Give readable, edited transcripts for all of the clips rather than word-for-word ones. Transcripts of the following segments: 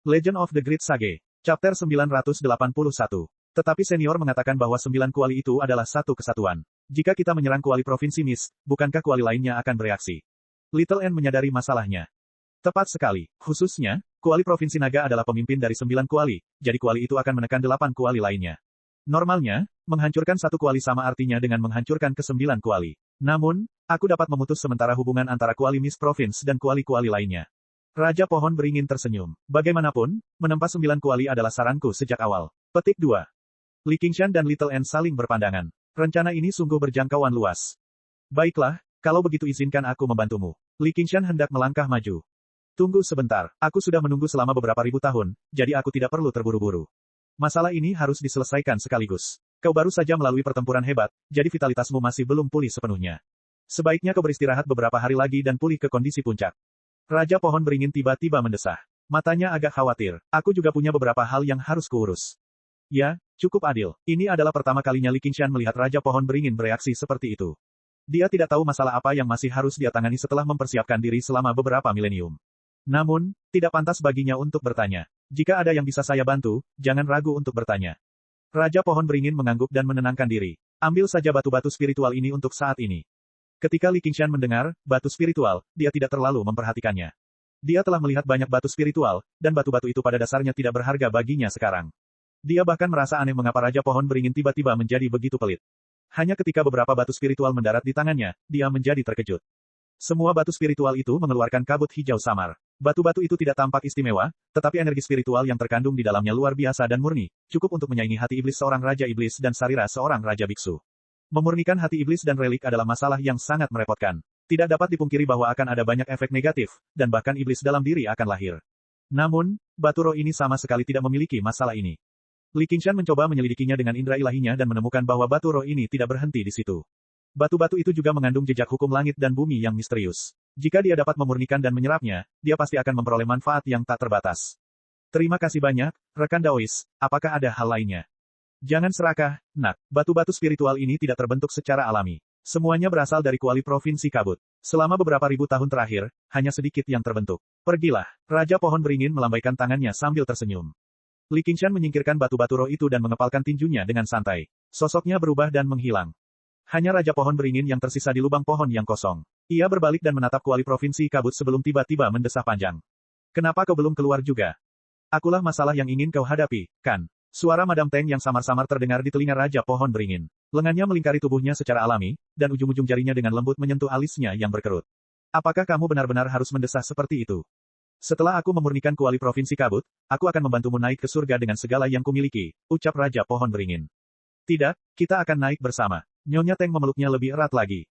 Legend of the Great Sage. Chapter 981. Tetapi senior mengatakan bahwa 9 kuali itu adalah satu kesatuan. Jika kita menyerang kuali Provinsi Mist, bukankah kuali lainnya akan bereaksi? Little N menyadari masalahnya. Tepat sekali. Khususnya, kuali Provinsi Naga adalah pemimpin dari 9 kuali, jadi kuali itu akan menekan 8 kuali lainnya. Normalnya, menghancurkan satu kuali sama artinya dengan menghancurkan ke-9 kuali. Namun, aku dapat memutus sementara hubungan antara kuali Mist Province dan kuali-kuali lainnya. Raja Pohon Beringin tersenyum. Bagaimanapun, menempa 9 kuali adalah saranku sejak awal. Petik 2. Li Qingshan dan Little N saling berpandangan. Rencana ini sungguh berjangkauan luas. Baiklah, kalau begitu izinkan aku membantumu. Li Qingshan hendak melangkah maju. Tunggu sebentar, aku sudah menunggu selama beberapa ribu tahun, jadi aku tidak perlu terburu-buru. Masalah ini harus diselesaikan sekaligus. Kau baru saja melalui pertempuran hebat, jadi vitalitasmu masih belum pulih sepenuhnya. Sebaiknya kau beristirahat beberapa hari lagi dan pulih ke kondisi puncak. Raja Pohon Beringin tiba-tiba mendesah. Matanya agak khawatir. Aku juga punya beberapa hal yang harus kuurus. Ya, cukup adil. Ini adalah pertama kalinya Li Qingshan melihat Raja Pohon Beringin bereaksi seperti itu. Dia tidak tahu masalah apa yang masih harus dia tangani setelah mempersiapkan diri selama beberapa milenium. Namun, tidak pantas baginya untuk bertanya. Jika ada yang bisa saya bantu, jangan ragu untuk bertanya. Raja Pohon Beringin mengangguk dan menenangkan diri. Ambil saja batu-batu spiritual ini untuk saat ini. Ketika Li Qingshan mendengar batu spiritual, dia tidak terlalu memperhatikannya. Dia telah melihat banyak batu spiritual, dan batu-batu itu pada dasarnya tidak berharga baginya sekarang. Dia bahkan merasa aneh mengapa Raja Pohon Beringin tiba-tiba menjadi begitu pelit. Hanya ketika beberapa batu spiritual mendarat di tangannya, dia menjadi terkejut. Semua batu spiritual itu mengeluarkan kabut hijau samar. Batu-batu itu tidak tampak istimewa, tetapi energi spiritual yang terkandung di dalamnya luar biasa dan murni, cukup untuk menyaingi hati iblis seorang Raja Iblis dan sarira seorang Raja Biksu. Memurnikan hati iblis dan relik adalah masalah yang sangat merepotkan. Tidak dapat dipungkiri bahwa akan ada banyak efek negatif, dan bahkan iblis dalam diri akan lahir. Namun, batu roh ini sama sekali tidak memiliki masalah ini. Li Qingshan mencoba menyelidikinya dengan indera ilahinya dan menemukan bahwa batu roh ini tidak berhenti di situ. Batu-batu itu juga mengandung jejak hukum langit dan bumi yang misterius. Jika dia dapat memurnikan dan menyerapnya, dia pasti akan memperoleh manfaat yang tak terbatas. Terima kasih banyak, rekan Daois, apakah ada hal lainnya? Jangan serakah, nak. Batu-batu spiritual ini tidak terbentuk secara alami. Semuanya berasal dari kuali Provinsi Kabut. Selama beberapa ribu tahun terakhir, hanya sedikit yang terbentuk. Pergilah. Raja Pohon Beringin melambaikan tangannya sambil tersenyum. Li Qingshan menyingkirkan batu-batu roh itu dan mengepalkan tinjunya dengan santai. Sosoknya berubah dan menghilang. Hanya Raja Pohon Beringin yang tersisa di lubang pohon yang kosong. Ia berbalik dan menatap kuali Provinsi Kabut sebelum tiba-tiba mendesah panjang. Kenapa kau belum keluar juga? Akulah masalah yang ingin kau hadapi, kan? Suara Madam Teng yang samar-samar terdengar di telinga Raja Pohon Beringin. Lengannya melingkari tubuhnya secara alami, dan ujung-ujung jarinya dengan lembut menyentuh alisnya yang berkerut. Apakah kamu benar-benar harus mendesah seperti itu? Setelah aku memurnikan kuali Provinsi Kabut, aku akan membantumu naik ke surga dengan segala yang kumiliki, ucap Raja Pohon Beringin. Tidak, kita akan naik bersama. Nyonya Teng memeluknya lebih erat lagi.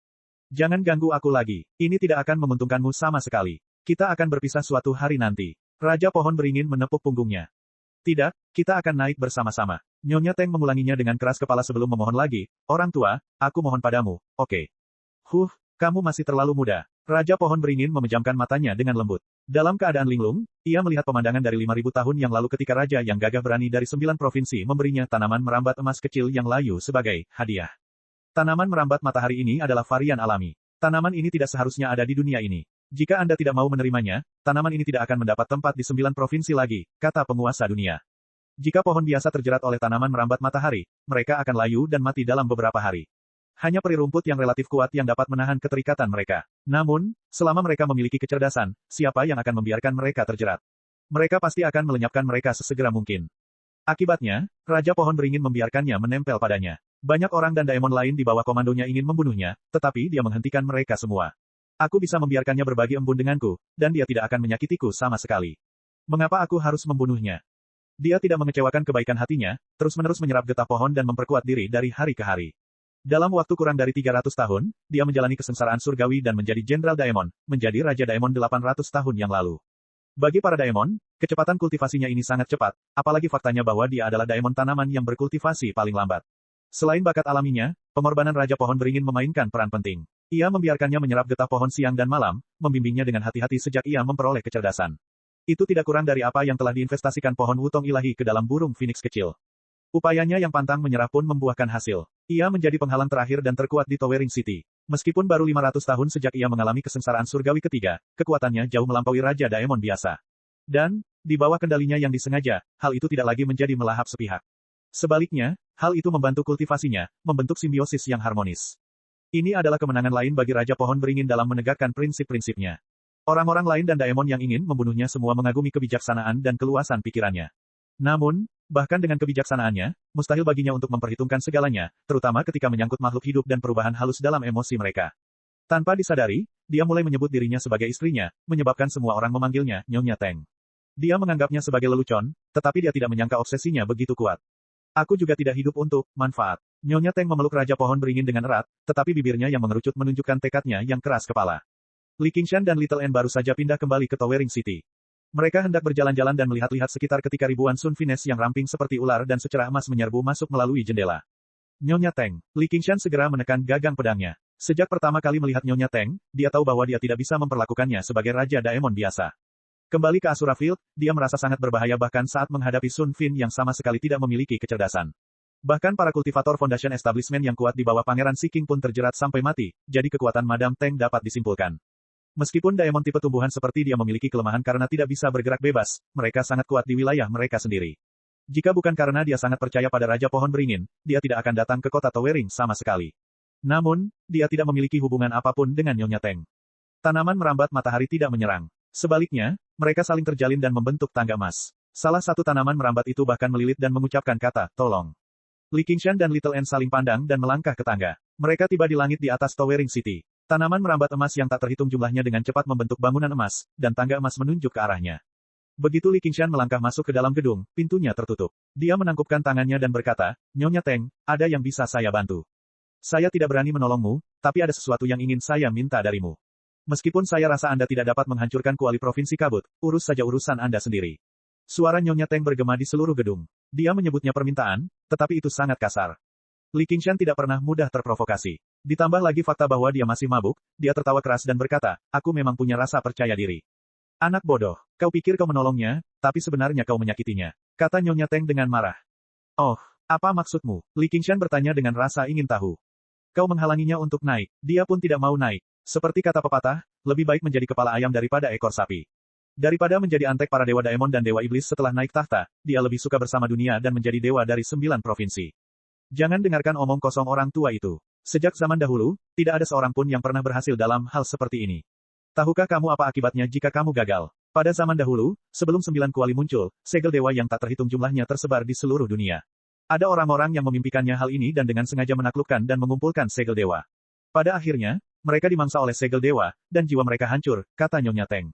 Jangan ganggu aku lagi. Ini tidak akan menguntungkanmu sama sekali. Kita akan berpisah suatu hari nanti. Raja Pohon Beringin menepuk punggungnya. Tidak, kita akan naik bersama-sama. Nyonya Teng mengulanginya dengan keras kepala sebelum memohon lagi. Orang tua, aku mohon padamu, oke. Kamu masih terlalu muda. Raja Pohon Beringin memejamkan matanya dengan lembut. Dalam keadaan linglung, ia melihat pemandangan dari 5.000 tahun yang lalu ketika Raja yang gagah berani dari 9 provinsi memberinya tanaman merambat emas kecil yang layu sebagai hadiah. Tanaman merambat matahari ini adalah varian alami. Tanaman ini tidak seharusnya ada di dunia ini. Jika Anda tidak mau menerimanya, tanaman ini tidak akan mendapat tempat di 9 provinsi lagi, kata penguasa dunia. Jika pohon biasa terjerat oleh tanaman merambat matahari, mereka akan layu dan mati dalam beberapa hari. Hanya peri rumput yang relatif kuat yang dapat menahan keterikatan mereka. Namun, selama mereka memiliki kecerdasan, siapa yang akan membiarkan mereka terjerat? Mereka pasti akan melenyapkan mereka sesegera mungkin. Akibatnya, Raja Pohon Beringin membiarkannya menempel padanya. Banyak orang dan daemon lain di bawah komandonya ingin membunuhnya, tetapi dia menghentikan mereka semua. Aku bisa membiarkannya berbagi embun denganku, dan dia tidak akan menyakitiku sama sekali. Mengapa aku harus membunuhnya? Dia tidak mengecewakan kebaikan hatinya, terus-menerus menyerap getah pohon dan memperkuat diri dari hari ke hari. Dalam waktu kurang dari 300 tahun, dia menjalani kesengsaraan surgawi dan menjadi Jenderal Daemon, menjadi Raja Daemon 800 tahun yang lalu. Bagi para Daemon, kecepatan kultivasinya ini sangat cepat, apalagi faktanya bahwa dia adalah Daemon tanaman yang berkultivasi paling lambat. Selain bakat alaminya, pengorbanan Raja Pohon Beringin memainkan peran penting. Ia membiarkannya menyerap getah pohon siang dan malam, membimbingnya dengan hati-hati sejak ia memperoleh kecerdasan. Itu tidak kurang dari apa yang telah diinvestasikan pohon wutong ilahi ke dalam burung phoenix kecil. Upayanya yang pantang menyerah pun membuahkan hasil. Ia menjadi penghalang terakhir dan terkuat di Towering City. Meskipun baru 500 tahun sejak ia mengalami kesengsaraan surgawi ketiga, kekuatannya jauh melampaui Raja Daemon biasa. Dan, di bawah kendalinya yang disengaja, hal itu tidak lagi menjadi melahap sepihak. Sebaliknya, hal itu membantu kultivasinya, membentuk simbiosis yang harmonis. Ini adalah kemenangan lain bagi Raja Pohon Beringin dalam menegakkan prinsip-prinsipnya. Orang-orang lain dan Daemon yang ingin membunuhnya semua mengagumi kebijaksanaan dan keluasan pikirannya. Namun, bahkan dengan kebijaksanaannya, mustahil baginya untuk memperhitungkan segalanya, terutama ketika menyangkut makhluk hidup dan perubahan halus dalam emosi mereka. Tanpa disadari, dia mulai menyebut dirinya sebagai istrinya, menyebabkan semua orang memanggilnya Nyonya Teng. Dia menganggapnya sebagai lelucon, tetapi dia tidak menyangka obsesinya begitu kuat. Aku juga tidak hidup untuk manfaat. Nyonya Teng memeluk Raja Pohon Beringin dengan erat, tetapi bibirnya yang mengerucut menunjukkan tekadnya yang keras kepala. Li Qingshan dan Little N baru saja pindah kembali ke Towering City. Mereka hendak berjalan-jalan dan melihat-lihat sekitar ketika ribuan Sun Finesse yang ramping seperti ular dan secerah emas menyerbu masuk melalui jendela. Nyonya Teng, Li Qingshan segera menekan gagang pedangnya. Sejak pertama kali melihat Nyonya Teng, dia tahu bahwa dia tidak bisa memperlakukannya sebagai Raja Daemon biasa. Kembali ke Asura Field, dia merasa sangat berbahaya bahkan saat menghadapi Sun Fin yang sama sekali tidak memiliki kecerdasan. Bahkan para kultivator Foundation Establishment yang kuat di bawah Pangeran Seeking pun terjerat sampai mati, jadi kekuatan Madame Teng dapat disimpulkan. Meskipun Daemon tipe tumbuhan seperti dia memiliki kelemahan karena tidak bisa bergerak bebas, mereka sangat kuat di wilayah mereka sendiri. Jika bukan karena dia sangat percaya pada Raja Pohon Beringin, dia tidak akan datang ke kota Towering sama sekali. Namun, dia tidak memiliki hubungan apapun dengan Nyonya Teng. Tanaman merambat matahari tidak menyerang. Sebaliknya, mereka saling terjalin dan membentuk tangga emas. Salah satu tanaman merambat itu bahkan melilit dan mengucapkan kata, tolong. Li Qingshan dan Little N saling pandang dan melangkah ke tangga. Mereka tiba di langit di atas Towering City. Tanaman merambat emas yang tak terhitung jumlahnya dengan cepat membentuk bangunan emas, dan tangga emas menunjuk ke arahnya. Begitu Li Qingshan melangkah masuk ke dalam gedung, pintunya tertutup. Dia menangkupkan tangannya dan berkata, Nyonya Teng, ada yang bisa saya bantu. Saya tidak berani menolongmu, tapi ada sesuatu yang ingin saya minta darimu. Meskipun saya rasa Anda tidak dapat menghancurkan kuali Provinsi Kabut, urus saja urusan Anda sendiri. Suara Nyonya Teng bergema di seluruh gedung. Dia menyebutnya permintaan, tetapi itu sangat kasar. Li Qingshan tidak pernah mudah terprovokasi. Ditambah lagi fakta bahwa dia masih mabuk, dia tertawa keras dan berkata, aku memang punya rasa percaya diri. Anak bodoh, kau pikir kau menolongnya, tapi sebenarnya kau menyakitinya. Kata Nyonya Teng dengan marah. Oh, apa maksudmu? Li Qingshan bertanya dengan rasa ingin tahu. Kau menghalanginya untuk naik, dia pun tidak mau naik. Seperti kata pepatah, lebih baik menjadi kepala ayam daripada ekor sapi. Daripada menjadi antek para dewa Daemon dan dewa iblis setelah naik tahta, dia lebih suka bersama dunia dan menjadi dewa dari 9 provinsi. Jangan dengarkan omong kosong orang tua itu. Sejak zaman dahulu, tidak ada seorang pun yang pernah berhasil dalam hal seperti ini. Tahukah kamu apa akibatnya jika kamu gagal? Pada zaman dahulu, sebelum 9 kuali muncul, segel dewa yang tak terhitung jumlahnya tersebar di seluruh dunia. Ada orang-orang yang memimpikannya hal ini dan dengan sengaja menaklukkan dan mengumpulkan segel dewa. Pada akhirnya, mereka dimangsa oleh segel dewa, dan jiwa mereka hancur, kata Nyonya Teng.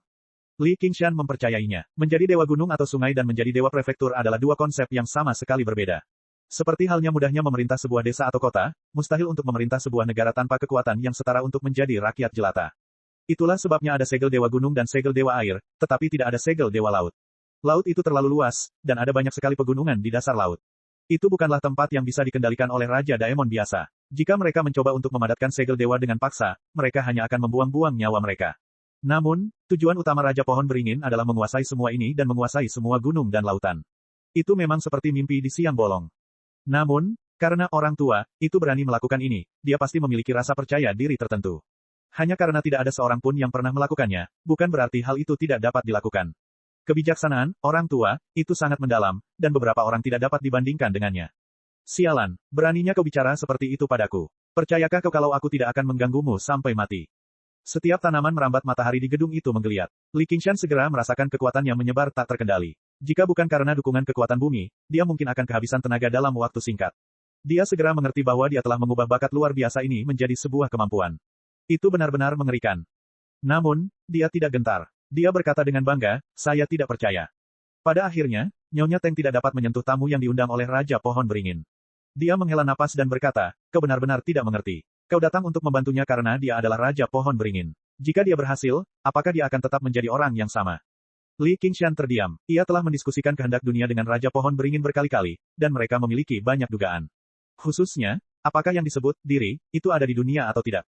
Li Qingshan mempercayainya. Menjadi dewa gunung atau sungai dan menjadi dewa prefektur adalah dua konsep yang sama sekali berbeda. Seperti halnya mudahnya memerintah sebuah desa atau kota, mustahil untuk memerintah sebuah negara tanpa kekuatan yang setara untuk menjadi rakyat jelata. Itulah sebabnya ada segel dewa gunung dan segel dewa air, tetapi tidak ada segel dewa laut. Laut itu terlalu luas, dan ada banyak sekali pegunungan di dasar laut. Itu bukanlah tempat yang bisa dikendalikan oleh Raja Daemon biasa. Jika mereka mencoba untuk memadatkan segel dewa dengan paksa, mereka hanya akan membuang-buang nyawa mereka. Namun, tujuan utama Raja Pohon Beringin adalah menguasai semua ini dan menguasai semua gunung dan lautan. Itu memang seperti mimpi di siang bolong. Namun, karena orang tua, itu berani melakukan ini, dia pasti memiliki rasa percaya diri tertentu. Hanya karena tidak ada seorang pun yang pernah melakukannya, bukan berarti hal itu tidak dapat dilakukan. Kebijaksanaan, orang tua, itu sangat mendalam, dan beberapa orang tidak dapat dibandingkan dengannya. Sialan, beraninya kau bicara seperti itu padaku. Percayakah kau kalau aku tidak akan mengganggumu sampai mati? Setiap tanaman merambat matahari di gedung itu menggeliat. Li Qingshan segera merasakan kekuatannya menyebar tak terkendali. Jika bukan karena dukungan kekuatan bumi, dia mungkin akan kehabisan tenaga dalam waktu singkat. Dia segera mengerti bahwa dia telah mengubah bakat luar biasa ini menjadi sebuah kemampuan. Itu benar-benar mengerikan. Namun, dia tidak gentar. Dia berkata dengan bangga, saya tidak percaya. Pada akhirnya, Nyonya Teng tidak dapat menyentuh tamu yang diundang oleh Raja Pohon Beringin. Dia menghela napas dan berkata, kau benar-benar tidak mengerti. Kau datang untuk membantunya karena dia adalah Raja Pohon Beringin. Jika dia berhasil, apakah dia akan tetap menjadi orang yang sama? Li Qingshan terdiam. Ia telah mendiskusikan kehendak dunia dengan Raja Pohon Beringin berkali-kali, dan mereka memiliki banyak dugaan. Khususnya, apakah yang disebut diri itu ada di dunia atau tidak?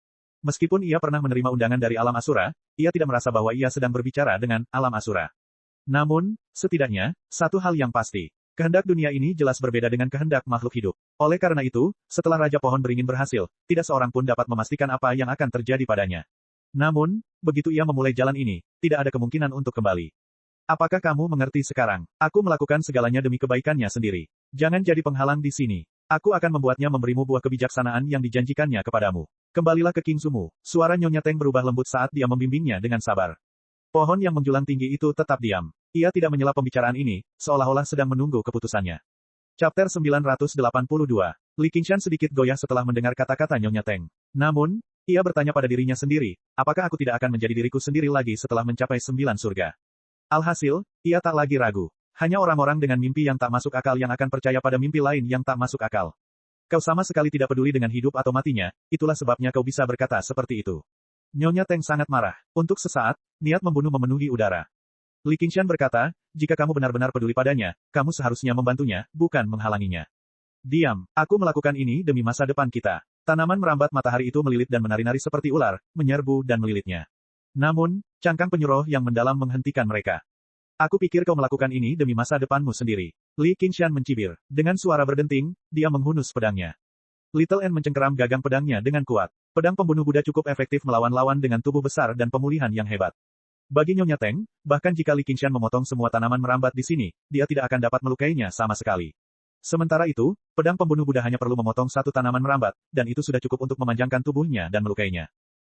Meskipun ia pernah menerima undangan dari alam Asura, ia tidak merasa bahwa ia sedang berbicara dengan alam Asura. Namun, setidaknya, satu hal yang pasti. Kehendak dunia ini jelas berbeda dengan kehendak makhluk hidup. Oleh karena itu, setelah Raja Pohon Beringin berhasil, tidak seorang pun dapat memastikan apa yang akan terjadi padanya. Namun, begitu ia memulai jalan ini, tidak ada kemungkinan untuk kembali. Apakah kamu mengerti sekarang? Aku melakukan segalanya demi kebaikannya sendiri. Jangan jadi penghalang di sini. Aku akan membuatnya memberimu buah kebijaksanaan yang dijanjikannya kepadamu. Kembalilah ke King Sumu. Suara Nyonya Teng berubah lembut saat dia membimbingnya dengan sabar. Pohon yang menjulang tinggi itu tetap diam. Ia tidak menyela pembicaraan ini, seolah-olah sedang menunggu keputusannya. Chapter 982. Li Qingshan sedikit goyah setelah mendengar kata-kata Nyonya Teng. Namun, ia bertanya pada dirinya sendiri, apakah aku tidak akan menjadi diriku sendiri lagi setelah mencapai 9 surga? Alhasil, ia tak lagi ragu. Hanya orang-orang dengan mimpi yang tak masuk akal yang akan percaya pada mimpi lain yang tak masuk akal. Kau sama sekali tidak peduli dengan hidup atau matinya, itulah sebabnya kau bisa berkata seperti itu. Nyonya Teng sangat marah. Untuk sesaat, niat membunuh memenuhi udara. Li Qingshan berkata, jika kamu benar-benar peduli padanya, kamu seharusnya membantunya, bukan menghalanginya. Diam, aku melakukan ini demi masa depan kita. Tanaman merambat matahari itu melilit dan menari-nari seperti ular, menyerbu dan melilitnya. Namun, cangkang penyuruh yang mendalam menghentikan mereka. Aku pikir kau melakukan ini demi masa depanmu sendiri. Li Qingshan mencibir. Dengan suara berdenting, dia menghunus pedangnya. Little N mencengkeram gagang pedangnya dengan kuat. Pedang pembunuh Buddha cukup efektif melawan lawan dengan tubuh besar dan pemulihan yang hebat. Bagi Nyonya Teng, bahkan jika Li Qingshan memotong semua tanaman merambat di sini, dia tidak akan dapat melukainya sama sekali. Sementara itu, pedang pembunuh Buddha hanya perlu memotong satu tanaman merambat, dan itu sudah cukup untuk memanjangkan tubuhnya dan melukainya.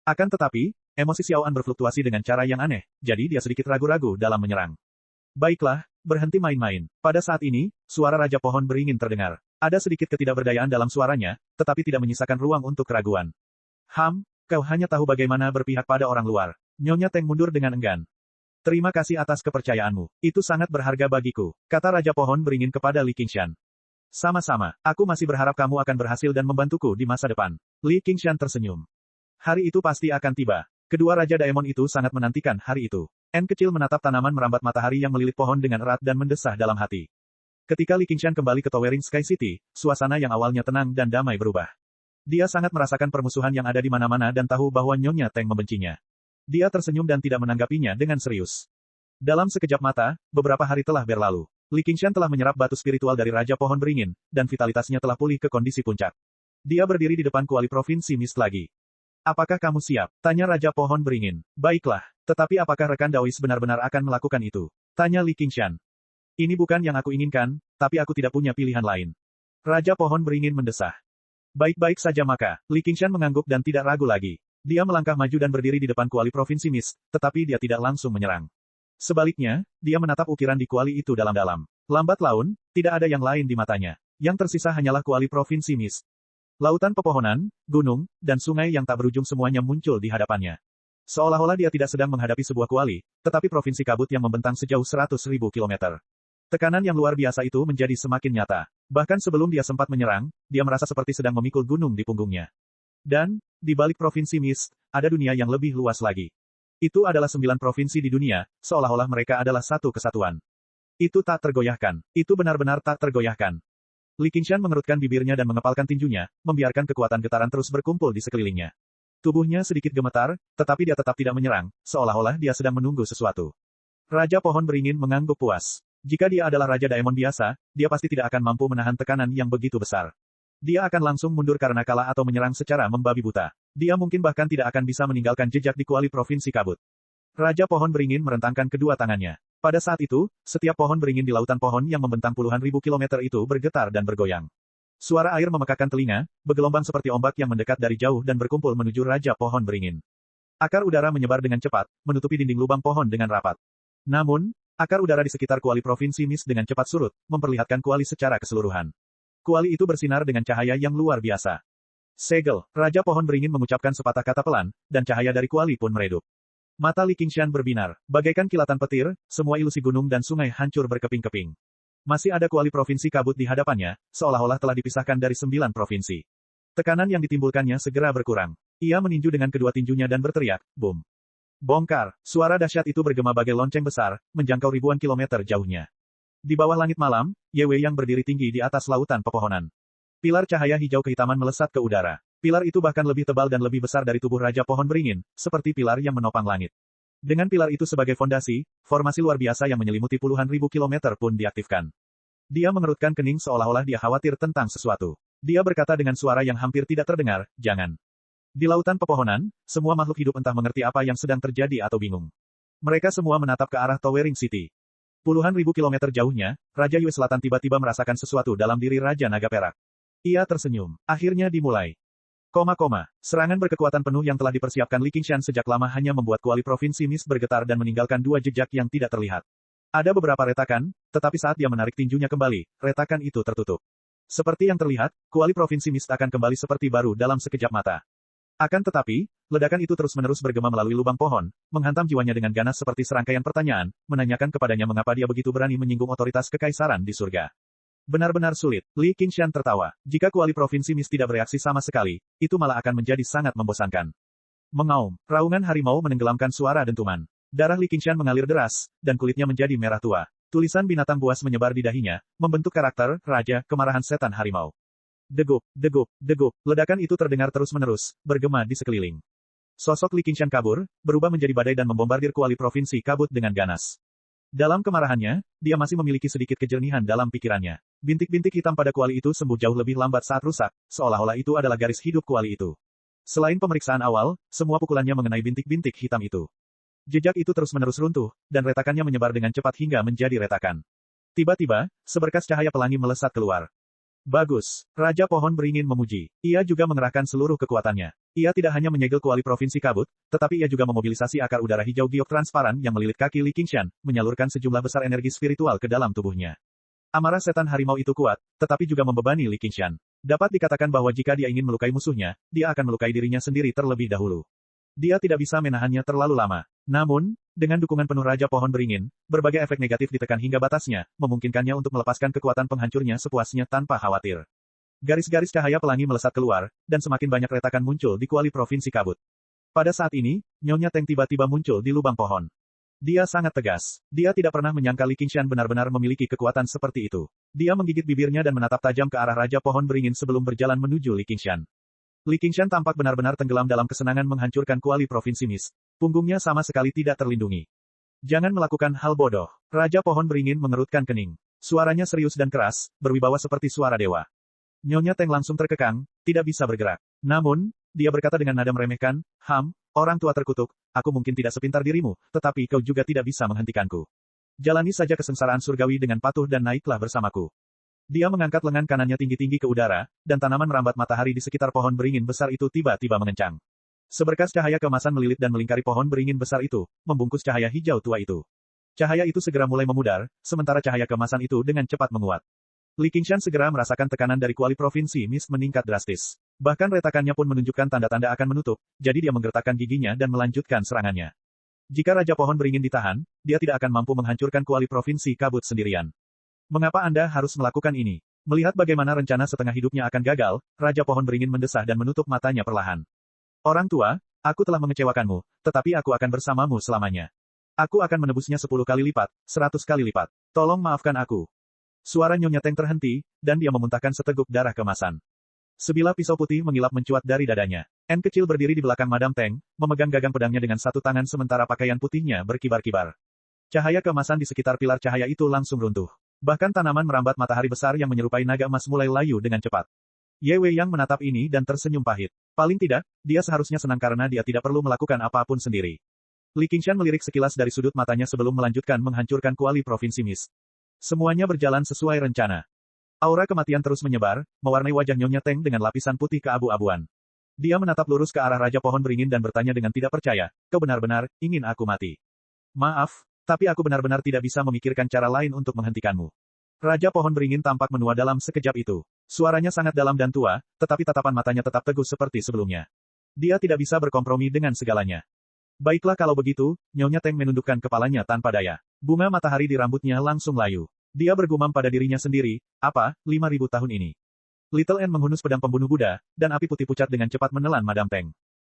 Akan tetapi, emosi Xiao An berfluktuasi dengan cara yang aneh, jadi dia sedikit ragu-ragu dalam menyerang. Baiklah, berhenti main-main. Pada saat ini, suara Raja Pohon Beringin terdengar. Ada sedikit ketidakberdayaan dalam suaranya, tetapi tidak menyisakan ruang untuk keraguan. Kau hanya tahu bagaimana berpihak pada orang luar. Nyonya Teng mundur dengan enggan. Terima kasih atas kepercayaanmu. Itu sangat berharga bagiku, kata Raja Pohon Beringin kepada Li Qingshan. Sama-sama, aku masih berharap kamu akan berhasil dan membantuku di masa depan. Li Qingshan tersenyum. Hari itu pasti akan tiba. Kedua Raja Daemon itu sangat menantikan hari itu. N kecil menatap tanaman merambat matahari yang melilit pohon dengan erat dan mendesah dalam hati. Ketika Li Qingshan kembali ke Towering Sky City, suasana yang awalnya tenang dan damai berubah. Dia sangat merasakan permusuhan yang ada di mana-mana dan tahu bahwa Nyonya Teng membencinya. Dia tersenyum dan tidak menanggapinya dengan serius. Dalam sekejap mata, beberapa hari telah berlalu. Li Qingshan telah menyerap batu spiritual dari Raja Pohon Beringin, dan vitalitasnya telah pulih ke kondisi puncak. Dia berdiri di depan kuali provinsi Mist lagi. Apakah kamu siap? Tanya Raja Pohon Beringin. Baiklah, tetapi apakah rekan Daois benar-benar akan melakukan itu? Tanya Li Qingshan. Ini bukan yang aku inginkan, tapi aku tidak punya pilihan lain. Raja Pohon Beringin mendesah. Baik-baik saja maka, Li Qingshan mengangguk dan tidak ragu lagi. Dia melangkah maju dan berdiri di depan kuali provinsi Mist, tetapi dia tidak langsung menyerang. Sebaliknya, dia menatap ukiran di kuali itu dalam-dalam. Lambat laun, tidak ada yang lain di matanya. Yang tersisa hanyalah kuali provinsi Mist. Lautan pepohonan, gunung, dan sungai yang tak berujung semuanya muncul di hadapannya. Seolah-olah dia tidak sedang menghadapi sebuah kuali, tetapi provinsi kabut yang membentang sejauh 100.000 kilometer. Tekanan yang luar biasa itu menjadi semakin nyata. Bahkan sebelum dia sempat menyerang, dia merasa seperti sedang memikul gunung di punggungnya. Dan, di balik provinsi Mist, ada dunia yang lebih luas lagi. Itu adalah 9 provinsi di dunia, seolah-olah mereka adalah satu kesatuan. Itu tak tergoyahkan. Itu benar-benar tak tergoyahkan. Li Qingshan mengerutkan bibirnya dan mengepalkan tinjunya, membiarkan kekuatan getaran terus berkumpul di sekelilingnya. Tubuhnya sedikit gemetar, tetapi dia tetap tidak menyerang, seolah-olah dia sedang menunggu sesuatu. Raja Pohon Beringin mengangguk puas. Jika dia adalah Raja Daemon biasa, dia pasti tidak akan mampu menahan tekanan yang begitu besar. Dia akan langsung mundur karena kalah atau menyerang secara membabi buta. Dia mungkin bahkan tidak akan bisa meninggalkan jejak di kuali provinsi kabut. Raja Pohon Beringin merentangkan kedua tangannya. Pada saat itu, setiap pohon beringin di lautan pohon yang membentang puluhan ribu kilometer itu bergetar dan bergoyang. Suara air memekakkan telinga, bergelombang seperti ombak yang mendekat dari jauh dan berkumpul menuju Raja Pohon Beringin. Akar udara menyebar dengan cepat, menutupi dinding lubang pohon dengan rapat. Namun, akar udara di sekitar kuali provinsi Mist dengan cepat surut, memperlihatkan kuali secara keseluruhan. Kuali itu bersinar dengan cahaya yang luar biasa. Segel, Raja Pohon Beringin mengucapkan sepatah kata pelan, dan cahaya dari kuali pun meredup. Mata Li Qingshan berbinar. Bagaikan kilatan petir, semua ilusi gunung dan sungai hancur berkeping-keping. Masih ada kuali provinsi kabut di hadapannya, seolah-olah telah dipisahkan dari 9 provinsi. Tekanan yang ditimbulkannya segera berkurang. Ia meninju dengan kedua tinjunya dan berteriak, boom. Bongkar, suara dahsyat itu bergema bagai lonceng besar, menjangkau ribuan kilometer jauhnya. Di bawah langit malam, Ye Wei yang berdiri tinggi di atas lautan pepohonan. Pilar cahaya hijau kehitaman melesat ke udara. Pilar itu bahkan lebih tebal dan lebih besar dari tubuh Raja Pohon Beringin, seperti pilar yang menopang langit. Dengan pilar itu sebagai fondasi, formasi luar biasa yang menyelimuti puluhan ribu kilometer pun diaktifkan. Dia mengerutkan kening seolah-olah dia khawatir tentang sesuatu. Dia berkata dengan suara yang hampir tidak terdengar, jangan. Di lautan pepohonan, semua makhluk hidup entah mengerti apa yang sedang terjadi atau bingung. Mereka semua menatap ke arah Towering City. Puluhan ribu kilometer jauhnya, Raja Yue Selatan tiba-tiba merasakan sesuatu dalam diri Raja Naga Perak. Ia tersenyum. Akhirnya dimulai. Serangan berkekuatan penuh yang telah dipersiapkan Li Qingshan sejak lama hanya membuat kuali provinsi Mist bergetar dan meninggalkan dua jejak yang tidak terlihat. Ada beberapa retakan, tetapi saat dia menarik tinjunya kembali, retakan itu tertutup. Seperti yang terlihat, kuali provinsi Mist akan kembali seperti baru dalam sekejap mata. Akan tetapi, ledakan itu terus-menerus bergema melalui lubang pohon, menghantam jiwanya dengan ganas seperti serangkaian pertanyaan, menanyakan kepadanya mengapa dia begitu berani menyinggung otoritas kekaisaran di surga. Benar-benar sulit, Li Qingshan tertawa. Jika kuali provinsi Mist tidak bereaksi sama sekali, itu malah akan menjadi sangat membosankan. Mengaum, raungan harimau menenggelamkan suara dentuman. Darah Li Qingshan mengalir deras, dan kulitnya menjadi merah tua. Tulisan binatang buas menyebar di dahinya, membentuk karakter, Raja, Kemarahan Setan Harimau. Degup, degup, degup, ledakan itu terdengar terus-menerus, bergema di sekeliling. Sosok Li Qingshan kabur, berubah menjadi badai dan membombardir kuali provinsi kabut dengan ganas. Dalam kemarahannya, dia masih memiliki sedikit kejernihan dalam pikirannya. Bintik-bintik hitam pada kuali itu sembuh jauh lebih lambat saat rusak, seolah-olah itu adalah garis hidup kuali itu. Selain pemeriksaan awal, semua pukulannya mengenai bintik-bintik hitam itu. Jejak itu terus-menerus runtuh, dan retakannya menyebar dengan cepat hingga menjadi retakan. Tiba-tiba, seberkas cahaya pelangi melesat keluar. Bagus, Raja Pohon Beringin memuji. Ia juga mengerahkan seluruh kekuatannya. Ia tidak hanya menyegel kuali provinsi kabut, tetapi ia juga memobilisasi akar udara hijau giok transparan yang melilit kaki Li Qingshan, menyalurkan sejumlah besar energi spiritual ke dalam tubuhnya. Amarah setan harimau itu kuat, tetapi juga membebani Li Qingshan. Dapat dikatakan bahwa jika dia ingin melukai musuhnya, dia akan melukai dirinya sendiri terlebih dahulu. Dia tidak bisa menahannya terlalu lama. Namun, dengan dukungan penuh Raja Pohon Beringin, berbagai efek negatif ditekan hingga batasnya, memungkinkannya untuk melepaskan kekuatan penghancurnya sepuasnya tanpa khawatir. Garis-garis cahaya pelangi melesat keluar, dan semakin banyak retakan muncul di kuali provinsi kabut. Pada saat ini, Nyonya Teng tiba-tiba muncul di lubang pohon. Dia sangat tegas. Dia tidak pernah menyangka Li Qingshan benar-benar memiliki kekuatan seperti itu. Dia menggigit bibirnya dan menatap tajam ke arah Raja Pohon Beringin sebelum berjalan menuju Li Qingshan. Li Qingshan tampak benar-benar tenggelam dalam kesenangan menghancurkan kuali provinsi Mist. Punggungnya sama sekali tidak terlindungi. Jangan melakukan hal bodoh. Raja Pohon Beringin mengerutkan kening. Suaranya serius dan keras, berwibawa seperti suara dewa. Nyonya Teng langsung terkekang, tidak bisa bergerak. Namun, dia berkata dengan nada meremehkan, orang tua terkutuk, aku mungkin tidak sepintar dirimu, tetapi kau juga tidak bisa menghentikanku. Jalani saja kesengsaraan surgawi dengan patuh dan naiklah bersamaku. Dia mengangkat lengan kanannya tinggi-tinggi ke udara, dan tanaman merambat matahari di sekitar pohon beringin besar itu tiba-tiba mengencang. Seberkas cahaya keemasan melilit dan melingkari pohon beringin besar itu, membungkus cahaya hijau tua itu. Cahaya itu segera mulai memudar, sementara cahaya keemasan itu dengan cepat menguat. Li Qingshan segera merasakan tekanan dari kuali provinsi Mist meningkat drastis. Bahkan retakannya pun menunjukkan tanda-tanda akan menutup, jadi dia menggertakkan giginya dan melanjutkan serangannya. Jika Raja Pohon Beringin ditahan, dia tidak akan mampu menghancurkan kuali provinsi kabut sendirian. Mengapa Anda harus melakukan ini? Melihat bagaimana rencana setengah hidupnya akan gagal, Raja Pohon Beringin mendesah dan menutup matanya perlahan. Orang tua, aku telah mengecewakanmu, tetapi aku akan bersamamu selamanya. Aku akan menebusnya 10 kali lipat, 100 kali lipat. Tolong maafkan aku. Suara Nyonya Teng terhenti, dan dia memuntahkan seteguk darah kemasan. Sebilah pisau putih mengilap mencuat dari dadanya. N kecil berdiri di belakang Madam Teng, memegang gagang pedangnya dengan satu tangan sementara pakaian putihnya berkibar-kibar. Cahaya kemasan di sekitar pilar cahaya itu langsung runtuh. Bahkan tanaman merambat matahari besar yang menyerupai naga emas mulai layu dengan cepat. Ye Wei yang menatap ini dan tersenyum pahit. Paling tidak, dia seharusnya senang karena dia tidak perlu melakukan apapun sendiri. Li Qingshan melirik sekilas dari sudut matanya sebelum melanjutkan menghancurkan kuali provinsi Mist. Semuanya berjalan sesuai rencana. Aura kematian terus menyebar, mewarnai wajah Nyonya Teng dengan lapisan putih keabu-abuan. Dia menatap lurus ke arah Raja Pohon Beringin dan bertanya dengan tidak percaya, kau benar-benar ingin aku mati? Maaf, tapi aku benar-benar tidak bisa memikirkan cara lain untuk menghentikanmu. Raja Pohon Beringin tampak menua dalam sekejap itu. Suaranya sangat dalam dan tua, tetapi tatapan matanya tetap teguh seperti sebelumnya. Dia tidak bisa berkompromi dengan segalanya. Baiklah kalau begitu, Nyonya Teng menundukkan kepalanya tanpa daya. Bunga matahari di rambutnya langsung layu. Dia bergumam pada dirinya sendiri, 5.000 tahun ini. Little N menghunus pedang pembunuh Buddha, dan api putih pucat dengan cepat menelan Madam Teng.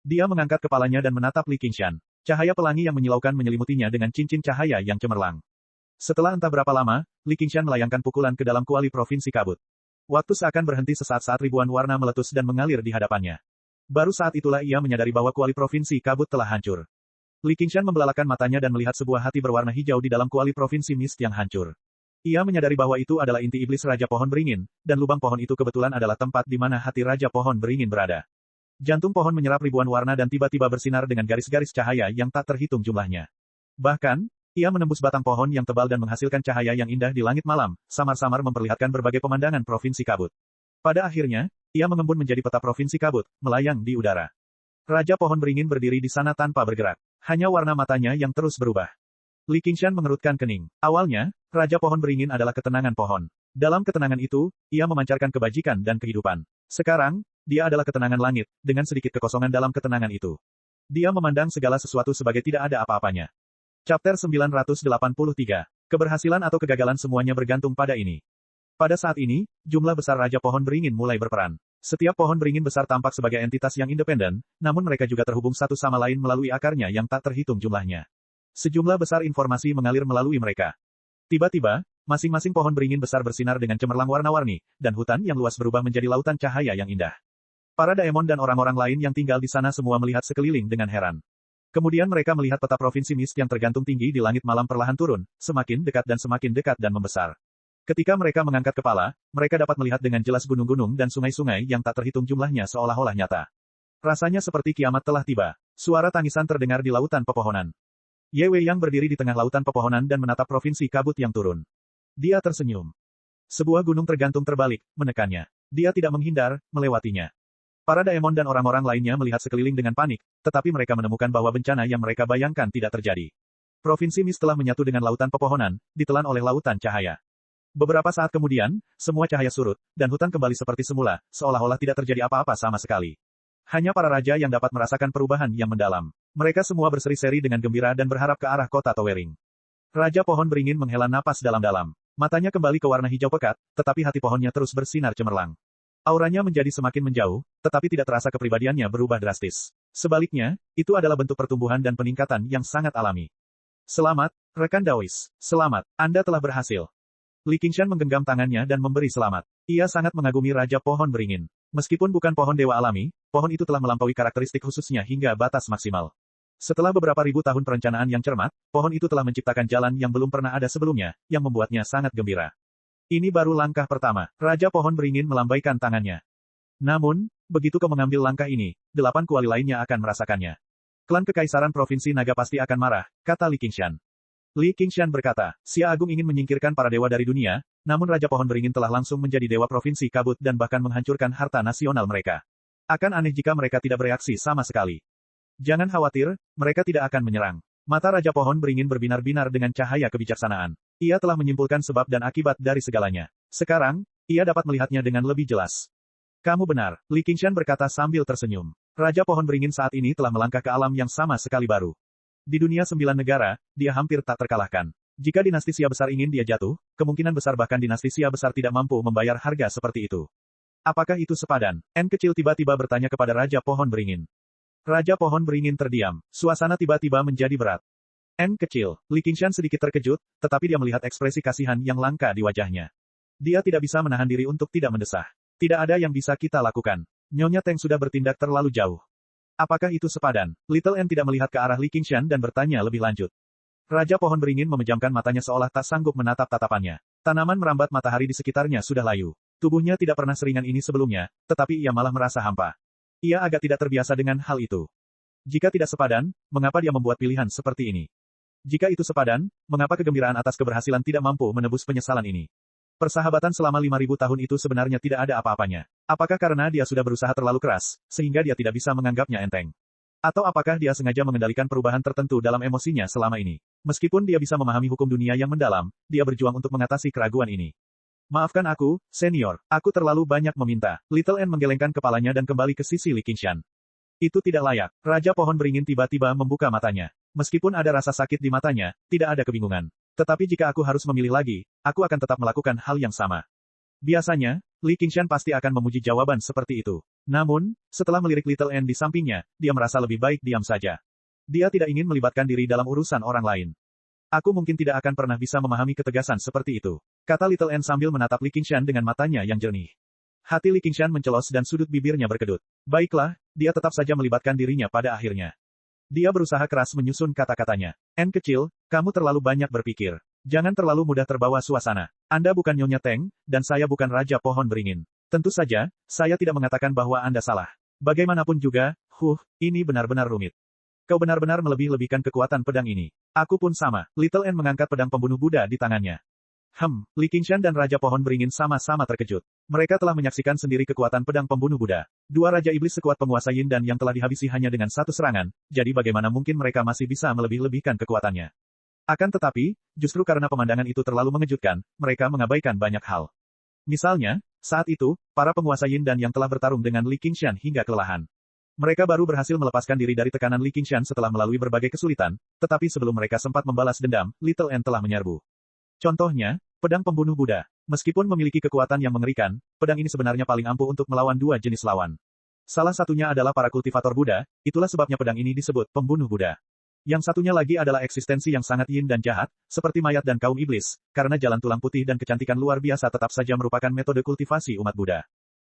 Dia mengangkat kepalanya dan menatap Li Qingshan. Cahaya pelangi yang menyilaukan menyelimutinya dengan cincin cahaya yang cemerlang. Setelah entah berapa lama, Li Qingshan melayangkan pukulan ke dalam kuali provinsi kabut. Waktu seakan berhenti sesaat saat ribuan warna meletus dan mengalir di hadapannya. Baru saat itulah ia menyadari bahwa kuali provinsi kabut telah hancur. Li Qingshan membelalakan matanya dan melihat sebuah hati berwarna hijau di dalam kuali provinsi Mist yang hancur. Ia menyadari bahwa itu adalah inti iblis Raja Pohon Beringin, dan lubang pohon itu kebetulan adalah tempat di mana hati Raja Pohon Beringin berada. Jantung pohon menyerap ribuan warna dan tiba-tiba bersinar dengan garis-garis cahaya yang tak terhitung jumlahnya. Bahkan, ia menembus batang pohon yang tebal dan menghasilkan cahaya yang indah di langit malam, samar-samar memperlihatkan berbagai pemandangan provinsi kabut. Pada akhirnya, ia mengembun menjadi peta provinsi kabut, melayang di udara. Raja Pohon Beringin berdiri di sana tanpa bergerak. Hanya warna matanya yang terus berubah. Li Qingshan mengerutkan kening. Awalnya, Raja Pohon Beringin adalah ketenangan pohon. Dalam ketenangan itu, ia memancarkan kebajikan dan kehidupan. Sekarang, dia adalah ketenangan langit, dengan sedikit kekosongan dalam ketenangan itu. Dia memandang segala sesuatu sebagai tidak ada apa-apanya. Chapter 983. Keberhasilan atau kegagalan semuanya bergantung pada ini. Pada saat ini, jumlah besar Raja Pohon Beringin mulai berperan. Setiap pohon beringin besar tampak sebagai entitas yang independen, namun mereka juga terhubung satu sama lain melalui akarnya yang tak terhitung jumlahnya. Sejumlah besar informasi mengalir melalui mereka. Tiba-tiba, masing-masing pohon beringin besar bersinar dengan cemerlang warna-warni, dan hutan yang luas berubah menjadi lautan cahaya yang indah. Para daemon dan orang-orang lain yang tinggal di sana semua melihat sekeliling dengan heran. Kemudian mereka melihat peta provinsi mist yang tergantung tinggi di langit malam perlahan turun, semakin dekat dan membesar. Ketika mereka mengangkat kepala, mereka dapat melihat dengan jelas gunung-gunung dan sungai-sungai yang tak terhitung jumlahnya seolah-olah nyata. Rasanya seperti kiamat telah tiba. Suara tangisan terdengar di lautan pepohonan. Ye Wei yang berdiri di tengah lautan pepohonan dan menatap provinsi kabut yang turun. Dia tersenyum. Sebuah gunung tergantung terbalik, menekannya. Dia tidak menghindar, melewatinya. Para daemon dan orang-orang lainnya melihat sekeliling dengan panik, tetapi mereka menemukan bahwa bencana yang mereka bayangkan tidak terjadi. Provinsi mist telah menyatu dengan lautan pepohonan, ditelan oleh lautan cahaya. Beberapa saat kemudian, semua cahaya surut, dan hutan kembali seperti semula, seolah-olah tidak terjadi apa-apa sama sekali. Hanya para raja yang dapat merasakan perubahan yang mendalam. Mereka semua berseri-seri dengan gembira dan berharap ke arah kota Towering. Raja Pohon Beringin menghela napas dalam-dalam. Matanya kembali ke warna hijau pekat, tetapi hati pohonnya terus bersinar cemerlang. Auranya menjadi semakin menjauh, tetapi tidak terasa kepribadiannya berubah drastis. Sebaliknya, itu adalah bentuk pertumbuhan dan peningkatan yang sangat alami. Selamat, rekan Daois. Selamat, Anda telah berhasil. Li Qingshan menggenggam tangannya dan memberi selamat. Ia sangat mengagumi Raja Pohon Beringin. Meskipun bukan pohon dewa alami, pohon itu telah melampaui karakteristik khususnya hingga batas maksimal. Setelah beberapa ribu tahun perencanaan yang cermat, pohon itu telah menciptakan jalan yang belum pernah ada sebelumnya, yang membuatnya sangat gembira. Ini baru langkah pertama. Raja Pohon Beringin melambaikan tangannya. Namun, begitu kau mengambil langkah ini, 8 kuali lainnya akan merasakannya. Klan Kekaisaran Provinsi Naga pasti akan marah, kata Li Qingshan. Li Qingshan berkata, Xia Agung ingin menyingkirkan para dewa dari dunia, namun Raja Pohon Beringin telah langsung menjadi dewa Provinsi Kabut dan bahkan menghancurkan harta nasional mereka. Akan aneh jika mereka tidak bereaksi sama sekali. Jangan khawatir, mereka tidak akan menyerang. Mata Raja Pohon Beringin berbinar-binar dengan cahaya kebijaksanaan. Ia telah menyimpulkan sebab dan akibat dari segalanya. Sekarang, ia dapat melihatnya dengan lebih jelas. Kamu benar, Li Qingshan berkata sambil tersenyum. Raja Pohon Beringin saat ini telah melangkah ke alam yang sama sekali baru. Di dunia 9 negara, dia hampir tak terkalahkan. Jika dinasti Xia besar ingin dia jatuh, kemungkinan besar bahkan dinasti Xia besar tidak mampu membayar harga seperti itu. Apakah itu sepadan? N kecil tiba-tiba bertanya kepada Raja Pohon Beringin. Raja Pohon Beringin terdiam. Suasana tiba-tiba menjadi berat. N kecil, Li Qingshan sedikit terkejut, tetapi dia melihat ekspresi kasihan yang langka di wajahnya. Dia tidak bisa menahan diri untuk tidak mendesah. Tidak ada yang bisa kita lakukan. Nyonya Teng sudah bertindak terlalu jauh. Apakah itu sepadan? Little N tidak melihat ke arah Li Qingshan dan bertanya lebih lanjut. Raja Pohon Beringin memejamkan matanya seolah tak sanggup menatap tatapannya. Tanaman merambat matahari di sekitarnya sudah layu. Tubuhnya tidak pernah seringan ini sebelumnya, tetapi ia malah merasa hampa. Ia agak tidak terbiasa dengan hal itu. Jika tidak sepadan, mengapa dia membuat pilihan seperti ini? Jika itu sepadan, mengapa kegembiraan atas keberhasilan tidak mampu menebus penyesalan ini? Persahabatan selama 5.000 tahun itu sebenarnya tidak ada apa-apanya. Apakah karena dia sudah berusaha terlalu keras, sehingga dia tidak bisa menganggapnya enteng? Atau apakah dia sengaja mengendalikan perubahan tertentu dalam emosinya selama ini? Meskipun dia bisa memahami hukum dunia yang mendalam, dia berjuang untuk mengatasi keraguan ini. Maafkan aku, senior, aku terlalu banyak meminta. Little N menggelengkan kepalanya dan kembali ke sisi Li Qingshan. Itu tidak layak. Raja Pohon Beringin tiba-tiba membuka matanya. Meskipun ada rasa sakit di matanya, tidak ada kebingungan. Tetapi jika aku harus memilih lagi, aku akan tetap melakukan hal yang sama. Biasanya, Li Qingshan pasti akan memuji jawaban seperti itu. Namun, setelah melirik Little N di sampingnya, dia merasa lebih baik diam saja. Dia tidak ingin melibatkan diri dalam urusan orang lain. Aku mungkin tidak akan pernah bisa memahami ketegasan seperti itu, kata Little N sambil menatap Li Qingshan dengan matanya yang jernih. Hati Li Qingshan mencelos dan sudut bibirnya berkedut. Baiklah, dia tetap saja melibatkan dirinya pada akhirnya. Dia berusaha keras menyusun kata-katanya. N kecil, kamu terlalu banyak berpikir. Jangan terlalu mudah terbawa suasana. Anda bukan Nyonya Teng, dan saya bukan Raja Pohon Beringin. Tentu saja, saya tidak mengatakan bahwa Anda salah. Bagaimanapun juga, ini benar-benar rumit. Kau benar-benar melebih-lebihkan kekuatan pedang ini. Aku pun sama. Little N mengangkat pedang pembunuh Buddha di tangannya. Li Qingshan dan Raja Pohon Beringin sama-sama terkejut. Mereka telah menyaksikan sendiri kekuatan pedang pembunuh Buddha. Dua Raja Iblis sekuat penguasa Yin dan yang telah dihabisi hanya dengan satu serangan, jadi bagaimana mungkin mereka masih bisa melebih-lebihkan kekuatannya. Akan tetapi, justru karena pemandangan itu terlalu mengejutkan, mereka mengabaikan banyak hal. Misalnya, saat itu, para penguasa Yin dan yang telah bertarung dengan Li Qingshan hingga kelelahan. Mereka baru berhasil melepaskan diri dari tekanan Li Qingshan setelah melalui berbagai kesulitan, tetapi sebelum mereka sempat membalas dendam, Little N telah menyerbu. Contohnya, pedang pembunuh Buddha. Meskipun memiliki kekuatan yang mengerikan, pedang ini sebenarnya paling ampuh untuk melawan dua jenis lawan. Salah satunya adalah para kultivator Buddha, itulah sebabnya pedang ini disebut pembunuh Buddha. Yang satunya lagi adalah eksistensi yang sangat yin dan jahat, seperti mayat dan kaum iblis, karena jalan tulang putih dan kecantikan luar biasa tetap saja merupakan metode kultivasi umat Buddha.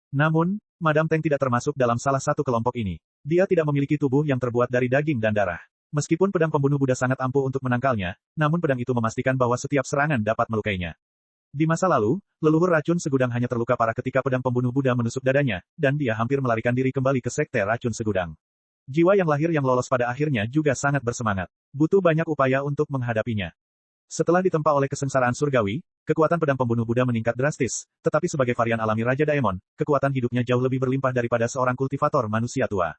Namun, Madame Teng tidak termasuk dalam salah satu kelompok ini. Dia tidak memiliki tubuh yang terbuat dari daging dan darah. Meskipun pedang pembunuh Buddha sangat ampuh untuk menangkalnya, namun pedang itu memastikan bahwa setiap serangan dapat melukainya. Di masa lalu, leluhur racun segudang hanya terluka parah ketika pedang pembunuh Buddha menusuk dadanya, dan dia hampir melarikan diri kembali ke sekte racun segudang. Jiwa yang lahir yang lolos pada akhirnya juga sangat bersemangat. Butuh banyak upaya untuk menghadapinya. Setelah ditempa oleh kesengsaraan surgawi, kekuatan pedang pembunuh Buddha meningkat drastis, tetapi sebagai varian alami Raja Daemon, kekuatan hidupnya jauh lebih berlimpah daripada seorang kultivator manusia tua.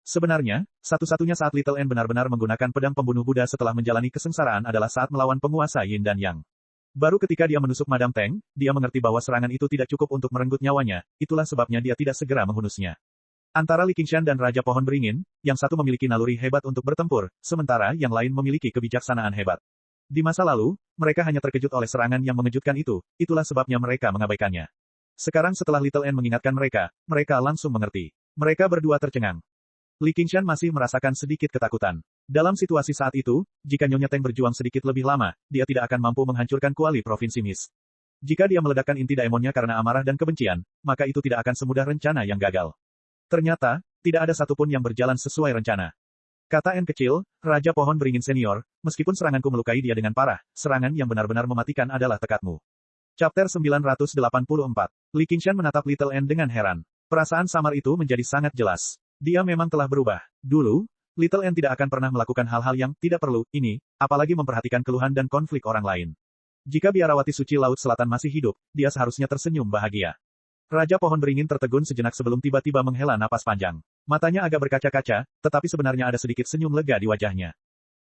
Sebenarnya, satu-satunya saat Little N benar-benar menggunakan pedang pembunuh Buddha setelah menjalani kesengsaraan adalah saat melawan penguasa Yin dan Yang. Baru ketika dia menusuk Madame Teng, dia mengerti bahwa serangan itu tidak cukup untuk merenggut nyawanya, itulah sebabnya dia tidak segera menghunusnya. Antara Li Qingshan dan Raja Pohon Beringin, yang satu memiliki naluri hebat untuk bertempur, sementara yang lain memiliki kebijaksanaan hebat. Di masa lalu, mereka hanya terkejut oleh serangan yang mengejutkan itu, itulah sebabnya mereka mengabaikannya. Sekarang setelah Little N mengingatkan mereka, mereka langsung mengerti. Mereka berdua tercengang. Li Qingshan masih merasakan sedikit ketakutan. Dalam situasi saat itu, jika Nyonya Teng berjuang sedikit lebih lama, dia tidak akan mampu menghancurkan kuali Provinsi Mist. Jika dia meledakkan inti daemonnya karena amarah dan kebencian, maka itu tidak akan semudah rencana yang gagal. Ternyata, tidak ada satupun yang berjalan sesuai rencana. Kata N kecil, Raja Pohon Beringin Senior, meskipun seranganku melukai dia dengan parah, serangan yang benar-benar mematikan adalah tekadmu. Chapter 984. Li Qingshan menatap Little N dengan heran. Perasaan samar itu menjadi sangat jelas. Dia memang telah berubah. Dulu, Little N tidak akan pernah melakukan hal-hal yang tidak perlu, ini, apalagi memperhatikan keluhan dan konflik orang lain. Jika biarawati suci Laut Selatan masih hidup, dia seharusnya tersenyum bahagia. Raja Pohon Beringin tertegun sejenak sebelum tiba-tiba menghela napas panjang. Matanya agak berkaca-kaca, tetapi sebenarnya ada sedikit senyum lega di wajahnya.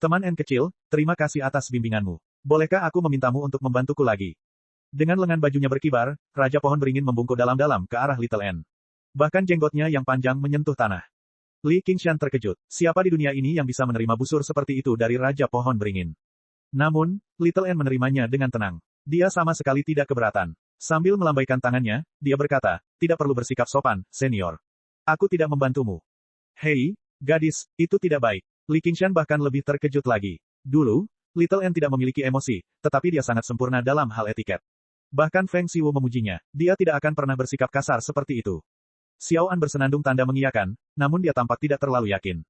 Teman N kecil, terima kasih atas bimbinganmu. Bolehkah aku memintamu untuk membantuku lagi? Dengan lengan bajunya berkibar, Raja Pohon Beringin membungkuk dalam-dalam ke arah Little N. Bahkan jenggotnya yang panjang menyentuh tanah. Li Qingshan terkejut. Siapa di dunia ini yang bisa menerima busur seperti itu dari Raja Pohon Beringin? Namun, Little N menerimanya dengan tenang. Dia sama sekali tidak keberatan. Sambil melambaikan tangannya, dia berkata, tidak perlu bersikap sopan, senior. Aku tidak membantumu. Hei, gadis, itu tidak baik. Li Qingshan bahkan lebih terkejut lagi. Dulu, Little N tidak memiliki emosi, tetapi dia sangat sempurna dalam hal etiket. Bahkan Feng Xiwu memujinya, dia tidak akan pernah bersikap kasar seperti itu. Xiao An bersenandung tanda mengiyakan, namun dia tampak tidak terlalu yakin.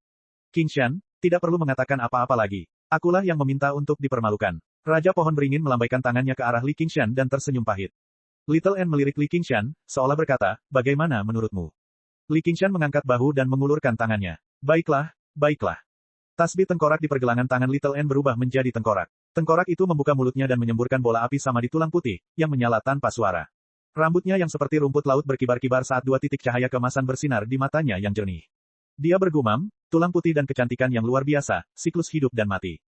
Qingshan, tidak perlu mengatakan apa-apa lagi. Akulah yang meminta untuk dipermalukan. Raja Pohon Beringin melambaikan tangannya ke arah Li Qingshan dan tersenyum pahit. Little N melirik Li Qingshan, seolah berkata, bagaimana menurutmu? Li Qingshan mengangkat bahu dan mengulurkan tangannya. Baiklah, baiklah. Tasbih tengkorak di pergelangan tangan Little N berubah menjadi tengkorak. Tengkorak itu membuka mulutnya dan menyemburkan bola api sama di tulang putih, yang menyala tanpa suara. Rambutnya yang seperti rumput laut berkibar-kibar saat dua titik cahaya kemasan bersinar di matanya yang jernih. Dia bergumam, tulang putih dan kecantikan yang luar biasa, siklus hidup dan mati.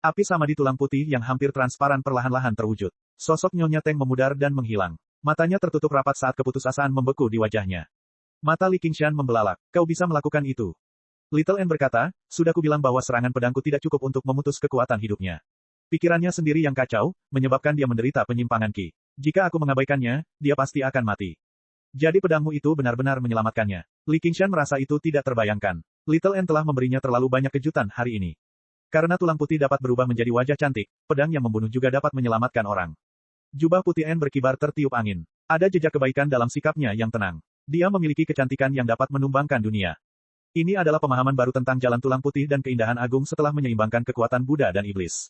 Api sama di tulang putih yang hampir transparan perlahan-lahan terwujud. Sosok Nyonya Teng memudar dan menghilang. Matanya tertutup rapat saat keputusasaan membeku di wajahnya. Mata Li Qingshan membelalak. Kau bisa melakukan itu. Little N berkata, sudah kubilang bahwa serangan pedangku tidak cukup untuk memutus kekuatan hidupnya. Pikirannya sendiri yang kacau, menyebabkan dia menderita penyimpangan ki. Jika aku mengabaikannya, dia pasti akan mati. Jadi pedangmu itu benar-benar menyelamatkannya. Li Qingshan merasa itu tidak terbayangkan. Little N telah memberinya terlalu banyak kejutan hari ini. Karena tulang putih dapat berubah menjadi wajah cantik, pedang yang membunuh juga dapat menyelamatkan orang. Jubah putih N berkibar tertiup angin. Ada jejak kebaikan dalam sikapnya yang tenang. Dia memiliki kecantikan yang dapat menumbangkan dunia. Ini adalah pemahaman baru tentang jalan tulang putih dan keindahan agung setelah menyeimbangkan kekuatan Buddha dan iblis.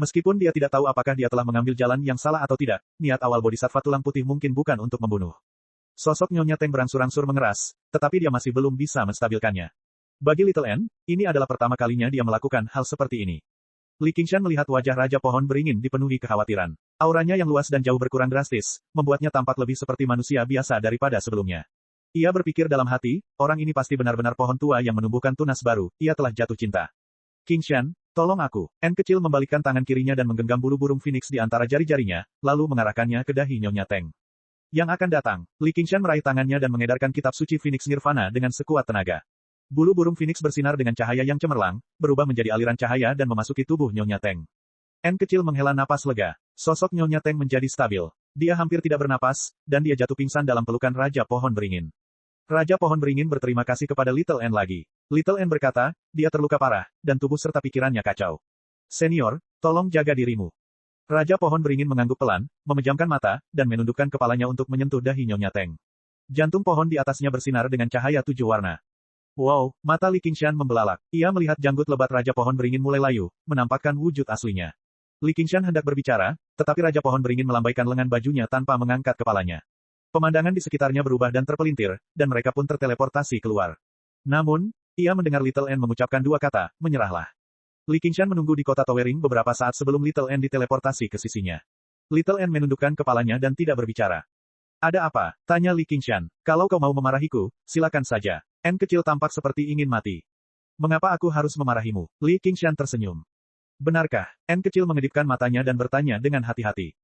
Meskipun dia tidak tahu apakah dia telah mengambil jalan yang salah atau tidak, niat awal bodhisattva tulang putih mungkin bukan untuk membunuh. Sosok Nyonya Teng berangsur-angsur mengeras, tetapi dia masih belum bisa menstabilkannya. Bagi Little N, ini adalah pertama kalinya dia melakukan hal seperti ini. Li Qingshan melihat wajah Raja Pohon Beringin dipenuhi kekhawatiran. Auranya yang luas dan jauh berkurang drastis, membuatnya tampak lebih seperti manusia biasa daripada sebelumnya. Ia berpikir dalam hati, orang ini pasti benar-benar pohon tua yang menumbuhkan tunas baru, ia telah jatuh cinta. Qingshan, tolong aku. N kecil membalikkan tangan kirinya dan menggenggam bulu burung phoenix di antara jari-jarinya, lalu mengarahkannya ke dahi Nyonya Teng. Yang akan datang, Li Qingshan meraih tangannya dan mengedarkan kitab suci Phoenix Nirvana dengan sekuat tenaga. Bulu burung phoenix bersinar dengan cahaya yang cemerlang, berubah menjadi aliran cahaya dan memasuki tubuh Nyonya Teng. N kecil menghela napas lega. Sosok Nyonya Teng menjadi stabil. Dia hampir tidak bernapas, dan dia jatuh pingsan dalam pelukan Raja Pohon Beringin. Raja Pohon Beringin berterima kasih kepada Little N lagi. Little N berkata, dia terluka parah, dan tubuh serta pikirannya kacau. Senior, tolong jaga dirimu. Raja Pohon Beringin mengangguk pelan, memejamkan mata, dan menundukkan kepalanya untuk menyentuh dahi Nyonya Teng. Jantung pohon di atasnya bersinar dengan cahaya 7 warna. Wow, mata Li Qingshan membelalak. Ia melihat janggut lebat Raja Pohon Beringin mulai layu, menampakkan wujud aslinya. Li Qingshan hendak berbicara, tetapi Raja Pohon Beringin melambaikan lengan bajunya tanpa mengangkat kepalanya. Pemandangan di sekitarnya berubah dan terpelintir, dan mereka pun terteleportasi keluar. Namun, ia mendengar Little N mengucapkan 2 kata, menyerahlah. Li Qingshan menunggu di kota Towering beberapa saat sebelum Little N diteleportasi ke sisinya. Little N menundukkan kepalanya dan tidak berbicara. Ada apa? Tanya Li Qingshan. Kalau kau mau memarahiku, silakan saja. N kecil tampak seperti ingin mati. Mengapa aku harus memarahimu? Li Qingshan tersenyum. Benarkah? N kecil mengedipkan matanya dan bertanya dengan hati-hati.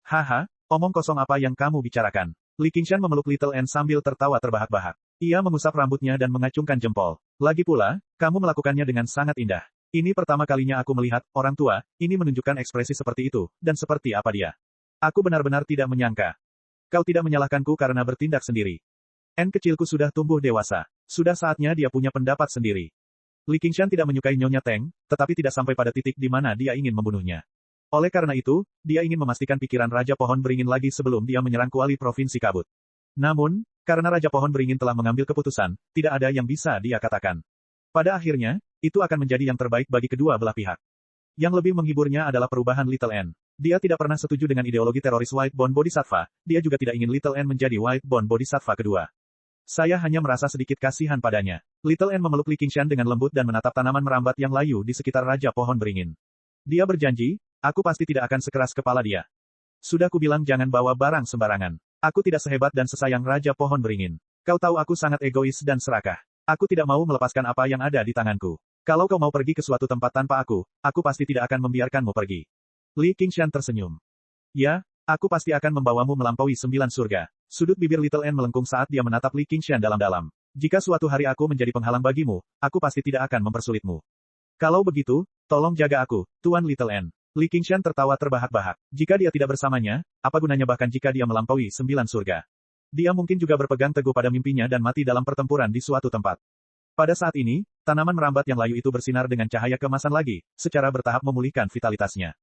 Haha, omong kosong apa yang kamu bicarakan? Li Qingshan memeluk Little N sambil tertawa terbahak-bahak. Ia mengusap rambutnya dan mengacungkan jempol. Lagi pula, kamu melakukannya dengan sangat indah. Ini pertama kalinya aku melihat, orang tua, ini menunjukkan ekspresi seperti itu, dan seperti apa dia. Aku benar-benar tidak menyangka. Kau tidak menyalahkanku karena bertindak sendiri. N kecilku sudah tumbuh dewasa. Sudah saatnya dia punya pendapat sendiri. Li Qingshan tidak menyukai Nyonya Teng, tetapi tidak sampai pada titik di mana dia ingin membunuhnya. Oleh karena itu, dia ingin memastikan pikiran Raja Pohon Beringin lagi sebelum dia menyerang kuali Provinsi Kabut. Namun, karena Raja Pohon Beringin telah mengambil keputusan, tidak ada yang bisa dia katakan. Pada akhirnya, itu akan menjadi yang terbaik bagi kedua belah pihak. Yang lebih menghiburnya adalah perubahan Little N. Dia tidak pernah setuju dengan ideologi teroris White Bone Bodhisattva, dia juga tidak ingin Little N menjadi White Bone Bodhisattva kedua. Saya hanya merasa sedikit kasihan padanya. Little N memeluk Li Qingshan dengan lembut dan menatap tanaman merambat yang layu di sekitar Raja Pohon Beringin. Dia berjanji, aku pasti tidak akan sekeras kepala dia. Sudah kubilang jangan bawa barang sembarangan. Aku tidak sehebat dan sesayang Raja Pohon Beringin. Kau tahu aku sangat egois dan serakah. Aku tidak mau melepaskan apa yang ada di tanganku. Kalau kau mau pergi ke suatu tempat tanpa aku pasti tidak akan membiarkanmu pergi. Li Qingshan tersenyum. Ya, aku pasti akan membawamu melampaui 9 surga. Sudut bibir Little N melengkung saat dia menatap Li Qingshan dalam-dalam. Jika suatu hari aku menjadi penghalang bagimu, aku pasti tidak akan mempersulitmu. Kalau begitu, tolong jaga aku, Tuan Little N. Li Qingshan tertawa terbahak-bahak. Jika dia tidak bersamanya, apa gunanya bahkan jika dia melampaui 9 surga? Dia mungkin juga berpegang teguh pada mimpinya dan mati dalam pertempuran di suatu tempat. Pada saat ini, tanaman merambat yang layu itu bersinar dengan cahaya keemasan lagi, secara bertahap memulihkan vitalitasnya.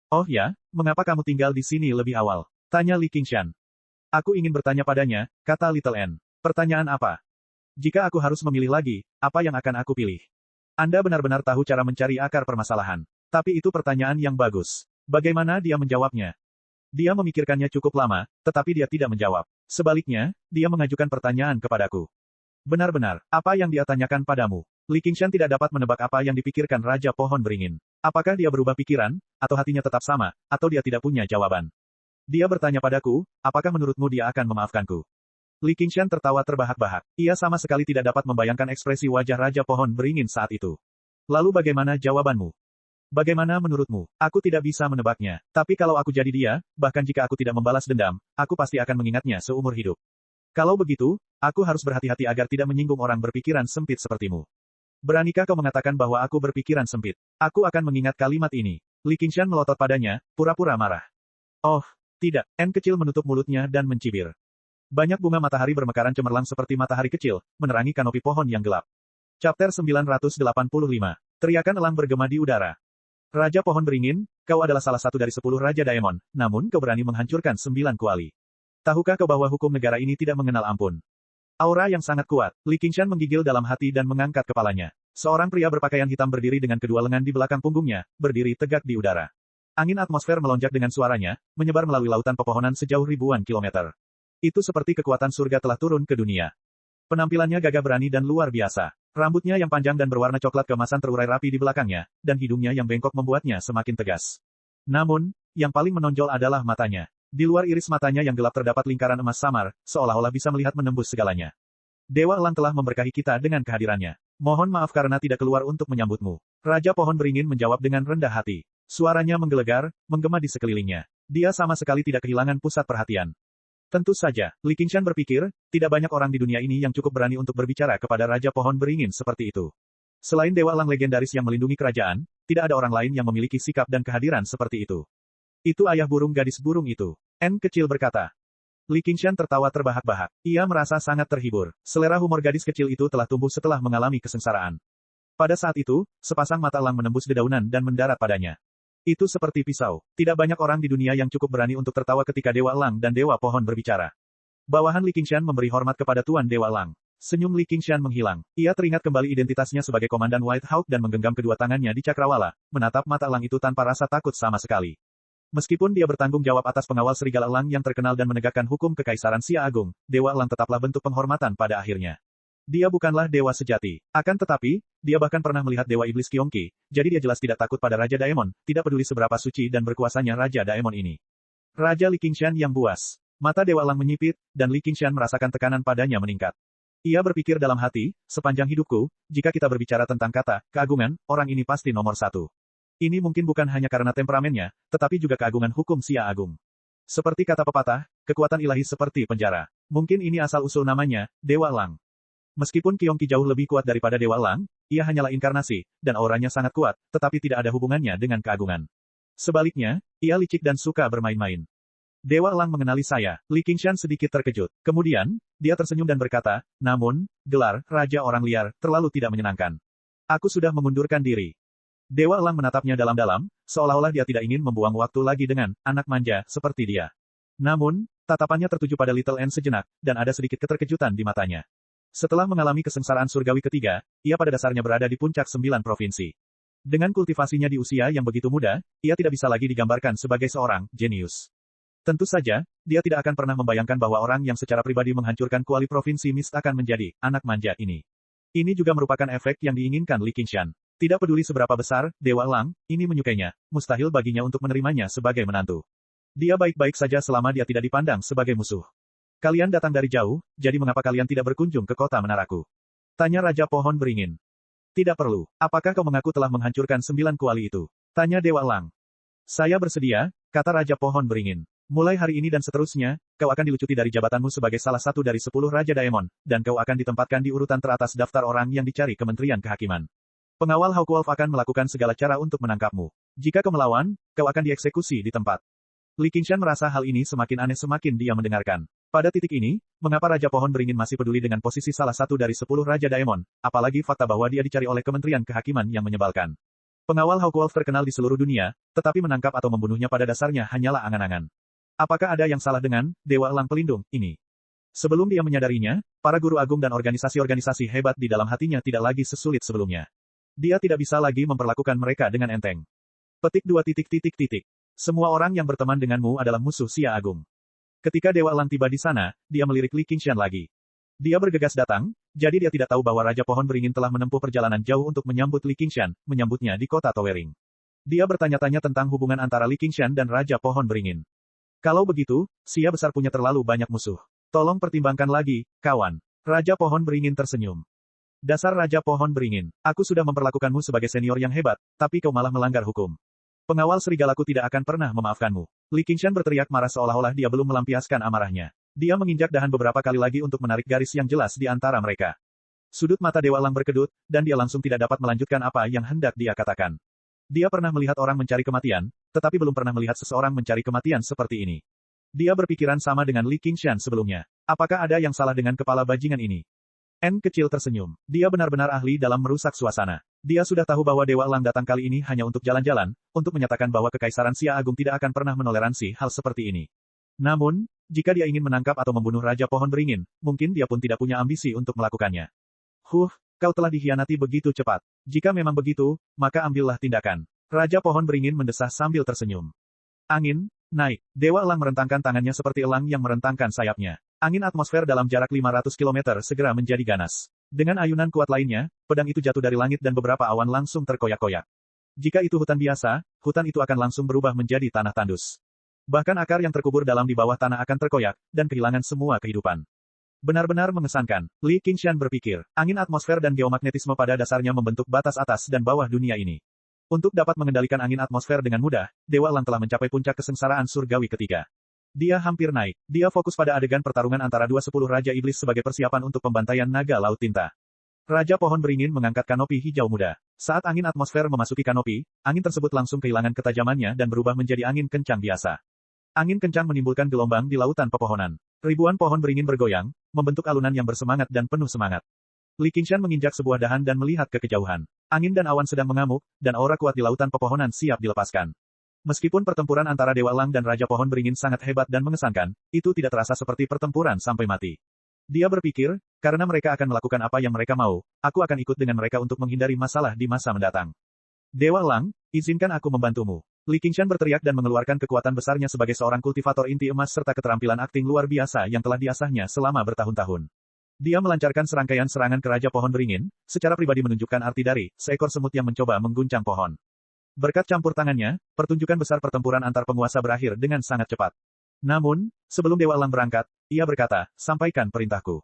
Oh ya, mengapa kamu tinggal di sini lebih awal? Tanya Li Qingshan. Aku ingin bertanya padanya, kata Little N. Pertanyaan apa? Jika aku harus memilih lagi, apa yang akan aku pilih? Anda benar-benar tahu cara mencari akar permasalahan. Tapi itu pertanyaan yang bagus. Bagaimana dia menjawabnya? Dia memikirkannya cukup lama, tetapi dia tidak menjawab. Sebaliknya, dia mengajukan pertanyaan kepadaku. Benar-benar, apa yang dia tanyakan padamu? Li Qingshan tidak dapat menebak apa yang dipikirkan Raja Pohon Beringin. Apakah dia berubah pikiran, atau hatinya tetap sama, atau dia tidak punya jawaban? Dia bertanya padaku, apakah menurutmu dia akan memaafkanku? Li Qingshan tertawa terbahak-bahak. Ia sama sekali tidak dapat membayangkan ekspresi wajah Raja Pohon Beringin saat itu. Lalu bagaimana jawabanmu? Bagaimana menurutmu? Aku tidak bisa menebaknya. Tapi kalau aku jadi dia, bahkan jika aku tidak membalas dendam, aku pasti akan mengingatnya seumur hidup. Kalau begitu, aku harus berhati-hati agar tidak menyinggung orang berpikiran sempit sepertimu. Beranikah kau mengatakan bahwa aku berpikiran sempit? Aku akan mengingat kalimat ini. Li Qingshan melotot padanya, pura-pura marah. Oh, tidak. N kecil menutup mulutnya dan mencibir. Banyak bunga matahari bermekaran cemerlang seperti matahari kecil, menerangi kanopi pohon yang gelap. Chapter 985. Teriakan elang bergema di udara. Raja Pohon Beringin, kau adalah salah satu dari 10 Raja Daemon, namun kau berani menghancurkan 9 kuali. Tahukah kau bahwa hukum negara ini tidak mengenal ampun? Aura yang sangat kuat. Li Qingshan menggigil dalam hati dan mengangkat kepalanya. Seorang pria berpakaian hitam berdiri dengan kedua lengan di belakang punggungnya, berdiri tegak di udara. Angin atmosfer melonjak dengan suaranya, menyebar melalui lautan pepohonan sejauh ribuan kilometer. Itu seperti kekuatan surga telah turun ke dunia. Penampilannya gagah berani dan luar biasa. Rambutnya yang panjang dan berwarna coklat keemasan terurai rapi di belakangnya, dan hidungnya yang bengkok membuatnya semakin tegas. Namun, yang paling menonjol adalah matanya. Di luar iris matanya yang gelap terdapat lingkaran emas samar, seolah-olah bisa melihat menembus segalanya. Dewa Elang telah memberkahi kita dengan kehadirannya. Mohon maaf karena tidak keluar untuk menyambutmu. Raja Pohon Beringin menjawab dengan rendah hati. Suaranya menggelegar, menggema di sekelilingnya. Dia sama sekali tidak kehilangan pusat perhatian. Tentu saja, Li Qingshan berpikir, tidak banyak orang di dunia ini yang cukup berani untuk berbicara kepada Raja Pohon Beringin seperti itu. Selain Dewa Elang legendaris yang melindungi kerajaan, tidak ada orang lain yang memiliki sikap dan kehadiran seperti itu. Itu ayah burung gadis burung itu. N kecil berkata. Li Qingshan tertawa terbahak-bahak. Ia merasa sangat terhibur. Selera humor gadis kecil itu telah tumbuh setelah mengalami kesengsaraan. Pada saat itu, sepasang mata elang menembus dedaunan dan mendarat padanya. Itu seperti pisau. Tidak banyak orang di dunia yang cukup berani untuk tertawa ketika Dewa Elang dan Dewa Pohon berbicara. Bawahan Li Qingshan memberi hormat kepada Tuan Dewa Elang. Senyum Li Qingshan menghilang. Ia teringat kembali identitasnya sebagai Komandan White Hawk dan menggenggam kedua tangannya di cakrawala, menatap mata elang itu tanpa rasa takut sama sekali. Meskipun dia bertanggung jawab atas pengawal serigala elang yang terkenal dan menegakkan hukum kekaisaran Xia Agung, Dewa Elang tetaplah bentuk penghormatan pada akhirnya. Dia bukanlah dewa sejati. Akan tetapi, dia bahkan pernah melihat Dewa Iblis Qiongqi, jadi dia jelas tidak takut pada Raja Daemon, tidak peduli seberapa suci dan berkuasanya Raja Daemon ini. Raja Li Qingshan yang buas. Mata Dewa Elang menyipit, dan Li Qingshan merasakan tekanan padanya meningkat. Ia berpikir dalam hati, sepanjang hidupku, jika kita berbicara tentang kata, keagungan, orang ini pasti nomor satu. Ini mungkin bukan hanya karena temperamennya, tetapi juga keagungan hukum Xia Agung. Seperti kata pepatah, kekuatan ilahi seperti penjara. Mungkin ini asal-usul namanya, Dewa Elang. Meskipun Qiongqi jauh lebih kuat daripada Dewa Elang, ia hanyalah inkarnasi, dan auranya sangat kuat, tetapi tidak ada hubungannya dengan keagungan. Sebaliknya, ia licik dan suka bermain-main. Dewa Elang mengenali saya. Li Qingshan sedikit terkejut. Kemudian, dia tersenyum dan berkata, namun, gelar, Raja Orang Liar, terlalu tidak menyenangkan. Aku sudah mengundurkan diri. Dewa Elang menatapnya dalam-dalam, seolah-olah dia tidak ingin membuang waktu lagi dengan anak manja seperti dia. Namun, tatapannya tertuju pada Little N sejenak, dan ada sedikit keterkejutan di matanya. Setelah mengalami kesengsaraan surgawi ketiga, ia pada dasarnya berada di puncak 9 provinsi. Dengan kultivasinya di usia yang begitu muda, ia tidak bisa lagi digambarkan sebagai seorang jenius. Tentu saja, dia tidak akan pernah membayangkan bahwa orang yang secara pribadi menghancurkan kuali provinsi Mist akan menjadi anak manja ini. Ini juga merupakan efek yang diinginkan Li Qingshan. Tidak peduli seberapa besar, Dewa Elang, ini menyukainya, mustahil baginya untuk menerimanya sebagai menantu. Dia baik-baik saja selama dia tidak dipandang sebagai musuh. Kalian datang dari jauh, jadi mengapa kalian tidak berkunjung ke kota menaraku? Tanya Raja Pohon Beringin. Tidak perlu. Apakah kau mengaku telah menghancurkan 9 kuali itu? Tanya Dewa Elang. Saya bersedia, kata Raja Pohon Beringin. Mulai hari ini dan seterusnya, kau akan dilucuti dari jabatanmu sebagai salah satu dari 10 Raja Daemon, dan kau akan ditempatkan di urutan teratas daftar orang yang dicari Kementerian Kehakiman. Pengawal Hawkwolf akan melakukan segala cara untuk menangkapmu. Jika kau melawan, kau akan dieksekusi di tempat. Li Qingshan merasa hal ini semakin aneh semakin dia mendengarkan. Pada titik ini, mengapa Raja Pohon Beringin masih peduli dengan posisi salah satu dari 10 Raja Daemon, apalagi fakta bahwa dia dicari oleh Kementerian Kehakiman yang menyebalkan. Pengawal Hawkwolf terkenal di seluruh dunia, tetapi menangkap atau membunuhnya pada dasarnya hanyalah angan-angan. Apakah ada yang salah dengan Dewa Elang Pelindung ini? Sebelum dia menyadarinya, para guru agung dan organisasi-organisasi hebat di dalam hatinya tidak lagi sesulit sebelumnya. Dia tidak bisa lagi memperlakukan mereka dengan enteng. Petik 2. Semua orang yang berteman denganmu adalah musuh Xia Agung. Ketika Dewa Elang tiba di sana, dia melirik Li Qingshan lagi. Dia bergegas datang, jadi dia tidak tahu bahwa Raja Pohon Beringin telah menempuh perjalanan jauh untuk menyambut Li Qingshan, menyambutnya di kota Towering. Dia bertanya-tanya tentang hubungan antara Li Qingshan dan Raja Pohon Beringin. Kalau begitu, Xia besar punya terlalu banyak musuh. Tolong pertimbangkan lagi, kawan. Raja Pohon Beringin tersenyum. Dasar Raja Pohon Beringin, aku sudah memperlakukanmu sebagai senior yang hebat, tapi kau malah melanggar hukum. Pengawal serigalaku tidak akan pernah memaafkanmu. Li Qingshan berteriak marah seolah-olah dia belum melampiaskan amarahnya. Dia menginjak dahan beberapa kali lagi untuk menarik garis yang jelas di antara mereka. Sudut mata Dewa Elang berkedut, dan dia langsung tidak dapat melanjutkan apa yang hendak dia katakan. Dia pernah melihat orang mencari kematian, tetapi belum pernah melihat seseorang mencari kematian seperti ini. Dia berpikiran sama dengan Li Qingshan sebelumnya. Apakah ada yang salah dengan kepala bajingan ini? N kecil tersenyum. Dia benar-benar ahli dalam merusak suasana. Dia sudah tahu bahwa Dewa Elang datang kali ini hanya untuk jalan-jalan, untuk menyatakan bahwa Kekaisaran Xia Agung tidak akan pernah menoleransi hal seperti ini. Namun, jika dia ingin menangkap atau membunuh Raja Pohon Beringin, mungkin dia pun tidak punya ambisi untuk melakukannya. Kau telah dikhianati begitu cepat. Jika memang begitu, maka ambillah tindakan. Raja Pohon Beringin mendesah sambil tersenyum. Angin, naik. Dewa Elang merentangkan tangannya seperti elang yang merentangkan sayapnya. Angin atmosfer dalam jarak 500 km segera menjadi ganas. Dengan ayunan kuat lainnya, pedang itu jatuh dari langit dan beberapa awan langsung terkoyak-koyak. Jika itu hutan biasa, hutan itu akan langsung berubah menjadi tanah tandus. Bahkan akar yang terkubur dalam di bawah tanah akan terkoyak, dan kehilangan semua kehidupan. Benar-benar mengesankan, Li Qingshan berpikir, angin atmosfer dan geomagnetisme pada dasarnya membentuk batas atas dan bawah dunia ini. Untuk dapat mengendalikan angin atmosfer dengan mudah, Dewa Lang telah mencapai puncak kesengsaraan surgawi ketiga. Dia hampir naik. Dia fokus pada adegan pertarungan antara 20 Raja Iblis sebagai persiapan untuk pembantaian naga Laut Tinta. Raja Pohon Beringin mengangkat kanopi hijau muda. Saat angin atmosfer memasuki kanopi, angin tersebut langsung kehilangan ketajamannya dan berubah menjadi angin kencang biasa. Angin kencang menimbulkan gelombang di lautan pepohonan. Ribuan pohon beringin bergoyang, membentuk alunan yang bersemangat dan penuh semangat. Li Qingshan menginjak sebuah dahan dan melihat ke kejauhan. Angin dan awan sedang mengamuk, dan aura kuat di lautan pepohonan siap dilepaskan. Meskipun pertempuran antara Dewa Lang dan Raja Pohon Beringin sangat hebat dan mengesankan, itu tidak terasa seperti pertempuran sampai mati. Dia berpikir, karena mereka akan melakukan apa yang mereka mau, aku akan ikut dengan mereka untuk menghindari masalah di masa mendatang. Dewa Lang, izinkan aku membantumu. Li Qingshan berteriak dan mengeluarkan kekuatan besarnya sebagai seorang kultivator inti emas serta keterampilan akting luar biasa yang telah diasahnya selama bertahun-tahun. Dia melancarkan serangkaian serangan ke Raja Pohon Beringin, secara pribadi menunjukkan arti dari seekor semut yang mencoba mengguncang pohon. Berkat campur tangannya, pertunjukan besar pertempuran antar penguasa berakhir dengan sangat cepat. Namun, sebelum Dewa Lang berangkat, ia berkata, sampaikan perintahku.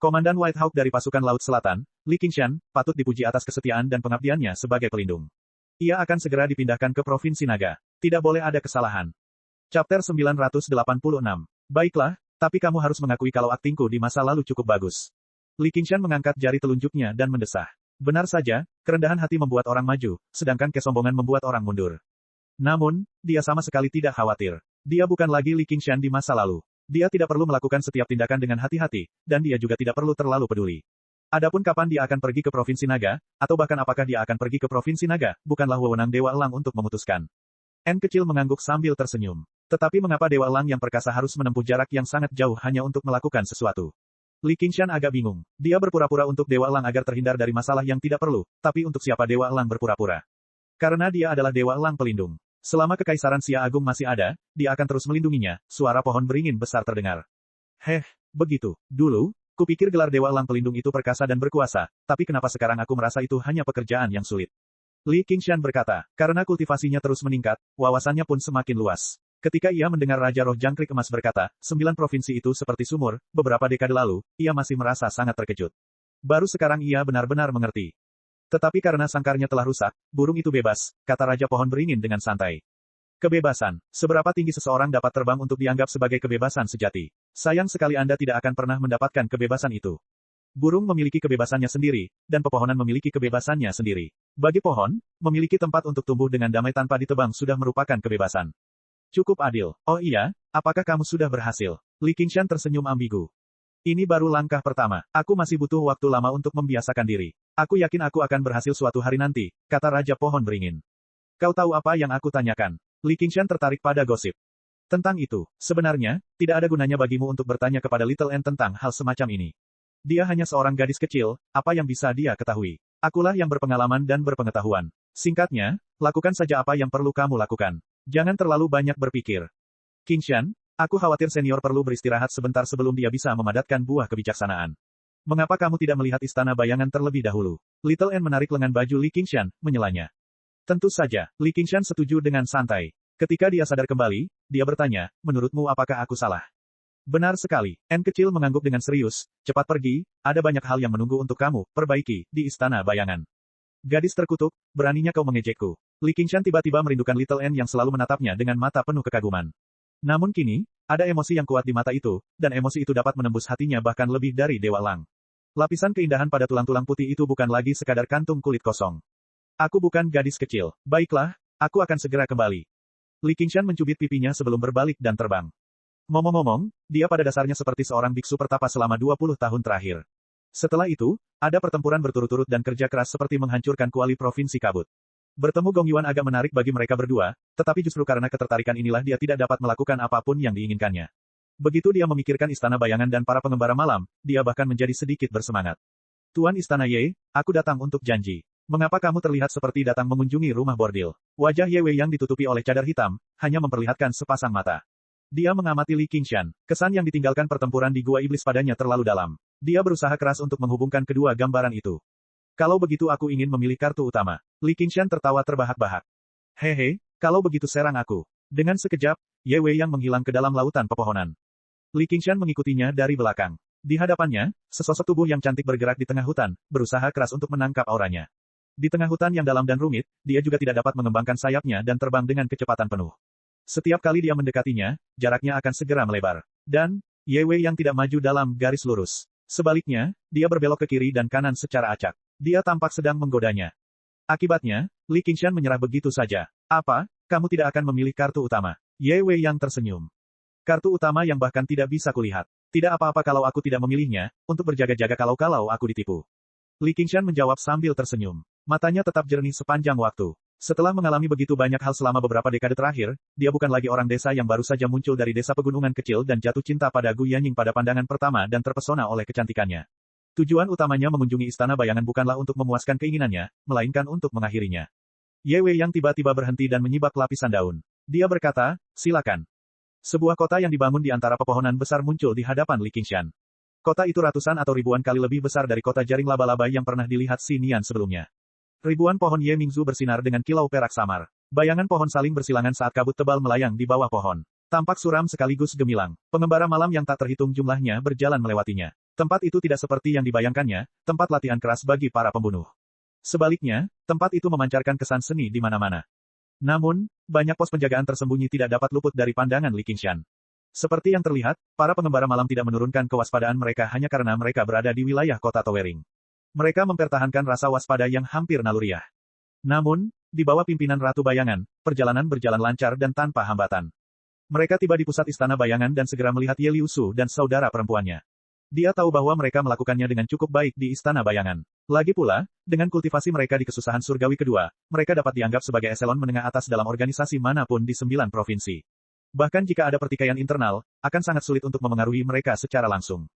Komandan White Hawk dari pasukan Laut Selatan, Li Qingshan, patut dipuji atas kesetiaan dan pengabdiannya sebagai pelindung. Ia akan segera dipindahkan ke Provinsi Naga. Tidak boleh ada kesalahan. Chapter 986. Baiklah, tapi kamu harus mengakui kalau aktingku di masa lalu cukup bagus. Li Qingshan mengangkat jari telunjuknya dan mendesah. Benar saja, kerendahan hati membuat orang maju, sedangkan kesombongan membuat orang mundur. Namun, dia sama sekali tidak khawatir. Dia bukan lagi Li Qingshan di masa lalu. Dia tidak perlu melakukan setiap tindakan dengan hati-hati, dan dia juga tidak perlu terlalu peduli. Adapun kapan dia akan pergi ke Provinsi Naga, atau bahkan apakah dia akan pergi ke Provinsi Naga, bukanlah wewenang Dewa Lang untuk memutuskan. N kecil mengangguk sambil tersenyum. Tetapi mengapa Dewa Lang yang perkasa harus menempuh jarak yang sangat jauh hanya untuk melakukan sesuatu? Li Qingshan agak bingung. Dia berpura-pura untuk Dewa Lang agar terhindar dari masalah yang tidak perlu, tapi untuk siapa Dewa Lang berpura-pura? Karena dia adalah Dewa Lang pelindung. Selama Kekaisaran Xia Agung masih ada, dia akan terus melindunginya. Suara pohon beringin besar terdengar. Begitu. Dulu, kupikir gelar Dewa Lang pelindung itu perkasa dan berkuasa, tapi kenapa sekarang aku merasa itu hanya pekerjaan yang sulit? Li Qingshan berkata, karena kultivasinya terus meningkat, wawasannya pun semakin luas. Ketika ia mendengar Raja Roh Jangkrik Emas berkata, 9 provinsi itu seperti sumur, beberapa dekade lalu, ia masih merasa sangat terkejut. Baru sekarang ia benar-benar mengerti. Tetapi karena sangkarnya telah rusak, burung itu bebas, kata Raja Pohon Beringin dengan santai. Kebebasan. Seberapa tinggi seseorang dapat terbang untuk dianggap sebagai kebebasan sejati? Sayang sekali Anda tidak akan pernah mendapatkan kebebasan itu. Burung memiliki kebebasannya sendiri, dan pepohonan memiliki kebebasannya sendiri. Bagi pohon, memiliki tempat untuk tumbuh dengan damai tanpa ditebang sudah merupakan kebebasan. Cukup adil. Oh iya, apakah kamu sudah berhasil? Li Qingshan tersenyum ambigu. Ini baru langkah pertama. Aku masih butuh waktu lama untuk membiasakan diri. Aku yakin aku akan berhasil suatu hari nanti, kata Raja Pohon Beringin. Kau tahu apa yang aku tanyakan? Li Qingshan tertarik pada gosip. Tentang itu, sebenarnya, tidak ada gunanya bagimu untuk bertanya kepada Little N tentang hal semacam ini. Dia hanya seorang gadis kecil, apa yang bisa dia ketahui? Akulah yang berpengalaman dan berpengetahuan. Singkatnya, lakukan saja apa yang perlu kamu lakukan. Jangan terlalu banyak berpikir. Qingshan, aku khawatir senior perlu beristirahat sebentar sebelum dia bisa memadatkan buah kebijaksanaan. Mengapa kamu tidak melihat istana bayangan terlebih dahulu? Little N menarik lengan baju Li Qingshan, menyelanya. Tentu saja, Li Qingshan setuju dengan santai. Ketika dia sadar kembali, dia bertanya, menurutmu apakah aku salah? Benar sekali. N kecil mengangguk dengan serius, cepat pergi, ada banyak hal yang menunggu untuk kamu, perbaiki, di istana bayangan. Gadis terkutuk, beraninya kau mengejekku. Li Qingshan tiba-tiba merindukan Little N yang selalu menatapnya dengan mata penuh kekaguman. Namun kini, ada emosi yang kuat di mata itu, dan emosi itu dapat menembus hatinya bahkan lebih dari Dewa Lang. Lapisan keindahan pada tulang-tulang putih itu bukan lagi sekadar kantung kulit kosong. Aku bukan gadis kecil. Baiklah, aku akan segera kembali. Li Qingshan mencubit pipinya sebelum berbalik dan terbang. Ngomong-ngomong, dia pada dasarnya seperti seorang biksu pertapa selama 20 tahun terakhir. Setelah itu, ada pertempuran berturut-turut dan kerja keras seperti menghancurkan kuali Provinsi Kabut. Bertemu Gong Yuan agak menarik bagi mereka berdua, tetapi justru karena ketertarikan inilah dia tidak dapat melakukan apapun yang diinginkannya. Begitu dia memikirkan istana bayangan dan para pengembara malam, dia bahkan menjadi sedikit bersemangat. Tuan Istana Ye, aku datang untuk janji. Mengapa kamu terlihat seperti datang mengunjungi rumah bordil? Wajah Ye Wei yang ditutupi oleh cadar hitam, hanya memperlihatkan sepasang mata. Dia mengamati Li Qingshan. Kesan yang ditinggalkan pertempuran di Gua Iblis padanya terlalu dalam. Dia berusaha keras untuk menghubungkan kedua gambaran itu. Kalau begitu aku ingin memilih kartu utama. Li Qingshan tertawa terbahak-bahak. Hehe, kalau begitu serang aku. Dengan sekejap, Ye Wei yang menghilang ke dalam lautan pepohonan. Li Qingshan mengikutinya dari belakang. Di hadapannya, sesosok tubuh yang cantik bergerak di tengah hutan, berusaha keras untuk menangkap auranya. Di tengah hutan yang dalam dan rumit, dia juga tidak dapat mengembangkan sayapnya dan terbang dengan kecepatan penuh. Setiap kali dia mendekatinya, jaraknya akan segera melebar. Dan, Ye Wei yang tidak maju dalam garis lurus. Sebaliknya, dia berbelok ke kiri dan kanan secara acak. Dia tampak sedang menggodanya. Akibatnya, Li Qingshan menyerah begitu saja. Apa, kamu tidak akan memilih kartu utama? Ye Wei yang tersenyum. Kartu utama yang bahkan tidak bisa kulihat. Tidak apa-apa kalau aku tidak memilihnya, untuk berjaga-jaga kalau aku ditipu. Li Qingshan menjawab sambil tersenyum. Matanya tetap jernih sepanjang waktu. Setelah mengalami begitu banyak hal selama beberapa dekade terakhir, dia bukan lagi orang desa yang baru saja muncul dari desa pegunungan kecil dan jatuh cinta pada Gu Yanying pada pandangan pertama dan terpesona oleh kecantikannya. Tujuan utamanya mengunjungi istana bayangan bukanlah untuk memuaskan keinginannya, melainkan untuk mengakhirinya. Ye Wei yang tiba-tiba berhenti dan menyibak lapisan daun. Dia berkata, silakan. Sebuah kota yang dibangun di antara pepohonan besar muncul di hadapan Li Qingshan. Kota itu ratusan atau ribuan kali lebih besar dari kota jaring laba-laba yang pernah dilihat Xi Nian sebelumnya. Ribuan pohon Ye Mingzu bersinar dengan kilau perak samar. Bayangan pohon saling bersilangan saat kabut tebal melayang di bawah pohon. Tampak suram sekaligus gemilang. Pengembara malam yang tak terhitung jumlahnya berjalan melewatinya. Tempat itu tidak seperti yang dibayangkannya, tempat latihan keras bagi para pembunuh. Sebaliknya, tempat itu memancarkan kesan seni di mana-mana. Namun, banyak pos penjagaan tersembunyi tidak dapat luput dari pandangan Li Qingshan. Seperti yang terlihat, para pengembara malam tidak menurunkan kewaspadaan mereka hanya karena mereka berada di wilayah kota Towering. Mereka mempertahankan rasa waspada yang hampir naluriah. Namun, di bawah pimpinan Ratu Bayangan, perjalanan berjalan lancar dan tanpa hambatan. Mereka tiba di pusat istana bayangan dan segera melihat Ye Liusu dan saudara perempuannya. Dia tahu bahwa mereka melakukannya dengan cukup baik di istana bayangan. Lagi pula, dengan kultivasi mereka di kesusahan surgawi kedua, mereka dapat dianggap sebagai eselon menengah atas dalam organisasi manapun di 9 provinsi. Bahkan jika ada pertikaian internal, akan sangat sulit untuk memengaruhi mereka secara langsung.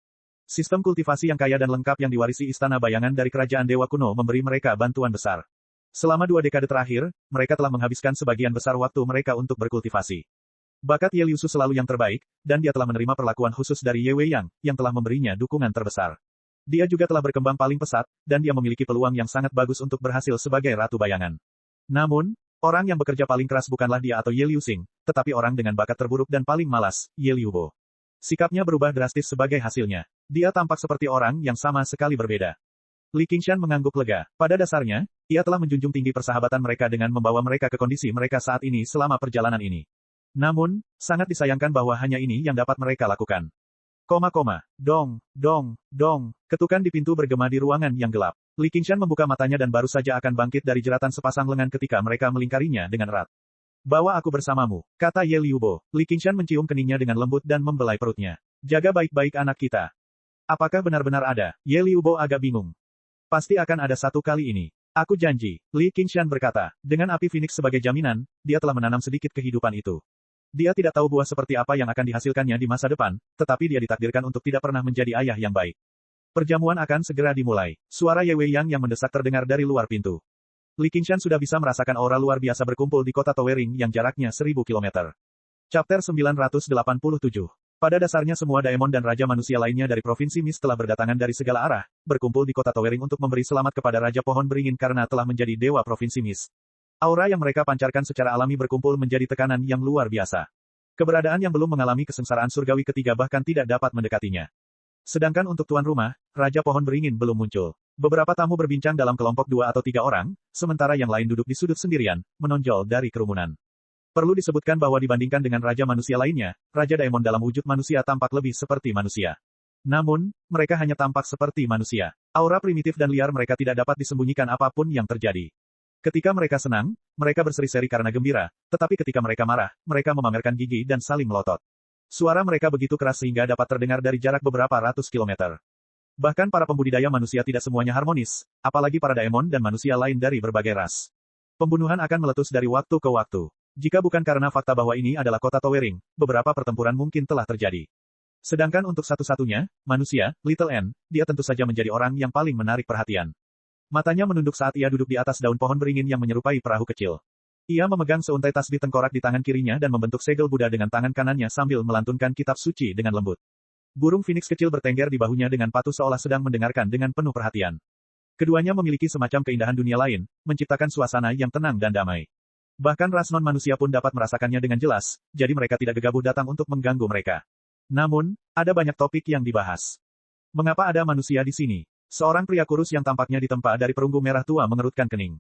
Sistem kultivasi yang kaya dan lengkap yang diwarisi istana bayangan dari kerajaan dewa kuno memberi mereka bantuan besar. Selama 2 dekade terakhir, mereka telah menghabiskan sebagian besar waktu mereka untuk berkultivasi. Bakat Ye Liusu selalu yang terbaik, dan dia telah menerima perlakuan khusus dari Ye Wei yang telah memberinya dukungan terbesar. Dia juga telah berkembang paling pesat, dan dia memiliki peluang yang sangat bagus untuk berhasil sebagai Ratu Bayangan. Namun, orang yang bekerja paling keras bukanlah dia atau Ye Liuxing, tetapi orang dengan bakat terburuk dan paling malas, Ye Liubo. Sikapnya berubah drastis sebagai hasilnya. Dia tampak seperti orang yang sama sekali berbeda. Li Qingshan mengangguk lega. Pada dasarnya, ia telah menjunjung tinggi persahabatan mereka dengan membawa mereka ke kondisi mereka saat ini selama perjalanan ini. Namun, sangat disayangkan bahwa hanya ini yang dapat mereka lakukan. Dong, dong, dong. Ketukan di pintu bergema di ruangan yang gelap. Li Qingshan membuka matanya dan baru saja akan bangkit dari jeratan sepasang lengan ketika mereka melingkarinya dengan erat. Bawa aku bersamamu, kata Ye Liubo. Li Qingshan mencium keningnya dengan lembut dan membelai perutnya. Jaga baik-baik anak kita. Apakah benar-benar ada? Ye Liubo agak bingung. Pasti akan ada satu kali ini. Aku janji, Li Qingshan berkata. Dengan api Phoenix sebagai jaminan, dia telah menanam sedikit kehidupan itu. Dia tidak tahu buah seperti apa yang akan dihasilkannya di masa depan, tetapi dia ditakdirkan untuk tidak pernah menjadi ayah yang baik. Perjamuan akan segera dimulai. Suara Ye Wei yang mendesak terdengar dari luar pintu. Li Qingshan sudah bisa merasakan aura luar biasa berkumpul di kota Towering yang jaraknya 1000 km. Chapter 987. Pada dasarnya semua daemon dan raja manusia lainnya dari Provinsi Mist telah berdatangan dari segala arah, berkumpul di kota Towering untuk memberi selamat kepada Raja Pohon Beringin karena telah menjadi dewa Provinsi Mist. Aura yang mereka pancarkan secara alami berkumpul menjadi tekanan yang luar biasa. Keberadaan yang belum mengalami kesengsaraan surgawi ketiga bahkan tidak dapat mendekatinya. Sedangkan untuk tuan rumah, Raja Pohon Beringin belum muncul. Beberapa tamu berbincang dalam kelompok 2 atau 3 orang, sementara yang lain duduk di sudut sendirian, menonjol dari kerumunan. Perlu disebutkan bahwa dibandingkan dengan Raja Manusia lainnya, Raja Daemon dalam wujud manusia tampak lebih seperti manusia. Namun, mereka hanya tampak seperti manusia. Aura primitif dan liar mereka tidak dapat disembunyikan apapun yang terjadi. Ketika mereka senang, mereka berseri-seri karena gembira, tetapi ketika mereka marah, mereka memamerkan gigi dan saling melotot. Suara mereka begitu keras sehingga dapat terdengar dari jarak beberapa ratus kilometer. Bahkan para pembudidaya manusia tidak semuanya harmonis, apalagi para daemon dan manusia lain dari berbagai ras. Pembunuhan akan meletus dari waktu ke waktu. Jika bukan karena fakta bahwa ini adalah kota Towering, beberapa pertempuran mungkin telah terjadi. Sedangkan untuk satu-satunya, manusia, Little N, dia tentu saja menjadi orang yang paling menarik perhatian. Matanya menunduk saat ia duduk di atas daun pohon beringin yang menyerupai perahu kecil. Ia memegang seuntai tasbih tengkorak di tangan kirinya dan membentuk segel Buddha dengan tangan kanannya sambil melantunkan kitab suci dengan lembut. Burung phoenix kecil bertengger di bahunya dengan patuh seolah sedang mendengarkan dengan penuh perhatian. Keduanya memiliki semacam keindahan dunia lain, menciptakan suasana yang tenang dan damai. Bahkan ras non-manusia pun dapat merasakannya dengan jelas, jadi mereka tidak gegabah datang untuk mengganggu mereka. Namun, ada banyak topik yang dibahas. Mengapa ada manusia di sini? Seorang pria kurus yang tampaknya ditempa dari perunggu merah tua mengerutkan kening.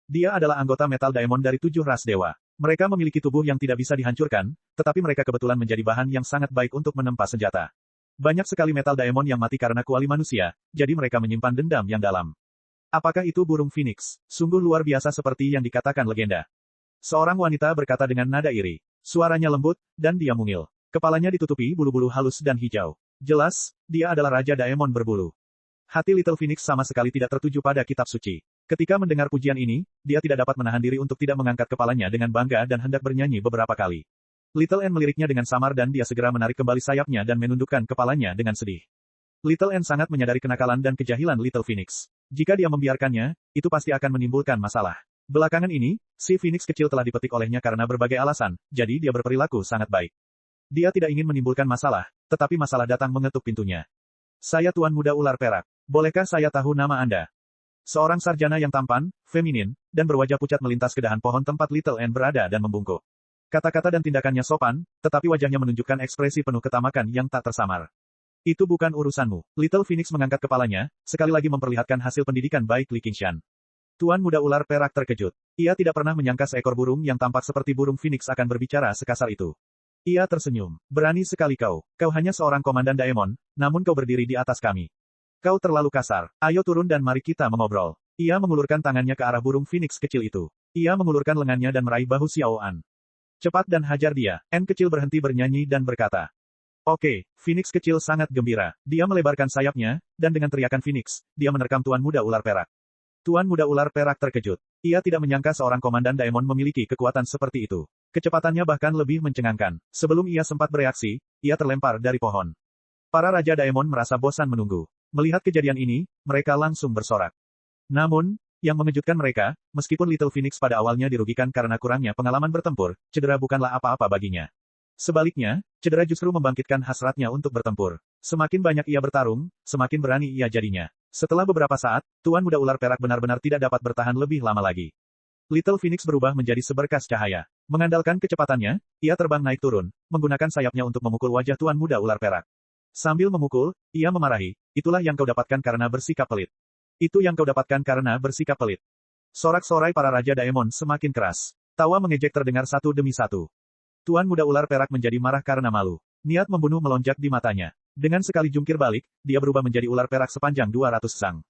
Dia adalah anggota Metal Daemon dari 7 ras dewa. Mereka memiliki tubuh yang tidak bisa dihancurkan, tetapi mereka kebetulan menjadi bahan yang sangat baik untuk menempa senjata. Banyak sekali Metal Daemon yang mati karena kuali manusia, jadi mereka menyimpan dendam yang dalam. Apakah itu burung phoenix? Sungguh luar biasa seperti yang dikatakan legenda. Seorang wanita berkata dengan nada iri. Suaranya lembut, dan dia mungil. Kepalanya ditutupi bulu-bulu halus dan hijau. Jelas, dia adalah Raja Daemon berbulu. Hati Little Phoenix sama sekali tidak tertuju pada kitab suci. Ketika mendengar pujian ini, dia tidak dapat menahan diri untuk tidak mengangkat kepalanya dengan bangga dan hendak bernyanyi beberapa kali. Little N meliriknya dengan samar dan dia segera menarik kembali sayapnya dan menundukkan kepalanya dengan sedih. Little N sangat menyadari kenakalan dan kejahilan Little Phoenix. Jika dia membiarkannya, itu pasti akan menimbulkan masalah. Belakangan ini, si Phoenix kecil telah dipetik olehnya karena berbagai alasan, jadi dia berperilaku sangat baik. Dia tidak ingin menimbulkan masalah, tetapi masalah datang mengetuk pintunya. Saya Tuan Muda Ular Perak. Bolehkah saya tahu nama Anda? Seorang sarjana yang tampan, feminin, dan berwajah pucat melintas ke dahan pohon tempat Little N berada dan membungkuk. Kata-kata dan tindakannya sopan, tetapi wajahnya menunjukkan ekspresi penuh ketamakan yang tak tersamar. Itu bukan urusanmu. Little Phoenix mengangkat kepalanya, sekali lagi memperlihatkan hasil pendidikan baik Li Qingshan. Tuan Muda Ular Perak terkejut. Ia tidak pernah menyangka seekor burung yang tampak seperti burung phoenix akan berbicara sekasar itu. Ia tersenyum. Berani sekali kau. Kau hanya seorang komandan Daemon, namun kau berdiri di atas kami. Kau terlalu kasar. Ayo turun dan mari kita mengobrol. Ia mengulurkan tangannya ke arah burung phoenix kecil itu. Ia mengulurkan lengannya dan meraih bahu Xiao An. Cepat dan hajar dia. N kecil berhenti bernyanyi dan berkata. Oke, Phoenix kecil sangat gembira. Dia melebarkan sayapnya, dan dengan teriakan Phoenix, dia menerkam Tuan Muda Ular Perak. Tuan Muda Ular Perak terkejut. Ia tidak menyangka seorang komandan Daemon memiliki kekuatan seperti itu. Kecepatannya bahkan lebih mencengangkan. Sebelum ia sempat bereaksi, ia terlempar dari pohon. Para Raja Daemon merasa bosan menunggu. Melihat kejadian ini, mereka langsung bersorak. Namun, yang mengejutkan mereka, meskipun Little Phoenix pada awalnya dirugikan karena kurangnya pengalaman bertempur, cedera bukanlah apa-apa baginya. Sebaliknya, cedera justru membangkitkan hasratnya untuk bertempur. Semakin banyak ia bertarung, semakin berani ia jadinya. Setelah beberapa saat, Tuan Muda Ular Perak benar-benar tidak dapat bertahan lebih lama lagi. Little Phoenix berubah menjadi seberkas cahaya. Mengandalkan kecepatannya, ia terbang naik turun, menggunakan sayapnya untuk memukul wajah Tuan Muda Ular Perak. Sambil memukul, ia memarahi, itulah yang kau dapatkan karena bersikap pelit. Itu yang kau dapatkan karena bersikap pelit. Sorak-sorai para Raja Daemon semakin keras. Tawa mengejek terdengar satu demi satu. Tuan Muda Ular Perak menjadi marah karena malu. Niat membunuh melonjak di matanya. Dengan sekali jungkir balik, dia berubah menjadi ular perak sepanjang 200 sang.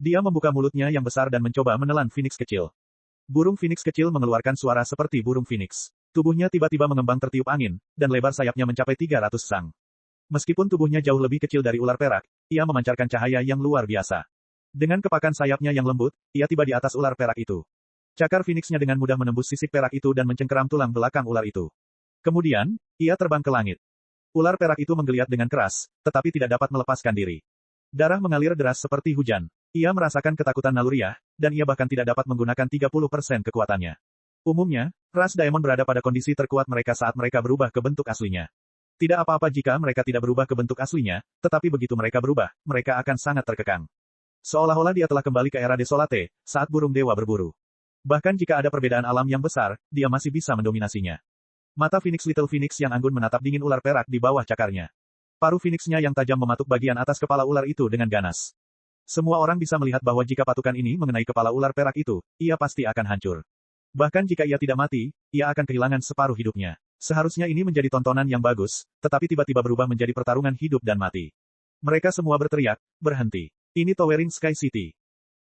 Dia membuka mulutnya yang besar dan mencoba menelan Phoenix kecil. Burung Phoenix kecil mengeluarkan suara seperti burung Phoenix. Tubuhnya tiba-tiba mengembang tertiup angin, dan lebar sayapnya mencapai 300 sang. Meskipun tubuhnya jauh lebih kecil dari ular perak, ia memancarkan cahaya yang luar biasa. Dengan kepakan sayapnya yang lembut, ia tiba di atas ular perak itu. Cakar Phoenix-nya dengan mudah menembus sisik perak itu dan mencengkeram tulang belakang ular itu. Kemudian, ia terbang ke langit. Ular perak itu menggeliat dengan keras, tetapi tidak dapat melepaskan diri. Darah mengalir deras seperti hujan. Ia merasakan ketakutan naluriah, dan ia bahkan tidak dapat menggunakan 30% kekuatannya. Umumnya, ras Daemon berada pada kondisi terkuat mereka saat mereka berubah ke bentuk aslinya. Tidak apa-apa jika mereka tidak berubah ke bentuk aslinya, tetapi begitu mereka berubah, mereka akan sangat terkekang. Seolah-olah dia telah kembali ke era Desolate, saat burung dewa berburu. Bahkan jika ada perbedaan alam yang besar, dia masih bisa mendominasinya. Mata Phoenix Little Phoenix yang anggun menatap dingin ular perak di bawah cakarnya. Paruh Phoenix-nya yang tajam mematuk bagian atas kepala ular itu dengan ganas. Semua orang bisa melihat bahwa jika patukan ini mengenai kepala ular perak itu, ia pasti akan hancur. Bahkan jika ia tidak mati, ia akan kehilangan separuh hidupnya. Seharusnya ini menjadi tontonan yang bagus, tetapi tiba-tiba berubah menjadi pertarungan hidup dan mati. Mereka semua berteriak, berhenti. Ini Towering Sky City.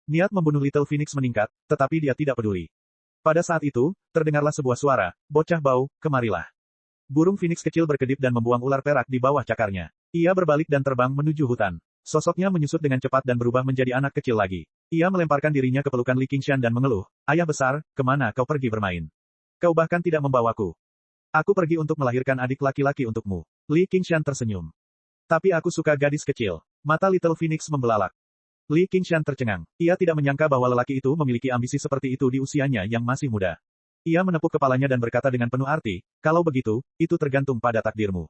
Niat membunuh Little Phoenix meningkat, tetapi dia tidak peduli. Pada saat itu, terdengarlah sebuah suara, bocah bau, kemarilah. Burung Phoenix kecil berkedip dan membuang ular perak di bawah cakarnya. Ia berbalik dan terbang menuju hutan. Sosoknya menyusut dengan cepat dan berubah menjadi anak kecil lagi. Ia melemparkan dirinya ke pelukan Li Qingshan dan mengeluh, ayah besar, kemana kau pergi bermain? Kau bahkan tidak membawaku. Aku pergi untuk melahirkan adik laki-laki untukmu. Li Qingshan tersenyum. Tapi aku suka gadis kecil. Mata Little Phoenix membelalak. Li Qingshan tercengang. Ia tidak menyangka bahwa lelaki itu memiliki ambisi seperti itu di usianya yang masih muda. Ia menepuk kepalanya dan berkata dengan penuh arti, kalau begitu, itu tergantung pada takdirmu.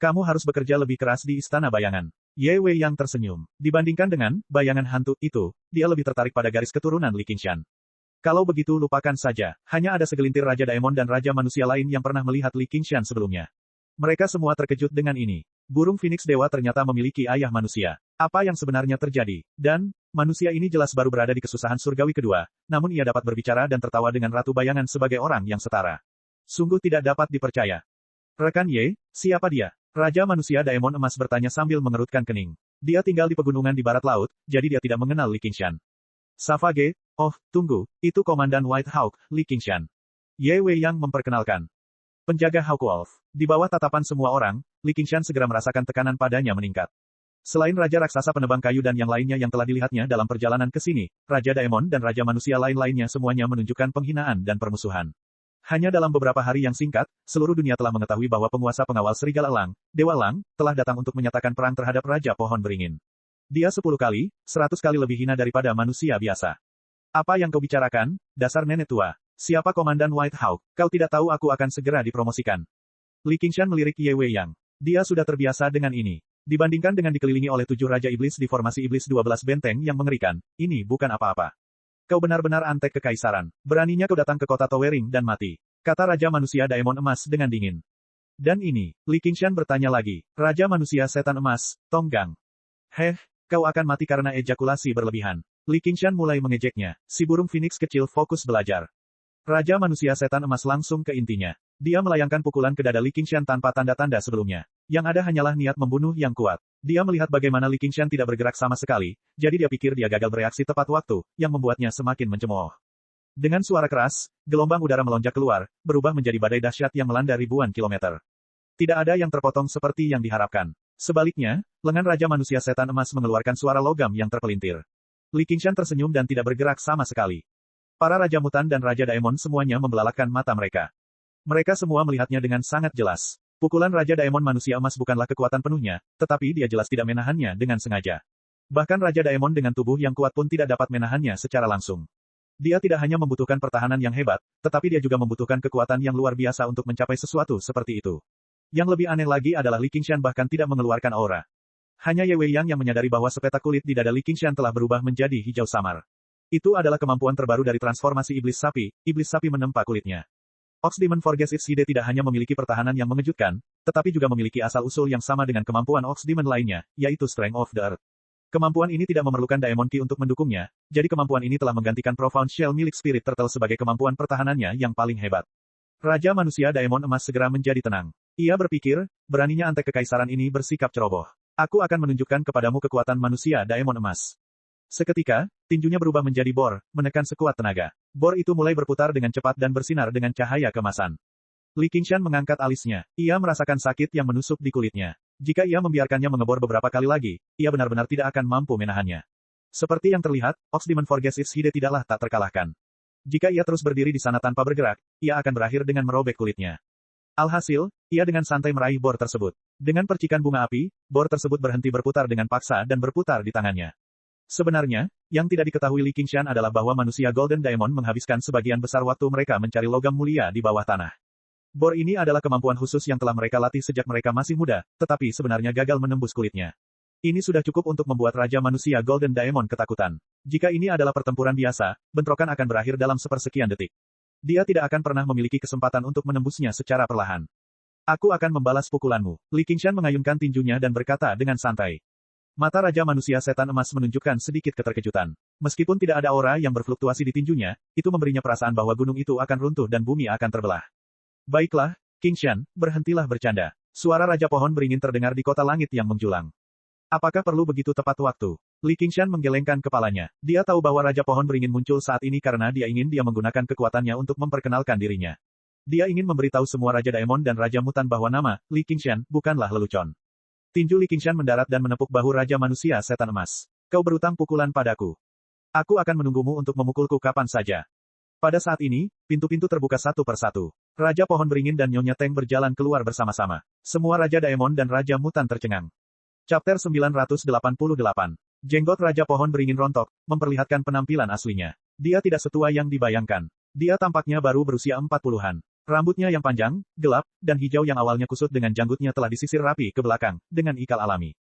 Kamu harus bekerja lebih keras di Istana Bayangan. Ye Wei yang tersenyum. Dibandingkan dengan bayangan hantu itu, dia lebih tertarik pada garis keturunan Li Qingshan. Kalau begitu lupakan saja, hanya ada segelintir Raja Daemon dan Raja Manusia lain yang pernah melihat Li Qingshan sebelumnya. Mereka semua terkejut dengan ini. Burung Phoenix Dewa ternyata memiliki ayah manusia. Apa yang sebenarnya terjadi? Dan, manusia ini jelas baru berada di kesusahan surgawi kedua, namun ia dapat berbicara dan tertawa dengan Ratu Bayangan sebagai orang yang setara. Sungguh tidak dapat dipercaya. Rekan Ye, siapa dia? Raja Manusia Daemon Emas bertanya sambil mengerutkan kening. Dia tinggal di pegunungan di barat laut, jadi dia tidak mengenal Li Qingshan. Savage, oh, tunggu, itu Komandan White Hawk, Li Qingshan. Ye Wei yang memperkenalkan. Penjaga Hawk Wolf. Di bawah tatapan semua orang, Li Qingshan segera merasakan tekanan padanya meningkat. Selain Raja Raksasa Penebang Kayu dan yang lainnya yang telah dilihatnya dalam perjalanan ke sini, Raja Daemon dan Raja Manusia lain-lainnya semuanya menunjukkan penghinaan dan permusuhan. Hanya dalam beberapa hari yang singkat, seluruh dunia telah mengetahui bahwa penguasa pengawal Serigala Elang, Dewa Elang, telah datang untuk menyatakan perang terhadap Raja Pohon Beringin. Dia 10 kali, 100 kali lebih hina daripada manusia biasa. Apa yang kau bicarakan, dasar nenek tua? Siapa Komandan White Hawk? Kau tidak tahu aku akan segera dipromosikan. Li Qingshan melirik Ye Wei Yang. Dia sudah terbiasa dengan ini. Dibandingkan dengan dikelilingi oleh 7 Raja Iblis di formasi Iblis 12 benteng yang mengerikan, ini bukan apa-apa. Kau benar-benar antek kekaisaran. Beraninya kau datang ke kota Towering dan mati. Kata Raja Manusia Daemon Emas dengan dingin. Dan ini, Li Qingshan bertanya lagi. Raja Manusia Setan Emas, Tonggang. Heh, kau akan mati karena ejakulasi berlebihan. Li Qingshan mulai mengejeknya. Si burung Phoenix kecil fokus belajar. Raja Manusia Setan Emas langsung ke intinya. Dia melayangkan pukulan ke dada Li Qingshan tanpa tanda-tanda sebelumnya. Yang ada hanyalah niat membunuh yang kuat. Dia melihat bagaimana Li Qingshan tidak bergerak sama sekali, jadi dia pikir dia gagal bereaksi tepat waktu, yang membuatnya semakin mencemooh. Dengan suara keras, gelombang udara melonjak keluar, berubah menjadi badai dahsyat yang melanda ribuan kilometer. Tidak ada yang terpotong seperti yang diharapkan. Sebaliknya, lengan Raja Manusia Setan Emas mengeluarkan suara logam yang terpelintir. Li Qingshan tersenyum dan tidak bergerak sama sekali. Para Raja Mutan dan Raja Daemon semuanya membelalakkan mata mereka. Mereka semua melihatnya dengan sangat jelas. Pukulan Raja Daemon Manusia Emas bukanlah kekuatan penuhnya, tetapi dia jelas tidak menahannya dengan sengaja. Bahkan Raja Daemon dengan tubuh yang kuat pun tidak dapat menahannya secara langsung. Dia tidak hanya membutuhkan pertahanan yang hebat, tetapi dia juga membutuhkan kekuatan yang luar biasa untuk mencapai sesuatu seperti itu. Yang lebih aneh lagi adalah Li Qingshan bahkan tidak mengeluarkan aura. Hanya Ye Wei Yang yang menyadari bahwa sepetak kulit di dada Li Qingshan telah berubah menjadi hijau samar. Itu adalah kemampuan terbaru dari transformasi Iblis Sapi menempa kulitnya. Ox Demon Forgets Its Hide tidak hanya memiliki pertahanan yang mengejutkan, tetapi juga memiliki asal-usul yang sama dengan kemampuan Ox Demon lainnya, yaitu Strength of the Earth. Kemampuan ini tidak memerlukan Daemon Ki untuk mendukungnya, jadi kemampuan ini telah menggantikan Profound Shell milik Spirit Turtle sebagai kemampuan pertahanannya yang paling hebat. Raja Manusia Daemon Emas segera menjadi tenang. Ia berpikir, beraninya antek kekaisaran ini bersikap ceroboh. Aku akan menunjukkan kepadamu kekuatan manusia Daemon Emas. Seketika, tinjunya berubah menjadi bor, menekan sekuat tenaga. Bor itu mulai berputar dengan cepat dan bersinar dengan cahaya kemasan. Li Qingshan mengangkat alisnya. Ia merasakan sakit yang menusuk di kulitnya. Jika ia membiarkannya mengebor beberapa kali lagi, ia benar-benar tidak akan mampu menahannya. Seperti yang terlihat, Ox Demon Forgets Its Hide tidaklah tak terkalahkan. Jika ia terus berdiri di sana tanpa bergerak, ia akan berakhir dengan merobek kulitnya. Alhasil, ia dengan santai meraih bor tersebut. Dengan percikan bunga api, bor tersebut berhenti berputar dengan paksa dan berputar di tangannya. Sebenarnya, yang tidak diketahui Li Qingshan adalah bahwa manusia Golden Diamond menghabiskan sebagian besar waktu mereka mencari logam mulia di bawah tanah. Bor ini adalah kemampuan khusus yang telah mereka latih sejak mereka masih muda, tetapi sebenarnya gagal menembus kulitnya. Ini sudah cukup untuk membuat Raja Manusia Golden Diamond ketakutan. Jika ini adalah pertempuran biasa, bentrokan akan berakhir dalam sepersekian detik. Dia tidak akan pernah memiliki kesempatan untuk menembusnya secara perlahan. Aku akan membalas pukulanmu. Li Qingshan mengayunkan tinjunya dan berkata dengan santai. Mata Raja Manusia Setan Emas menunjukkan sedikit keterkejutan. Meskipun tidak ada aura yang berfluktuasi di tinjunya, itu memberinya perasaan bahwa gunung itu akan runtuh dan bumi akan terbelah. Baiklah, Qingshan, berhentilah bercanda. Suara Raja Pohon Beringin terdengar di kota langit yang menjulang. Apakah perlu begitu tepat waktu? Li Qingshan menggelengkan kepalanya. Dia tahu bahwa Raja Pohon Beringin muncul saat ini karena dia ingin menggunakan kekuatannya untuk memperkenalkan dirinya. Dia ingin memberitahu semua Raja Daemon dan Raja Mutan bahwa nama Li Qingshan bukanlah lelucon. Tinju Li Qingshan mendarat dan menepuk bahu Raja Manusia Setan Emas. Kau berutang pukulan padaku. Aku akan menunggumu untuk memukulku kapan saja. Pada saat ini, pintu-pintu terbuka satu persatu. Raja Pohon Beringin dan Nyonya Teng berjalan keluar bersama-sama. Semua Raja Daemon dan Raja Mutan tercengang. Chapter 988. Jenggot Raja Pohon Beringin rontok, memperlihatkan penampilan aslinya. Dia tidak setua yang dibayangkan. Dia tampaknya baru berusia 40-an. Rambutnya yang panjang, gelap, dan hijau yang awalnya kusut dengan janggutnya telah disisir rapi ke belakang, dengan ikal alami.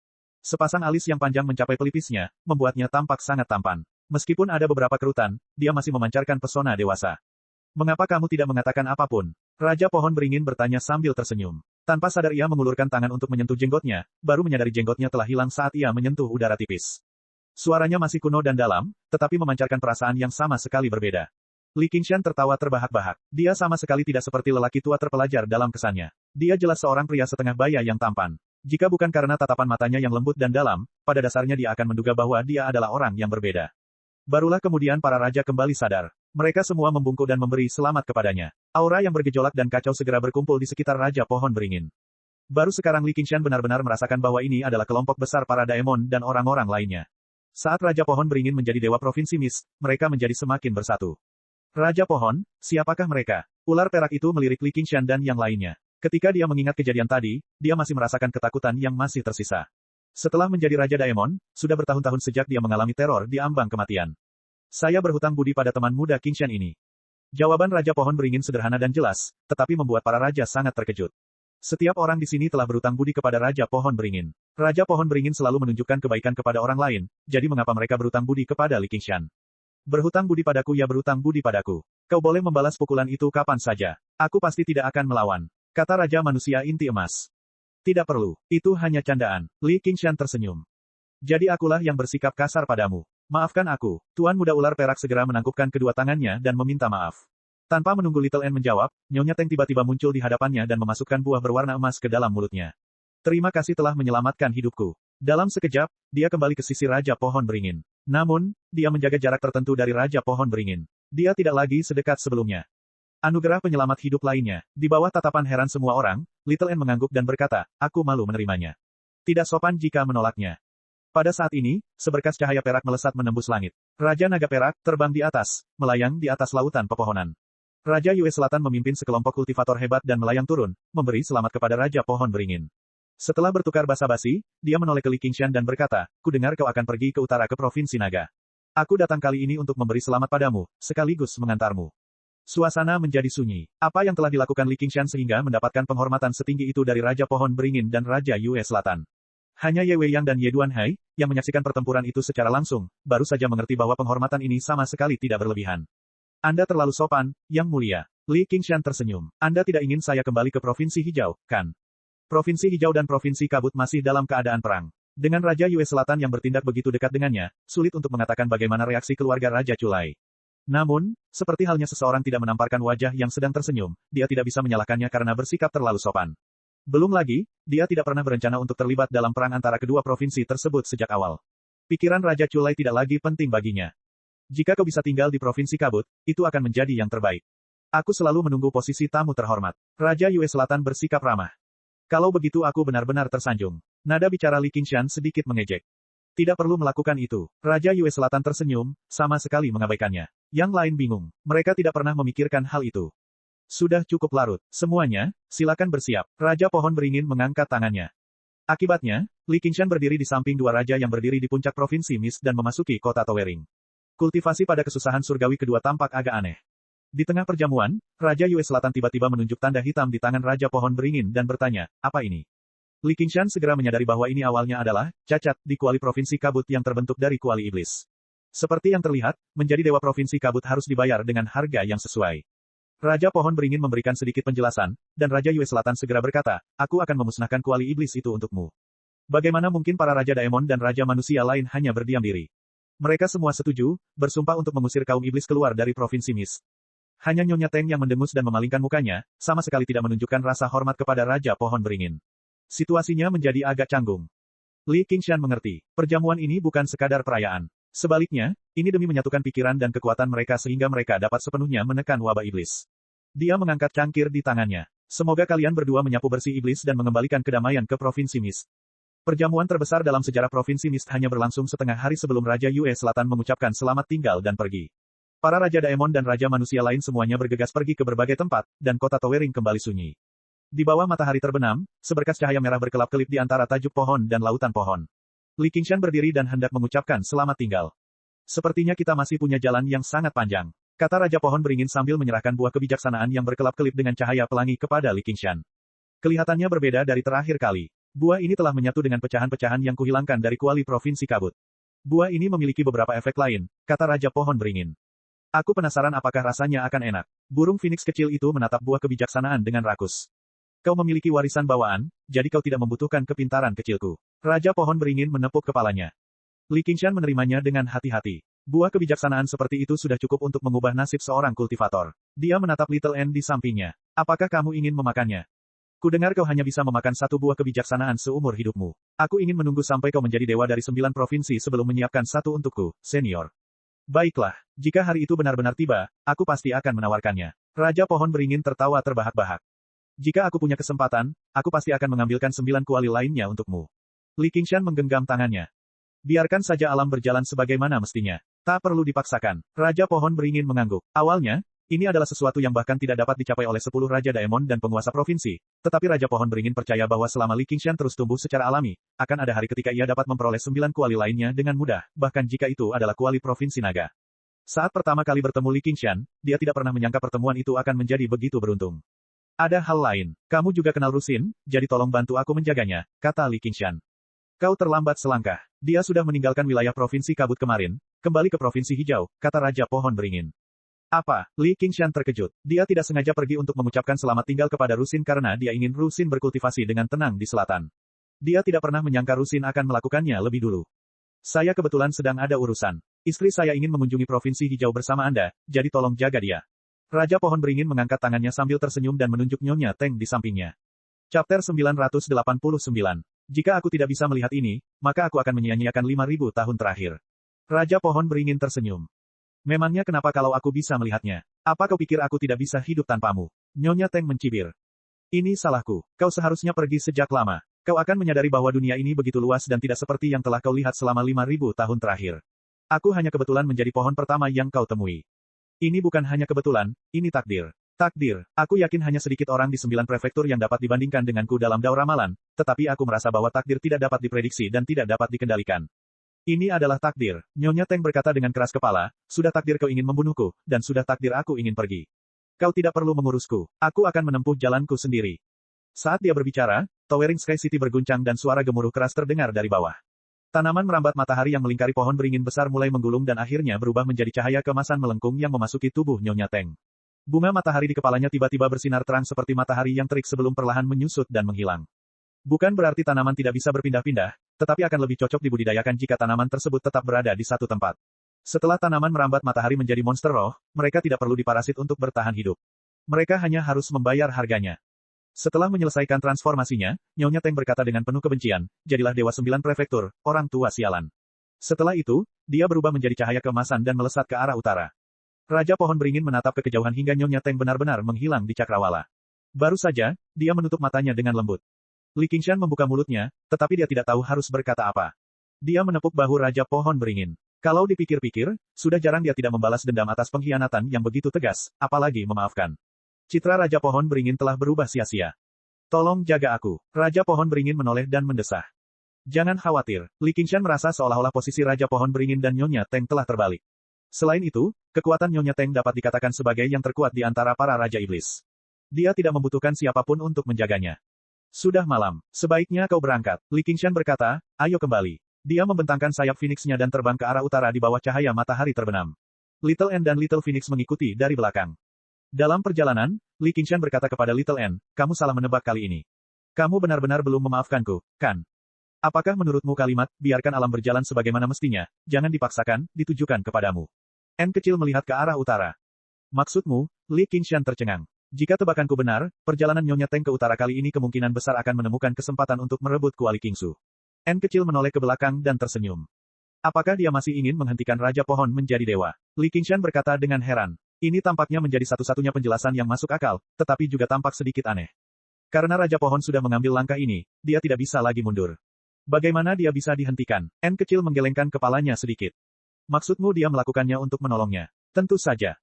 Sepasang alis yang panjang mencapai pelipisnya, membuatnya tampak sangat tampan. Meskipun ada beberapa kerutan, dia masih memancarkan pesona dewasa. Mengapa kamu tidak mengatakan apapun? Raja Pohon Beringin bertanya sambil tersenyum. Tanpa sadar ia mengulurkan tangan untuk menyentuh jenggotnya, baru menyadari jenggotnya telah hilang saat ia menyentuh udara tipis. Suaranya masih kuno dan dalam, tetapi memancarkan perasaan yang sama sekali berbeda. Li Qingshan tertawa terbahak-bahak. Dia sama sekali tidak seperti lelaki tua terpelajar dalam kesannya. Dia jelas seorang pria setengah baya yang tampan. Jika bukan karena tatapan matanya yang lembut dan dalam, pada dasarnya dia akan menduga bahwa dia adalah orang yang berbeda. Barulah kemudian para raja kembali sadar. Mereka semua membungkuk dan memberi selamat kepadanya. Aura yang bergejolak dan kacau segera berkumpul di sekitar Raja Pohon Beringin. Baru sekarang Li Qingshan benar-benar merasakan bahwa ini adalah kelompok besar para daemon dan orang-orang lainnya. Saat Raja Pohon Beringin menjadi dewa provinsi Mist, mereka menjadi semakin bersatu. Raja Pohon, siapakah mereka? Ular perak itu melirik Li Qingshan dan yang lainnya. Ketika dia mengingat kejadian tadi, dia masih merasakan ketakutan yang masih tersisa. Setelah menjadi Raja Daemon, sudah bertahun-tahun sejak dia mengalami teror di ambang kematian. Saya berhutang budi pada teman muda Qingshan ini. Jawaban Raja Pohon Beringin sederhana dan jelas, tetapi membuat para raja sangat terkejut. Setiap orang di sini telah berhutang budi kepada Raja Pohon Beringin. Raja Pohon Beringin selalu menunjukkan kebaikan kepada orang lain, jadi mengapa mereka berhutang budi kepada Li Qingshan? Berhutang budi padaku ya berhutang budi padaku. Kau boleh membalas pukulan itu kapan saja. Aku pasti tidak akan melawan. Kata Raja Manusia Inti Emas. Tidak perlu, itu hanya candaan. Li Qingshan tersenyum. Jadi akulah yang bersikap kasar padamu. Maafkan aku. Tuan Muda Ular Perak segera menangkupkan kedua tangannya dan meminta maaf. Tanpa menunggu Little N menjawab, Nyonya Teng tiba-tiba muncul di hadapannya dan memasukkan buah berwarna emas ke dalam mulutnya. Terima kasih telah menyelamatkan hidupku. Dalam sekejap, dia kembali ke sisi Raja Pohon Beringin. Namun, dia menjaga jarak tertentu dari Raja Pohon Beringin. Dia tidak lagi sedekat sebelumnya. Anugerah penyelamat hidup lainnya. Di bawah tatapan heran semua orang, Little N mengangguk dan berkata, aku malu menerimanya. Tidak sopan jika menolaknya. Pada saat ini, seberkas cahaya perak melesat menembus langit. Raja Naga Perak terbang di atas, melayang di atas lautan pepohonan. Raja Yue Selatan memimpin sekelompok kultivator hebat dan melayang turun, memberi selamat kepada Raja Pohon Beringin. Setelah bertukar basa-basi, dia menoleh ke Li Qingshan dan berkata, ku dengar kau akan pergi ke utara ke Provinsi Naga. Aku datang kali ini untuk memberi selamat padamu, sekaligus mengantarmu. Suasana menjadi sunyi. Apa yang telah dilakukan Li Qingshan sehingga mendapatkan penghormatan setinggi itu dari Raja Pohon Beringin dan Raja Yue Selatan? Hanya Ye Weiyang dan Ye Duanhai, yang menyaksikan pertempuran itu secara langsung, baru saja mengerti bahwa penghormatan ini sama sekali tidak berlebihan. Anda terlalu sopan, Yang Mulia. Li Qingshan tersenyum. Anda tidak ingin saya kembali ke Provinsi Hijau, kan? Provinsi Hijau dan Provinsi Kabut masih dalam keadaan perang. Dengan Raja Yue Selatan yang bertindak begitu dekat dengannya, sulit untuk mengatakan bagaimana reaksi keluarga Raja Culai. Namun, seperti halnya seseorang tidak menamparkan wajah yang sedang tersenyum, dia tidak bisa menyalahkannya karena bersikap terlalu sopan. Belum lagi, dia tidak pernah berencana untuk terlibat dalam perang antara kedua provinsi tersebut sejak awal. Pikiran Raja Culai tidak lagi penting baginya. Jika kau bisa tinggal di Provinsi Kabut, itu akan menjadi yang terbaik. Aku selalu menunggu posisi tamu terhormat. Raja Yue Selatan bersikap ramah. Kalau begitu aku benar-benar tersanjung. Nada bicara Li Qingshan sedikit mengejek. Tidak perlu melakukan itu. Raja Yue Selatan tersenyum, sama sekali mengabaikannya. Yang lain bingung. Mereka tidak pernah memikirkan hal itu. Sudah cukup larut. Semuanya, silakan bersiap. Raja Pohon Beringin mengangkat tangannya. Akibatnya, Li Qingshan berdiri di samping dua raja yang berdiri di puncak Provinsi Mist dan memasuki kota Towering. Kultivasi pada kesusahan surgawi kedua tampak agak aneh. Di tengah perjamuan, Raja Yue Selatan tiba-tiba menunjuk tanda hitam di tangan Raja Pohon Beringin dan bertanya, apa ini? Li Qingshan segera menyadari bahwa ini awalnya adalah cacat di kuali Provinsi Kabut yang terbentuk dari kuali iblis. Seperti yang terlihat, menjadi Dewa Provinsi Kabut harus dibayar dengan harga yang sesuai. Raja Pohon Beringin memberikan sedikit penjelasan, dan Raja Yue Selatan segera berkata, aku akan memusnahkan kuali iblis itu untukmu. Bagaimana mungkin para Raja Daemon dan Raja Manusia lain hanya berdiam diri? Mereka semua setuju, bersumpah untuk mengusir kaum iblis keluar dari Provinsi Mist. Hanya Nyonya Teng yang mendengus dan memalingkan mukanya, sama sekali tidak menunjukkan rasa hormat kepada Raja Pohon Beringin. Situasinya menjadi agak canggung. Li Qingshan mengerti, perjamuan ini bukan sekadar perayaan. Sebaliknya, ini demi menyatukan pikiran dan kekuatan mereka sehingga mereka dapat sepenuhnya menekan wabah iblis. Dia mengangkat cangkir di tangannya. Semoga kalian berdua menyapu bersih iblis dan mengembalikan kedamaian ke Provinsi Mist. Perjamuan terbesar dalam sejarah Provinsi Mist hanya berlangsung setengah hari sebelum Raja Yue Selatan mengucapkan selamat tinggal dan pergi. Para Raja Daemon dan Raja Manusia lain semuanya bergegas pergi ke berbagai tempat, dan kota Towering kembali sunyi. Di bawah matahari terbenam, seberkas cahaya merah berkelap-kelip di antara tajuk pohon dan lautan pohon. Li Qingshan berdiri dan hendak mengucapkan selamat tinggal. Sepertinya kita masih punya jalan yang sangat panjang. Kata Raja Pohon Beringin sambil menyerahkan buah kebijaksanaan yang berkelap-kelip dengan cahaya pelangi kepada Li Qingshan. Kelihatannya berbeda dari terakhir kali. Buah ini telah menyatu dengan pecahan-pecahan yang kuhilangkan dari kuali Provinsi Kabut. Buah ini memiliki beberapa efek lain, kata Raja Pohon Beringin. Aku penasaran apakah rasanya akan enak. Burung Phoenix kecil itu menatap buah kebijaksanaan dengan rakus. Kau memiliki warisan bawaan, jadi kau tidak membutuhkan kepintaran kecilku. Raja Pohon Beringin menepuk kepalanya. Li Qingshan menerimanya dengan hati-hati. Buah kebijaksanaan seperti itu sudah cukup untuk mengubah nasib seorang kultivator. Dia menatap Little N di sampingnya. Apakah kamu ingin memakannya? Kudengar kau hanya bisa memakan satu buah kebijaksanaan seumur hidupmu. Aku ingin menunggu sampai kau menjadi dewa dari 9 provinsi sebelum menyiapkan satu untukku, senior. Baiklah, jika hari itu benar-benar tiba, aku pasti akan menawarkannya. Raja Pohon Beringin tertawa terbahak-bahak. Jika aku punya kesempatan, aku pasti akan mengambilkan 9 kuali lainnya untukmu. Li Qingshan menggenggam tangannya. Biarkan saja alam berjalan sebagaimana mestinya. Tak perlu dipaksakan. Raja Pohon Beringin mengangguk. Awalnya, ini adalah sesuatu yang bahkan tidak dapat dicapai oleh 10 Raja Daemon dan penguasa provinsi. Tetapi Raja Pohon Beringin percaya bahwa selama Li Qingshan terus tumbuh secara alami, akan ada hari ketika ia dapat memperoleh 9 kuali lainnya dengan mudah, bahkan jika itu adalah kuali Provinsi Naga. Saat pertama kali bertemu Li Qingshan, dia tidak pernah menyangka pertemuan itu akan menjadi begitu beruntung. Ada hal lain. Kamu juga kenal Rusin, jadi tolong bantu aku menjaganya, kata Li Qingshan. Kau terlambat selangkah. Dia sudah meninggalkan wilayah Provinsi Kabut kemarin, kembali ke Provinsi Hijau, kata Raja Pohon Beringin. Apa? Li Qingshan terkejut. Dia tidak sengaja pergi untuk mengucapkan selamat tinggal kepada Rusin karena dia ingin Rusin berkultivasi dengan tenang di selatan. Dia tidak pernah menyangka Rusin akan melakukannya lebih dulu. Saya kebetulan sedang ada urusan. Istri saya ingin mengunjungi Provinsi Hijau bersama Anda, jadi tolong jaga dia. Raja Pohon Beringin mengangkat tangannya sambil tersenyum dan menunjuk Nyonya Teng di sampingnya. Chapter 989. Jika aku tidak bisa melihat ini, maka aku akan menyia-nyiakan 5.000 tahun terakhir. Raja Pohon Beringin tersenyum. Memangnya kenapa kalau aku bisa melihatnya? Apa kau pikir aku tidak bisa hidup tanpamu? Nyonya Teng mencibir. Ini salahku. Kau seharusnya pergi sejak lama. Kau akan menyadari bahwa dunia ini begitu luas dan tidak seperti yang telah kau lihat selama 5.000 tahun terakhir. Aku hanya kebetulan menjadi pohon pertama yang kau temui. Ini bukan hanya kebetulan, ini takdir. Takdir, aku yakin hanya sedikit orang di 9 prefektur yang dapat dibandingkan denganku dalam daur ramalan, tetapi aku merasa bahwa takdir tidak dapat diprediksi dan tidak dapat dikendalikan. Ini adalah takdir, Nyonya Teng berkata dengan keras kepala, sudah takdir kau ingin membunuhku, dan sudah takdir aku ingin pergi. Kau tidak perlu mengurusku, aku akan menempuh jalanku sendiri. Saat dia berbicara, Towering Sky City berguncang dan suara gemuruh keras terdengar dari bawah. Tanaman merambat matahari yang melingkari pohon beringin besar mulai menggulung dan akhirnya berubah menjadi cahaya keemasan melengkung yang memasuki tubuh Nyonya Teng. Bunga matahari di kepalanya tiba-tiba bersinar terang seperti matahari yang terik sebelum perlahan menyusut dan menghilang. Bukan berarti tanaman tidak bisa berpindah-pindah, tetapi akan lebih cocok dibudidayakan jika tanaman tersebut tetap berada di satu tempat. Setelah tanaman merambat matahari menjadi monster roh, mereka tidak perlu diparasit untuk bertahan hidup. Mereka hanya harus membayar harganya. Setelah menyelesaikan transformasinya, Nyonya Teng berkata dengan penuh kebencian, jadilah Dewa 9 Prefektur, orang tua sialan. Setelah itu, dia berubah menjadi cahaya keemasan dan melesat ke arah utara. Raja Pohon Beringin menatap ke kejauhan hingga Nyonya Teng benar-benar menghilang di cakrawala. Baru saja, dia menutup matanya dengan lembut. Li Qingshan membuka mulutnya, tetapi dia tidak tahu harus berkata apa. Dia menepuk bahu Raja Pohon Beringin. Kalau dipikir-pikir, sudah jarang dia tidak membalas dendam atas pengkhianatan yang begitu tegas, apalagi memaafkan. Citra Raja Pohon Beringin telah berubah sia-sia. Tolong jaga aku. Raja Pohon Beringin menoleh dan mendesah. Jangan khawatir, Li Qingshan merasa seolah-olah posisi Raja Pohon Beringin dan Nyonya Teng telah terbalik. Selain itu, kekuatan Nyonya Teng dapat dikatakan sebagai yang terkuat di antara para Raja Iblis. Dia tidak membutuhkan siapapun untuk menjaganya. Sudah malam, sebaiknya kau berangkat. Li Qingshan berkata, ayo kembali. Dia membentangkan sayap Phoenix-nya dan terbang ke arah utara di bawah cahaya matahari terbenam. Little N dan Little Phoenix mengikuti dari belakang. Dalam perjalanan, Li Qingshan berkata kepada Little N, kamu salah menebak kali ini. Kamu benar-benar belum memaafkanku, kan? Apakah menurutmu kalimat, biarkan alam berjalan sebagaimana mestinya, jangan dipaksakan, ditujukan kepadamu? N kecil melihat ke arah utara. Maksudmu, Li Qingshan tercengang. Jika tebakanku benar, perjalanan Nyonya Teng ke utara kali ini kemungkinan besar akan menemukan kesempatan untuk merebut kuali Kingsu. N kecil menoleh ke belakang dan tersenyum. Apakah dia masih ingin menghentikan Raja Pohon menjadi dewa? Li Qingshan berkata dengan heran. Ini tampaknya menjadi satu-satunya penjelasan yang masuk akal, tetapi juga tampak sedikit aneh. Karena Raja Pohon sudah mengambil langkah ini, dia tidak bisa lagi mundur. Bagaimana dia bisa dihentikan? N kecil menggelengkan kepalanya sedikit. Maksudmu dia melakukannya untuk menolongnya? Tentu saja.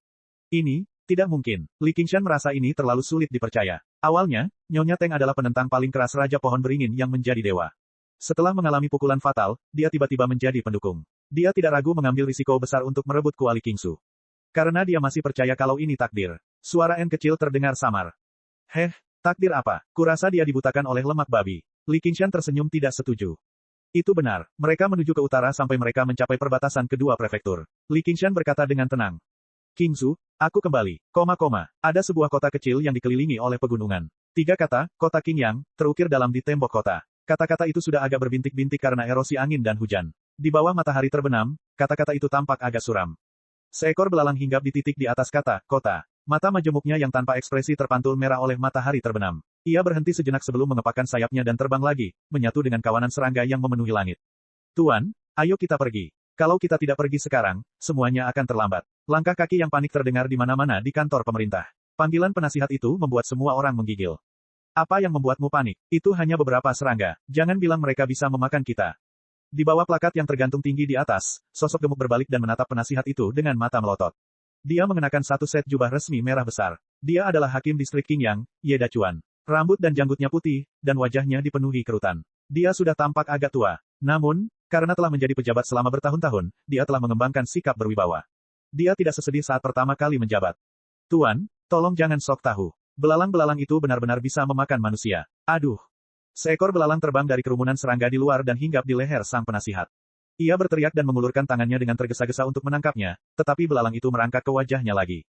Ini, tidak mungkin. Li Qingshan merasa ini terlalu sulit dipercaya. Awalnya, Nyonya Teng adalah penentang paling keras Raja Pohon Beringin yang menjadi dewa. Setelah mengalami pukulan fatal, dia tiba-tiba menjadi pendukung. Dia tidak ragu mengambil risiko besar untuk merebut kuali Kingsu. Karena dia masih percaya kalau ini takdir. Suara N kecil terdengar samar. Heh, takdir apa? Kurasa dia dibutakan oleh lemak babi. Li Qingshan tersenyum tidak setuju. Itu benar. Mereka menuju ke utara sampai mereka mencapai perbatasan kedua prefektur. Li Qingshan berkata dengan tenang. Qingzu, aku kembali. Ada sebuah kota kecil yang dikelilingi oleh pegunungan. 3 kata, kota Qingyang, terukir dalam di tembok kota. Kata-kata itu sudah agak berbintik-bintik karena erosi angin dan hujan. Di bawah matahari terbenam, kata-kata itu tampak agak suram. Seekor belalang hinggap di titik di atas kata, kota. Mata majemuknya yang tanpa ekspresi terpantul merah oleh matahari terbenam. Ia berhenti sejenak sebelum mengepakkan sayapnya dan terbang lagi, menyatu dengan kawanan serangga yang memenuhi langit. Tuan, ayo kita pergi. Kalau kita tidak pergi sekarang, semuanya akan terlambat. Langkah kaki yang panik terdengar di mana-mana di kantor pemerintah. Panggilan penasihat itu membuat semua orang menggigil. Apa yang membuatmu panik? Itu hanya beberapa serangga. Jangan bilang mereka bisa memakan kita. Di bawah plakat yang tergantung tinggi di atas, sosok gemuk berbalik dan menatap penasihat itu dengan mata melotot. Dia mengenakan satu set jubah resmi merah besar. Dia adalah hakim distrik Qingyang, Ye Dachuan. Rambut dan janggutnya putih, dan wajahnya dipenuhi kerutan. Dia sudah tampak agak tua. Namun, karena telah menjadi pejabat selama bertahun-tahun, dia telah mengembangkan sikap berwibawa. Dia tidak sesedih saat pertama kali menjabat. Tuan, tolong jangan sok tahu. Belalang-belalang itu benar-benar bisa memakan manusia. Aduh. Seekor belalang terbang dari kerumunan serangga di luar dan hinggap di leher sang penasihat. Ia berteriak dan mengulurkan tangannya dengan tergesa-gesa untuk menangkapnya, tetapi belalang itu merangkak ke wajahnya lagi.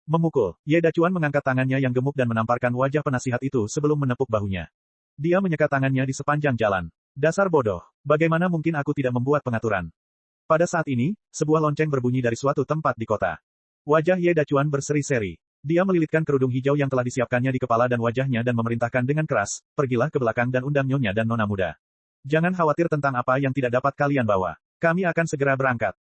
Memukul, Ye Dachuan mengangkat tangannya yang gemuk dan menamparkan wajah penasihat itu sebelum menepuk bahunya. Dia menyekat tangannya di sepanjang jalan. Dasar bodoh, bagaimana mungkin aku tidak membuat pengaturan? Pada saat ini, sebuah lonceng berbunyi dari suatu tempat di kota. Wajah Ye Dachuan berseri-seri. Dia melilitkan kerudung hijau yang telah disiapkannya di kepala dan wajahnya dan memerintahkan dengan keras, pergilah ke belakang dan undang nyonya dan nona muda. Jangan khawatir tentang apa yang tidak dapat kalian bawa. Kami akan segera berangkat.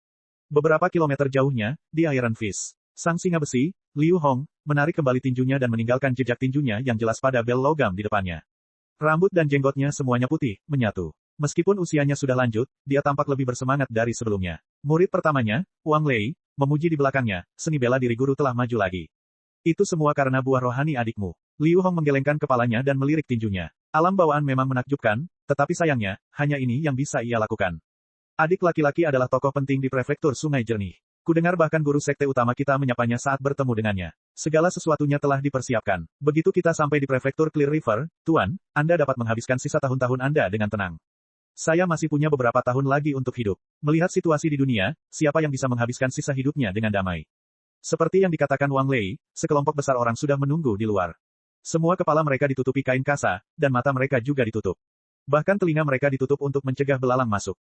Beberapa kilometer jauhnya, di Iron Fist, sang singa besi, Liu Hong, menarik kembali tinjunya dan meninggalkan jejak tinjunya yang jelas pada bel logam di depannya. Rambut dan jenggotnya semuanya putih, menyatu. Meskipun usianya sudah lanjut, dia tampak lebih bersemangat dari sebelumnya. Murid pertamanya, Wang Lei, memuji di belakangnya, seni bela diri guru telah maju lagi. Itu semua karena buah rohani adikmu. Liu Hong menggelengkan kepalanya dan melirik tinjunya. Alam bawaan memang menakjubkan, tetapi sayangnya, hanya ini yang bisa ia lakukan. Adik laki-laki adalah tokoh penting di prefektur Sungai Jernih. Kudengar bahkan guru sekte utama kita menyapanya saat bertemu dengannya. Segala sesuatunya telah dipersiapkan. Begitu kita sampai di prefektur Clear River, Tuan, Anda dapat menghabiskan sisa tahun-tahun Anda dengan tenang. Saya masih punya beberapa tahun lagi untuk hidup. Melihat situasi di dunia, siapa yang bisa menghabiskan sisa hidupnya dengan damai? Seperti yang dikatakan Wang Lei, sekelompok besar orang sudah menunggu di luar. Semua kepala mereka ditutupi kain kasa, dan mata mereka juga ditutup. Bahkan telinga mereka ditutup untuk mencegah belalang masuk.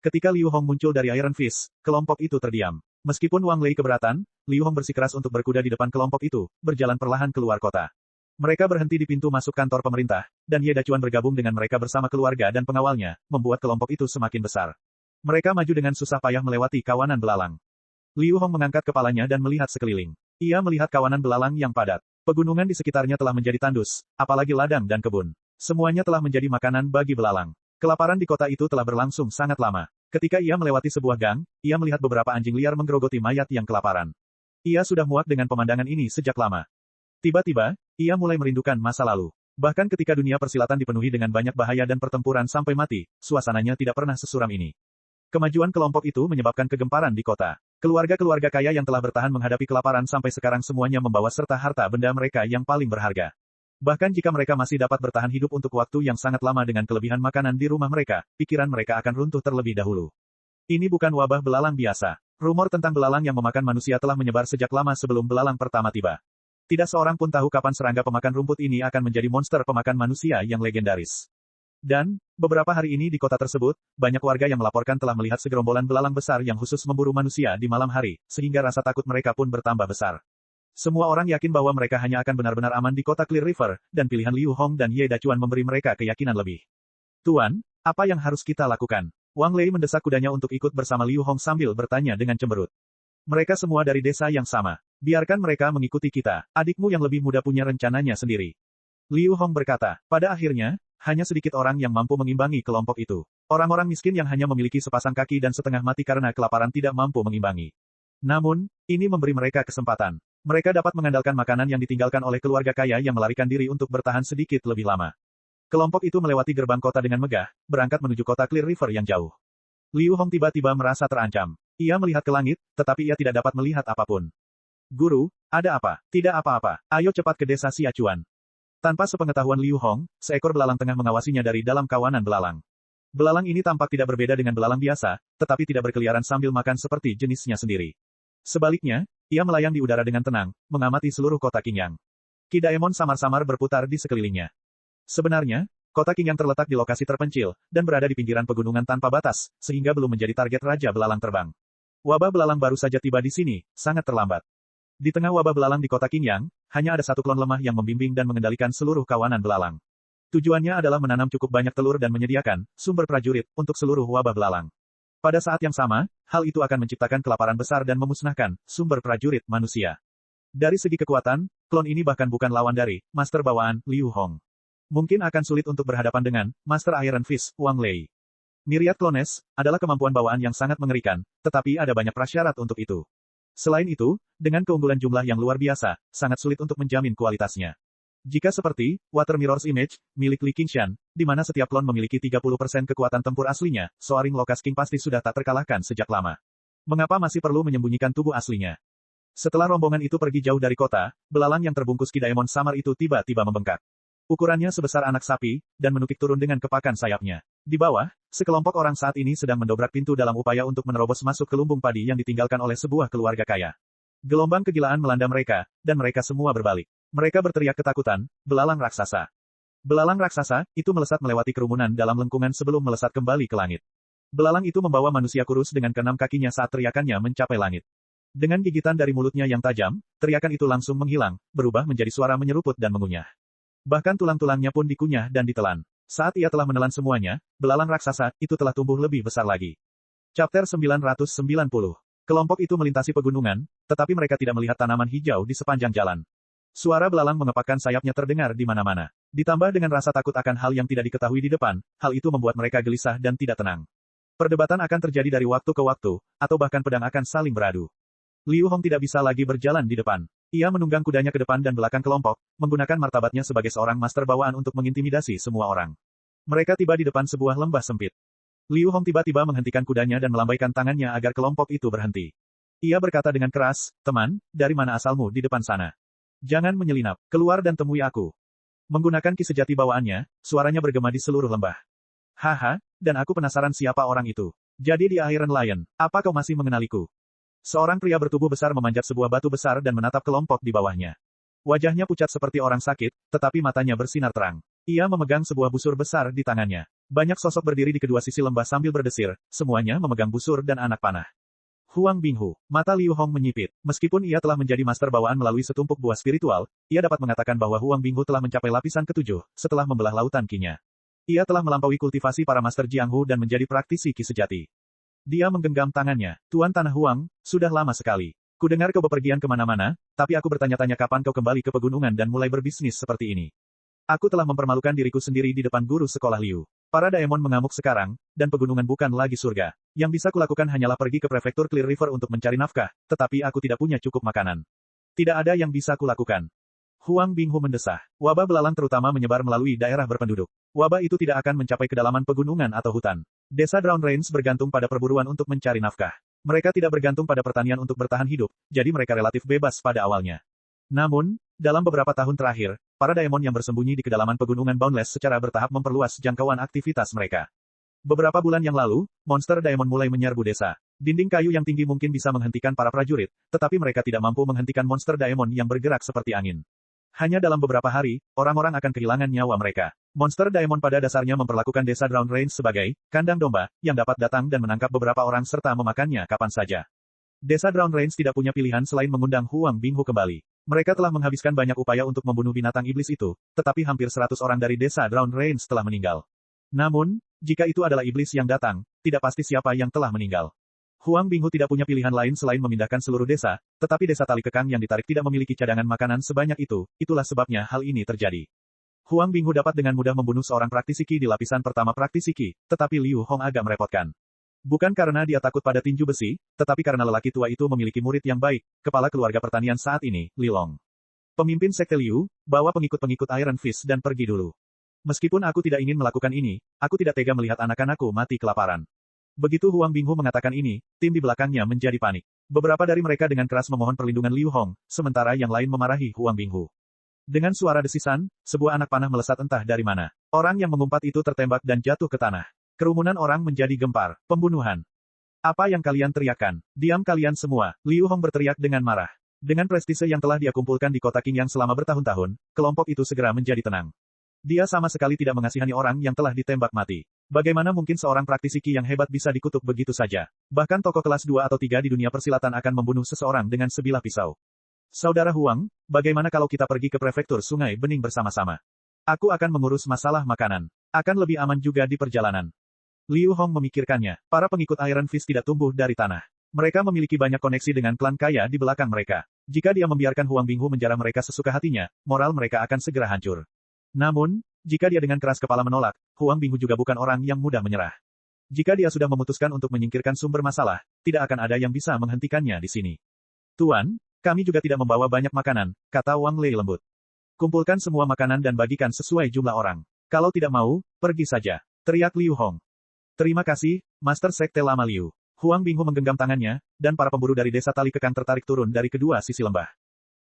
Ketika Liu Hong muncul dari Iron Fist, kelompok itu terdiam. Meskipun Wang Lei keberatan, Liu Hong bersikeras untuk berkuda di depan kelompok itu, berjalan perlahan keluar kota. Mereka berhenti di pintu masuk kantor pemerintah, dan Ye Dachuan bergabung dengan mereka bersama keluarga dan pengawalnya, membuat kelompok itu semakin besar. Mereka maju dengan susah payah melewati kawanan belalang. Liu Hong mengangkat kepalanya dan melihat sekeliling. Ia melihat kawanan belalang yang padat. Pegunungan di sekitarnya telah menjadi tandus, apalagi ladang dan kebun. Semuanya telah menjadi makanan bagi belalang. Kelaparan di kota itu telah berlangsung sangat lama. Ketika ia melewati sebuah gang, ia melihat beberapa anjing liar menggerogoti mayat yang kelaparan. Ia sudah muak dengan pemandangan ini sejak lama. Tiba-tiba, ia mulai merindukan masa lalu. Bahkan ketika dunia persilatan dipenuhi dengan banyak bahaya dan pertempuran sampai mati, suasananya tidak pernah sesuram ini. Kemajuan kelompok itu menyebabkan kegemparan di kota. Keluarga-keluarga kaya yang telah bertahan menghadapi kelaparan sampai sekarang semuanya membawa serta harta benda mereka yang paling berharga. Bahkan jika mereka masih dapat bertahan hidup untuk waktu yang sangat lama dengan kelebihan makanan di rumah mereka, pikiran mereka akan runtuh terlebih dahulu. Ini bukan wabah belalang biasa. Rumor tentang belalang yang memakan manusia telah menyebar sejak lama sebelum belalang pertama tiba. Tidak seorang pun tahu kapan serangga pemakan rumput ini akan menjadi monster pemakan manusia yang legendaris. Dan, beberapa hari ini di kota tersebut, banyak warga yang melaporkan telah melihat segerombolan belalang besar yang khusus memburu manusia di malam hari, sehingga rasa takut mereka pun bertambah besar. Semua orang yakin bahwa mereka hanya akan benar-benar aman di kota Clear River, dan pilihan Liu Hong dan Ye Dachuan memberi mereka keyakinan lebih. Tuan, apa yang harus kita lakukan? Wang Lei mendesak kudanya untuk ikut bersama Liu Hong sambil bertanya dengan cemberut. Mereka semua dari desa yang sama. Biarkan mereka mengikuti kita. Adikmu yang lebih muda punya rencananya sendiri. Liu Hong berkata, pada akhirnya, hanya sedikit orang yang mampu mengimbangi kelompok itu. Orang-orang miskin yang hanya memiliki sepasang kaki dan setengah mati karena kelaparan tidak mampu mengimbangi. Namun, ini memberi mereka kesempatan. Mereka dapat mengandalkan makanan yang ditinggalkan oleh keluarga kaya yang melarikan diri untuk bertahan sedikit lebih lama. Kelompok itu melewati gerbang kota dengan megah, berangkat menuju kota Clear River yang jauh. Liu Hong tiba-tiba merasa terancam. Ia melihat ke langit, tetapi ia tidak dapat melihat apapun. Guru, ada apa? Tidak apa-apa. Ayo cepat ke desa Siachuan. Tanpa sepengetahuan Liu Hong, seekor belalang tengah mengawasinya dari dalam kawanan belalang. Belalang ini tampak tidak berbeda dengan belalang biasa, tetapi tidak berkeliaran sambil makan seperti jenisnya sendiri. Sebaliknya, ia melayang di udara dengan tenang, mengamati seluruh kota Qingyang. Ki Daemon samar-samar berputar di sekelilingnya. Sebenarnya, kota Qingyang terletak di lokasi terpencil, dan berada di pinggiran pegunungan tanpa batas, sehingga belum menjadi target Raja Belalang Terbang. Wabah belalang baru saja tiba di sini, sangat terlambat. Di tengah wabah belalang di kota Qingyang, hanya ada satu klon lemah yang membimbing dan mengendalikan seluruh kawanan belalang. Tujuannya adalah menanam cukup banyak telur dan menyediakan sumber prajurit untuk seluruh wabah belalang. Pada saat yang sama, hal itu akan menciptakan kelaparan besar dan memusnahkan sumber prajurit manusia. Dari segi kekuatan, klon ini bahkan bukan lawan dari Master Bawaan Liu Hong. Mungkin akan sulit untuk berhadapan dengan Master Iron Fist Wang Lei. Myriad Clones adalah kemampuan bawaan yang sangat mengerikan, tetapi ada banyak prasyarat untuk itu. Selain itu, dengan keunggulan jumlah yang luar biasa, sangat sulit untuk menjamin kualitasnya. Jika seperti Water Mirror's Image, milik Li Qingshan, di mana setiap klon memiliki 30% kekuatan tempur aslinya, Soaring Locust King pasti sudah tak terkalahkan sejak lama. Mengapa masih perlu menyembunyikan tubuh aslinya? Setelah rombongan itu pergi jauh dari kota, belalang yang terbungkus Ki Daemon samar itu tiba-tiba membengkak. Ukurannya sebesar anak sapi, dan menukik turun dengan kepakan sayapnya. Di bawah, sekelompok orang saat ini sedang mendobrak pintu dalam upaya untuk menerobos masuk ke lumbung padi yang ditinggalkan oleh sebuah keluarga kaya. Gelombang kegilaan melanda mereka, dan mereka semua berbalik. Mereka berteriak ketakutan, belalang raksasa. Belalang raksasa, itu melesat melewati kerumunan dalam lengkungan sebelum melesat kembali ke langit. Belalang itu membawa manusia kurus dengan keenam kakinya saat teriakannya mencapai langit. Dengan gigitan dari mulutnya yang tajam, teriakan itu langsung menghilang, berubah menjadi suara menyeruput dan mengunyah. Bahkan tulang-tulangnya pun dikunyah dan ditelan. Saat ia telah menelan semuanya, belalang raksasa itu telah tumbuh lebih besar lagi. Chapter 990. Kelompok itu melintasi pegunungan, tetapi mereka tidak melihat tanaman hijau di sepanjang jalan. Suara belalang mengepakkan sayapnya terdengar di mana-mana. Ditambah dengan rasa takut akan hal yang tidak diketahui di depan, hal itu membuat mereka gelisah dan tidak tenang. Perdebatan akan terjadi dari waktu ke waktu, atau bahkan pedang akan saling beradu. Liu Hong tidak bisa lagi berjalan di depan. Ia menunggang kudanya ke depan dan belakang kelompok, menggunakan martabatnya sebagai seorang master bawaan untuk mengintimidasi semua orang. Mereka tiba di depan sebuah lembah sempit. Liu Hong tiba-tiba menghentikan kudanya dan melambaikan tangannya agar kelompok itu berhenti. Ia berkata dengan keras, "Teman, dari mana asalmu di depan sana? Jangan menyelinap, keluar dan temui aku." Menggunakan ki sejati bawaannya, suaranya bergema di seluruh lembah. "Haha, dan aku penasaran siapa orang itu. Jadi di Iron Lion, apa kau masih mengenaliku?" Seorang pria bertubuh besar memanjat sebuah batu besar dan menatap kelompok di bawahnya. Wajahnya pucat seperti orang sakit, tetapi matanya bersinar terang. Ia memegang sebuah busur besar di tangannya. Banyak sosok berdiri di kedua sisi lembah sambil berdesir, semuanya memegang busur dan anak panah. Huang Binghu. Mata Liu Hong menyipit. Meskipun ia telah menjadi master bawaan melalui setumpuk buah spiritual, ia dapat mengatakan bahwa Huang Binghu telah mencapai lapisan ketujuh, setelah membelah lautan Qinnya. Ia telah melampaui kultivasi para master Jianghu dan menjadi praktisi ki sejati. Dia menggenggam tangannya. "Tuan Tanah Huang, sudah lama sekali. Kudengar kau bepergian kemana-mana, tapi aku bertanya-tanya kapan kau kembali ke pegunungan dan mulai berbisnis seperti ini. Aku telah mempermalukan diriku sendiri di depan guru sekolah Liu. Para Daemon mengamuk sekarang, dan pegunungan bukan lagi surga. Yang bisa kulakukan hanyalah pergi ke prefektur Clear River untuk mencari nafkah, tetapi aku tidak punya cukup makanan. Tidak ada yang bisa kulakukan." Huang Binghu mendesah. Wabah belalang terutama menyebar melalui daerah berpenduduk. Wabah itu tidak akan mencapai kedalaman pegunungan atau hutan. Desa Drown Range bergantung pada perburuan untuk mencari nafkah. Mereka tidak bergantung pada pertanian untuk bertahan hidup, jadi mereka relatif bebas pada awalnya. Namun, dalam beberapa tahun terakhir, para Daemon yang bersembunyi di kedalaman pegunungan Boundless secara bertahap memperluas jangkauan aktivitas mereka. Beberapa bulan yang lalu, monster Daemon mulai menyerbu desa. Dinding kayu yang tinggi mungkin bisa menghentikan para prajurit, tetapi mereka tidak mampu menghentikan monster Daemon yang bergerak seperti angin. Hanya dalam beberapa hari, orang-orang akan kehilangan nyawa mereka. Monster Daemon pada dasarnya memperlakukan desa Drown Range sebagai kandang domba, yang dapat datang dan menangkap beberapa orang serta memakannya kapan saja. Desa Drown Range tidak punya pilihan selain mengundang Huang Binghu kembali. Mereka telah menghabiskan banyak upaya untuk membunuh binatang iblis itu, tetapi hampir 100 orang dari desa Drown Range telah meninggal. Namun, jika itu adalah iblis yang datang, tidak pasti siapa yang telah meninggal. Huang Binghu tidak punya pilihan lain selain memindahkan seluruh desa, tetapi desa tali kekang yang ditarik tidak memiliki cadangan makanan sebanyak itu, itulah sebabnya hal ini terjadi. Huang Binghu dapat dengan mudah membunuh seorang praktisi ki di lapisan pertama praktisi ki, tetapi Liu Hong agak merepotkan. Bukan karena dia takut pada tinju besi, tetapi karena lelaki tua itu memiliki murid yang baik, kepala keluarga pertanian saat ini, Li Long. Pemimpin sekte Liu, bawa pengikut-pengikut Iron Fist dan pergi dulu. Meskipun aku tidak ingin melakukan ini, aku tidak tega melihat anak-anakku mati kelaparan. Begitu Huang Binghu mengatakan ini, tim di belakangnya menjadi panik. Beberapa dari mereka dengan keras memohon perlindungan Liu Hong, sementara yang lain memarahi Huang Binghu. Dengan suara desisan, sebuah anak panah melesat entah dari mana. Orang yang mengumpat itu tertembak dan jatuh ke tanah. Kerumunan orang menjadi gempar. Pembunuhan. Apa yang kalian teriakkan? Diam kalian semua, Liu Hong berteriak dengan marah. Dengan prestise yang telah dia kumpulkan di kota Qingyang selama bertahun-tahun, kelompok itu segera menjadi tenang. Dia sama sekali tidak mengasihani orang yang telah ditembak mati. Bagaimana mungkin seorang praktisi Qi yang hebat bisa dikutuk begitu saja? Bahkan tokoh kelas 2 atau 3 di dunia persilatan akan membunuh seseorang dengan sebilah pisau. Saudara Huang, bagaimana kalau kita pergi ke prefektur Sungai Bening bersama-sama? Aku akan mengurus masalah makanan. Akan lebih aman juga di perjalanan. Liu Hong memikirkannya. Para pengikut Iron Fist tidak tumbuh dari tanah. Mereka memiliki banyak koneksi dengan klan kaya di belakang mereka. Jika dia membiarkan Huang Binghu menjara mereka sesuka hatinya, moral mereka akan segera hancur. Namun, jika dia dengan keras kepala menolak, Huang Binghu juga bukan orang yang mudah menyerah. Jika dia sudah memutuskan untuk menyingkirkan sumber masalah, tidak akan ada yang bisa menghentikannya di sini. Tuan, kami juga tidak membawa banyak makanan, kata Wang Lei lembut. Kumpulkan semua makanan dan bagikan sesuai jumlah orang. Kalau tidak mau, pergi saja, teriak Liu Hong. Terima kasih, Master Sekte Lama Liu. Huang Binghu menggenggam tangannya, dan para pemburu dari desa tali kekang tertarik turun dari kedua sisi lembah.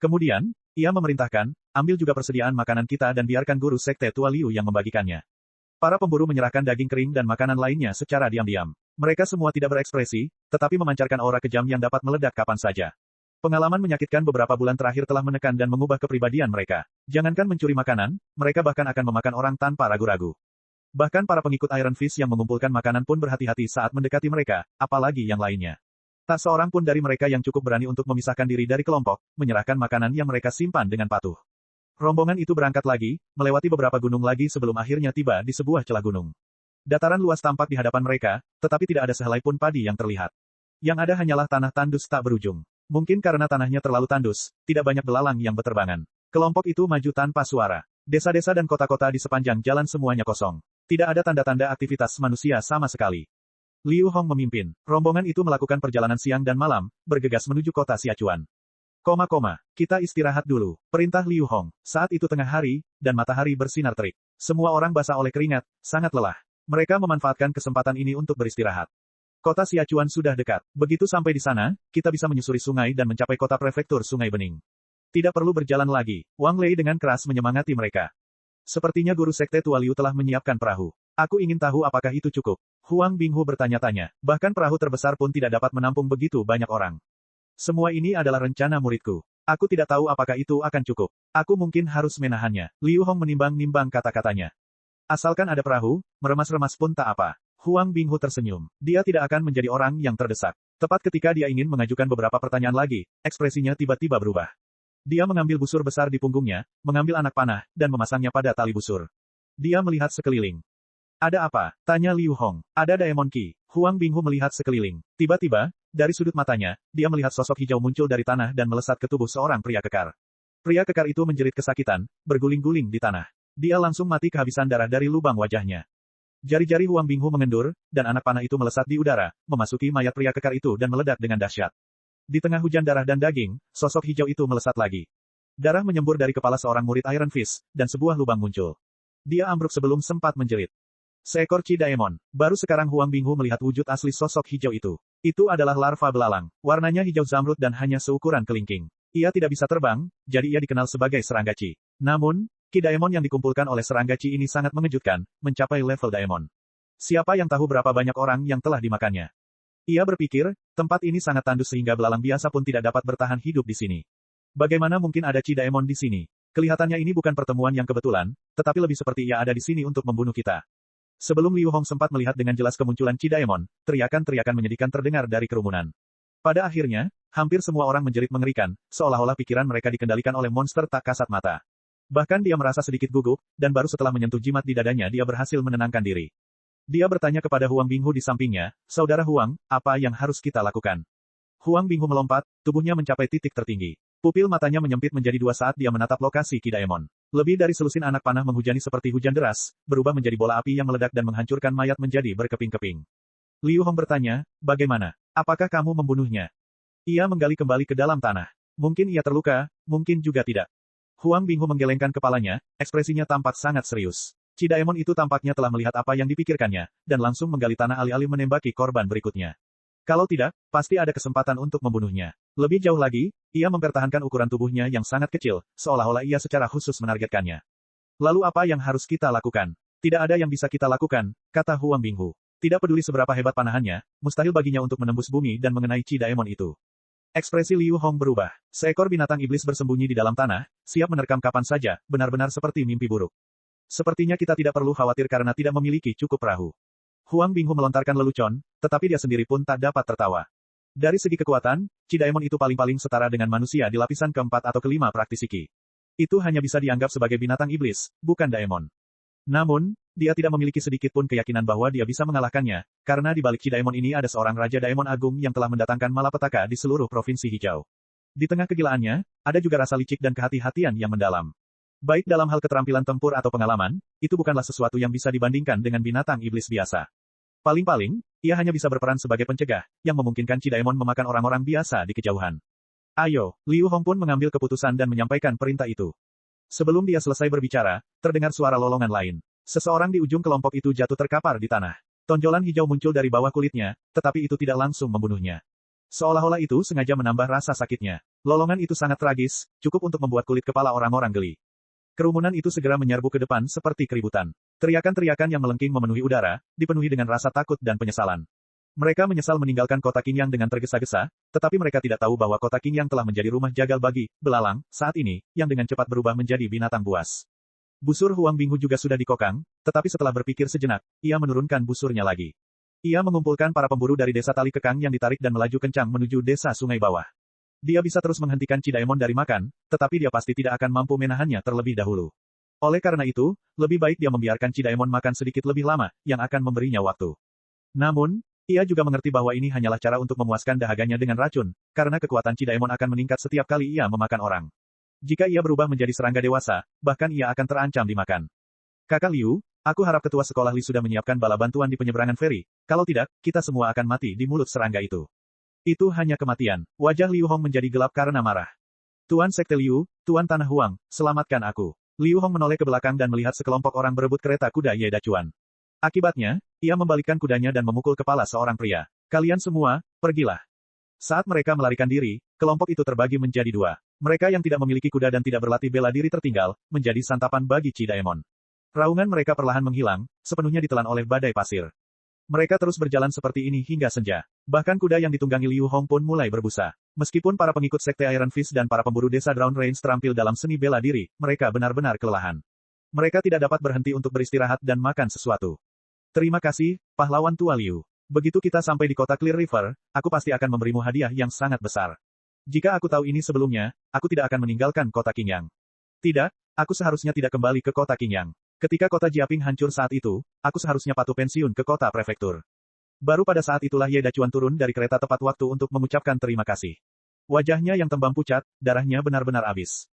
Kemudian, ia memerintahkan, ambil juga persediaan makanan kita dan biarkan guru Sekte Tua Liu yang membagikannya. Para pemburu menyerahkan daging kering dan makanan lainnya secara diam-diam. Mereka semua tidak berekspresi, tetapi memancarkan aura kejam yang dapat meledak kapan saja. Pengalaman menyakitkan beberapa bulan terakhir telah menekan dan mengubah kepribadian mereka. Jangankan mencuri makanan, mereka bahkan akan memakan orang tanpa ragu-ragu. Bahkan para pengikut Iron Fist yang mengumpulkan makanan pun berhati-hati saat mendekati mereka, apalagi yang lainnya. Tak seorang pun dari mereka yang cukup berani untuk memisahkan diri dari kelompok, menyerahkan makanan yang mereka simpan dengan patuh. Rombongan itu berangkat lagi, melewati beberapa gunung lagi sebelum akhirnya tiba di sebuah celah gunung. Dataran luas tampak di hadapan mereka, tetapi tidak ada sehelai pun padi yang terlihat. Yang ada hanyalah tanah tandus tak berujung. Mungkin karena tanahnya terlalu tandus, tidak banyak belalang yang berterbangan. Kelompok itu maju tanpa suara. Desa-desa dan kota-kota di sepanjang jalan semuanya kosong. Tidak ada tanda-tanda aktivitas manusia sama sekali. Liu Hong memimpin. Rombongan itu melakukan perjalanan siang dan malam, bergegas menuju kota Siachuan. Kita istirahat dulu. Perintah Liu Hong. Saat itu tengah hari, dan matahari bersinar terik. Semua orang basah oleh keringat, sangat lelah. Mereka memanfaatkan kesempatan ini untuk beristirahat. Kota Siachuan sudah dekat. Begitu sampai di sana, kita bisa menyusuri sungai dan mencapai kota prefektur Sungai Bening. Tidak perlu berjalan lagi. Wang Lei dengan keras menyemangati mereka. Sepertinya guru Sekte Tua Liu telah menyiapkan perahu. Aku ingin tahu apakah itu cukup. Huang Binghu bertanya-tanya. Bahkan perahu terbesar pun tidak dapat menampung begitu banyak orang. Semua ini adalah rencana muridku. Aku tidak tahu apakah itu akan cukup. Aku mungkin harus menahannya. Liu Hong menimbang-nimbang kata-katanya. Asalkan ada perahu, meremas-remas pun tak apa. Huang Binghu tersenyum. Dia tidak akan menjadi orang yang terdesak. Tepat ketika dia ingin mengajukan beberapa pertanyaan lagi, ekspresinya tiba-tiba berubah. Dia mengambil busur besar di punggungnya, mengambil anak panah, dan memasangnya pada tali busur. Dia melihat sekeliling. Ada apa? Tanya Liu Hong. Ada Daemon Qi. Huang Binghu melihat sekeliling. Tiba-tiba, dari sudut matanya, dia melihat sosok hijau muncul dari tanah dan melesat ke tubuh seorang pria kekar. Pria kekar itu menjerit kesakitan, berguling-guling di tanah. Dia langsung mati kehabisan darah dari lubang wajahnya. Jari-jari Huang Binghu mengendur, dan anak panah itu melesat di udara, memasuki mayat pria kekar itu dan meledak dengan dahsyat. Di tengah hujan darah dan daging, sosok hijau itu melesat lagi. Darah menyembur dari kepala seorang murid Iron Fist, dan sebuah lubang muncul. Dia ambruk sebelum sempat menjerit. Seekor Qi Daemon. Baru sekarang Huang Binghu melihat wujud asli sosok hijau itu. Itu adalah larva belalang. Warnanya hijau zamrud dan hanya seukuran kelingking. Ia tidak bisa terbang, jadi ia dikenal sebagai serangga Qi. Namun, Qi Daemon yang dikumpulkan oleh serangga Qi ini sangat mengejutkan, mencapai level Daemon. Siapa yang tahu berapa banyak orang yang telah dimakannya? Ia berpikir, tempat ini sangat tandus sehingga belalang biasa pun tidak dapat bertahan hidup di sini. Bagaimana mungkin ada Qi Daemon di sini? Kelihatannya ini bukan pertemuan yang kebetulan, tetapi lebih seperti ia ada di sini untuk membunuh kita. Sebelum Liu Hong sempat melihat dengan jelas kemunculan Qi Daemon, teriakan-teriakan menyedihkan terdengar dari kerumunan. Pada akhirnya, hampir semua orang menjerit mengerikan, seolah-olah pikiran mereka dikendalikan oleh monster tak kasat mata. Bahkan dia merasa sedikit gugup, dan baru setelah menyentuh jimat di dadanya dia berhasil menenangkan diri. Dia bertanya kepada Huang Binghu di sampingnya, Saudara Huang, apa yang harus kita lakukan? Huang Binghu melompat, tubuhnya mencapai titik tertinggi. Pupil matanya menyempit menjadi dua saat dia menatap lokasi Qi Daemon. Lebih dari selusin anak panah menghujani seperti hujan deras, berubah menjadi bola api yang meledak dan menghancurkan mayat menjadi berkeping-keping. Liu Hong bertanya, bagaimana? Apakah kamu membunuhnya? Ia menggali kembali ke dalam tanah. Mungkin ia terluka, mungkin juga tidak. Huang Binghu menggelengkan kepalanya, ekspresinya tampak sangat serius. Qi Daemon itu tampaknya telah melihat apa yang dipikirkannya, dan langsung menggali tanah alih-alih menembaki korban berikutnya. Kalau tidak, pasti ada kesempatan untuk membunuhnya. Lebih jauh lagi, ia mempertahankan ukuran tubuhnya yang sangat kecil, seolah-olah ia secara khusus menargetkannya. Lalu apa yang harus kita lakukan? Tidak ada yang bisa kita lakukan, kata Huang Binghu. Tidak peduli seberapa hebat panahannya, mustahil baginya untuk menembus bumi dan mengenai Chi Daemon itu. Ekspresi Liu Hong berubah. Seekor binatang iblis bersembunyi di dalam tanah, siap menerkam kapan saja, benar-benar seperti mimpi buruk. Sepertinya kita tidak perlu khawatir karena tidak memiliki cukup perahu. Huang Binghu melontarkan lelucon, tetapi dia sendiri pun tak dapat tertawa. Dari segi kekuatan, Chi Daemon itu paling-paling setara dengan manusia di lapisan keempat atau kelima praktisi Qi. Itu hanya bisa dianggap sebagai binatang iblis, bukan Daemon. Namun, dia tidak memiliki sedikit pun keyakinan bahwa dia bisa mengalahkannya, karena di balik Chi Daemon ini ada seorang Raja Daemon Agung yang telah mendatangkan malapetaka di seluruh provinsi hijau. Di tengah kegilaannya, ada juga rasa licik dan kehati-hatian yang mendalam. Baik dalam hal keterampilan tempur atau pengalaman, itu bukanlah sesuatu yang bisa dibandingkan dengan binatang iblis biasa. Paling-paling, ia hanya bisa berperan sebagai pencegah, yang memungkinkan Chi Daemon memakan orang-orang biasa di kejauhan. Ayo, Liu Hong pun mengambil keputusan dan menyampaikan perintah itu. Sebelum dia selesai berbicara, terdengar suara lolongan lain. Seseorang di ujung kelompok itu jatuh terkapar di tanah. Tonjolan hijau muncul dari bawah kulitnya, tetapi itu tidak langsung membunuhnya. Seolah-olah itu sengaja menambah rasa sakitnya. Lolongan itu sangat tragis, cukup untuk membuat kulit kepala orang-orang geli. Kerumunan itu segera menyerbu ke depan seperti keributan. Teriakan-teriakan yang melengking memenuhi udara, dipenuhi dengan rasa takut dan penyesalan. Mereka menyesal meninggalkan kota Qingyang dengan tergesa-gesa, tetapi mereka tidak tahu bahwa kota Qingyang telah menjadi rumah jagal bagi belalang saat ini, yang dengan cepat berubah menjadi binatang buas. Busur Huang Binghu juga sudah dikokang, tetapi setelah berpikir sejenak, ia menurunkan busurnya lagi. Ia mengumpulkan para pemburu dari desa Tali Kekang yang ditarik dan melaju kencang menuju desa Sungai Bawah. Dia bisa terus menghentikan Chi Daemon dari makan, tetapi dia pasti tidak akan mampu menahannya terlebih dahulu. Oleh karena itu, lebih baik dia membiarkan Chi Daemon makan sedikit lebih lama, yang akan memberinya waktu. Namun, ia juga mengerti bahwa ini hanyalah cara untuk memuaskan dahaganya dengan racun, karena kekuatan Chi Daemon akan meningkat setiap kali ia memakan orang. Jika ia berubah menjadi serangga dewasa, bahkan ia akan terancam dimakan. Kakak Liu, aku harap ketua sekolah Li sudah menyiapkan bala bantuan di penyeberangan feri, kalau tidak, kita semua akan mati di mulut serangga itu. Itu hanya kematian. Wajah Liu Hong menjadi gelap karena marah. Tuan Sekte Liu, Tuan Tanah Huang, selamatkan aku. Liu Hong menoleh ke belakang dan melihat sekelompok orang berebut kereta kuda Ye Dacuan. Akibatnya, ia membalikkan kudanya dan memukul kepala seorang pria. Kalian semua, pergilah. Saat mereka melarikan diri, kelompok itu terbagi menjadi dua. Mereka yang tidak memiliki kuda dan tidak berlatih bela diri tertinggal, menjadi santapan bagi Chi Daemon. Raungan mereka perlahan menghilang, sepenuhnya ditelan oleh badai pasir. Mereka terus berjalan seperti ini hingga senja. Bahkan kuda yang ditunggangi Liu Hong pun mulai berbusa. Meskipun para pengikut sekte Iron Fist dan para pemburu desa Drown Range terampil dalam seni bela diri, mereka benar-benar kelelahan. Mereka tidak dapat berhenti untuk beristirahat dan makan sesuatu. Terima kasih, pahlawan tua Liu. Begitu kita sampai di kota Clear River, aku pasti akan memberimu hadiah yang sangat besar. Jika aku tahu ini sebelumnya, aku tidak akan meninggalkan kota Qingyang. Tidak, aku seharusnya tidak kembali ke kota Qingyang. Ketika kota Jiaping hancur saat itu, aku seharusnya patuh pensiun ke kota prefektur. Baru pada saat itulah Ye Dacuan turun dari kereta tepat waktu untuk mengucapkan terima kasih. Wajahnya yang tembam pucat, darahnya benar-benar habis.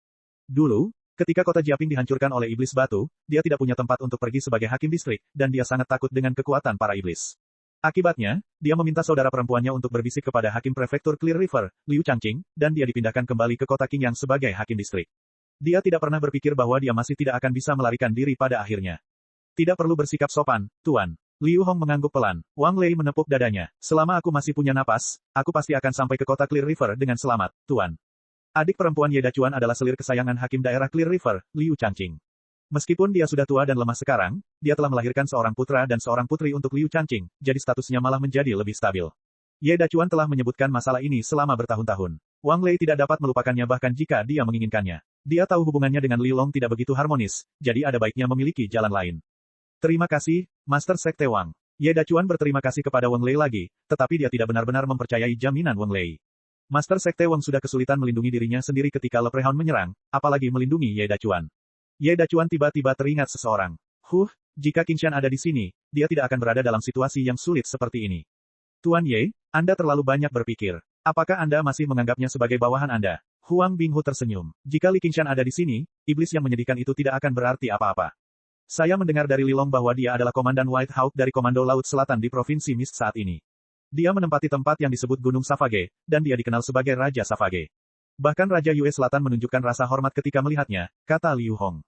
Dulu, ketika kota Jiaping dihancurkan oleh iblis batu, dia tidak punya tempat untuk pergi sebagai hakim distrik, dan dia sangat takut dengan kekuatan para iblis. Akibatnya, dia meminta saudara perempuannya untuk berbisik kepada hakim prefektur Clear River, Liu Changqing, dan dia dipindahkan kembali ke kota Qingyang sebagai hakim distrik. Dia tidak pernah berpikir bahwa dia masih tidak akan bisa melarikan diri pada akhirnya. Tidak perlu bersikap sopan, Tuan. Liu Hong mengangguk pelan. Wang Lei menepuk dadanya. Selama aku masih punya napas, aku pasti akan sampai ke kota Clear River dengan selamat, Tuan. Adik perempuan Ye Dacuan adalah selir kesayangan hakim daerah Clear River, Liu Changqing. Meskipun dia sudah tua dan lemah sekarang, dia telah melahirkan seorang putra dan seorang putri untuk Liu Changqing, jadi statusnya malah menjadi lebih stabil. Ye Dacuan telah menyebutkan masalah ini selama bertahun-tahun. Wang Lei tidak dapat melupakannya bahkan jika dia menginginkannya. Dia tahu hubungannya dengan Li Long tidak begitu harmonis, jadi ada baiknya memiliki jalan lain. Terima kasih, Master Sekte Wang. Ye Dacuan berterima kasih kepada Wang Lei lagi, tetapi dia tidak benar-benar mempercayai jaminan Wang Lei. Master Sekte Wang sudah kesulitan melindungi dirinya sendiri ketika Leprechaun menyerang, apalagi melindungi Ye Dacuan. Ye Dacuan tiba-tiba teringat seseorang. Jika Qingshan ada di sini, dia tidak akan berada dalam situasi yang sulit seperti ini. Tuan Ye, Anda terlalu banyak berpikir. Apakah Anda masih menganggapnya sebagai bawahan Anda? Huang Binghu tersenyum. Jika Li Qingshan ada di sini, iblis yang menyedihkan itu tidak akan berarti apa-apa. Saya mendengar dari Li Long bahwa dia adalah Komandan White Hawk dari Komando Laut Selatan di Provinsi Mist saat ini. Dia menempati tempat yang disebut Gunung Savage, dan dia dikenal sebagai Raja Savage. Bahkan Raja Yue Selatan menunjukkan rasa hormat ketika melihatnya, kata Liu Hong.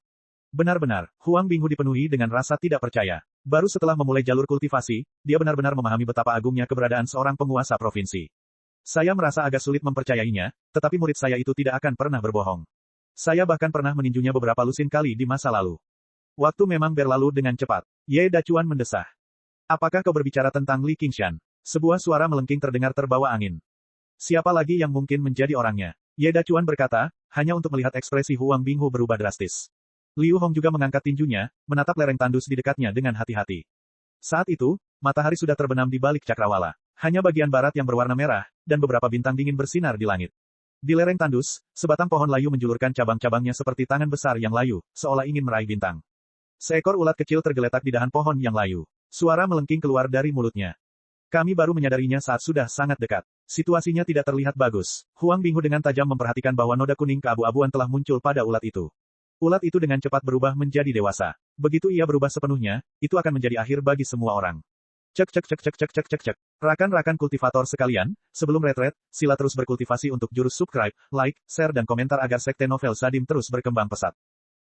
Benar-benar, Huang Binghu dipenuhi dengan rasa tidak percaya. Baru setelah memulai jalur kultivasi, dia benar-benar memahami betapa agungnya keberadaan seorang penguasa provinsi. Saya merasa agak sulit mempercayainya, tetapi murid saya itu tidak akan pernah berbohong. Saya bahkan pernah meninjunya beberapa lusin kali di masa lalu. Waktu memang berlalu dengan cepat. Ye Dacuan mendesah. Apakah kau berbicara tentang Li Qingshan? Sebuah suara melengking terdengar terbawa angin. Siapa lagi yang mungkin menjadi orangnya? Ye Dacuan berkata, hanya untuk melihat ekspresi Huang Binghu berubah drastis. Liu Hong juga mengangkat tinjunya, menatap lereng tandus di dekatnya dengan hati-hati. Saat itu, matahari sudah terbenam di balik cakrawala. Hanya bagian barat yang berwarna merah, dan beberapa bintang dingin bersinar di langit. Di lereng tandus, sebatang pohon layu menjulurkan cabang-cabangnya seperti tangan besar yang layu, seolah ingin meraih bintang. Seekor ulat kecil tergeletak di dahan pohon yang layu. Suara melengking keluar dari mulutnya. Kami baru menyadarinya saat sudah sangat dekat. Situasinya tidak terlihat bagus. Huang Binghu dengan tajam memperhatikan bahwa noda kuning keabu-abuan telah muncul pada ulat itu. Ulat itu dengan cepat berubah menjadi dewasa. Begitu ia berubah sepenuhnya, itu akan menjadi akhir bagi semua orang. Cek cek cek cek cek cek cek cek. Rakan-rakan kultivator sekalian, sebelum retret, sila terus berkultivasi untuk jurus subscribe, like, share dan komentar agar sekte novel Sadim terus berkembang pesat.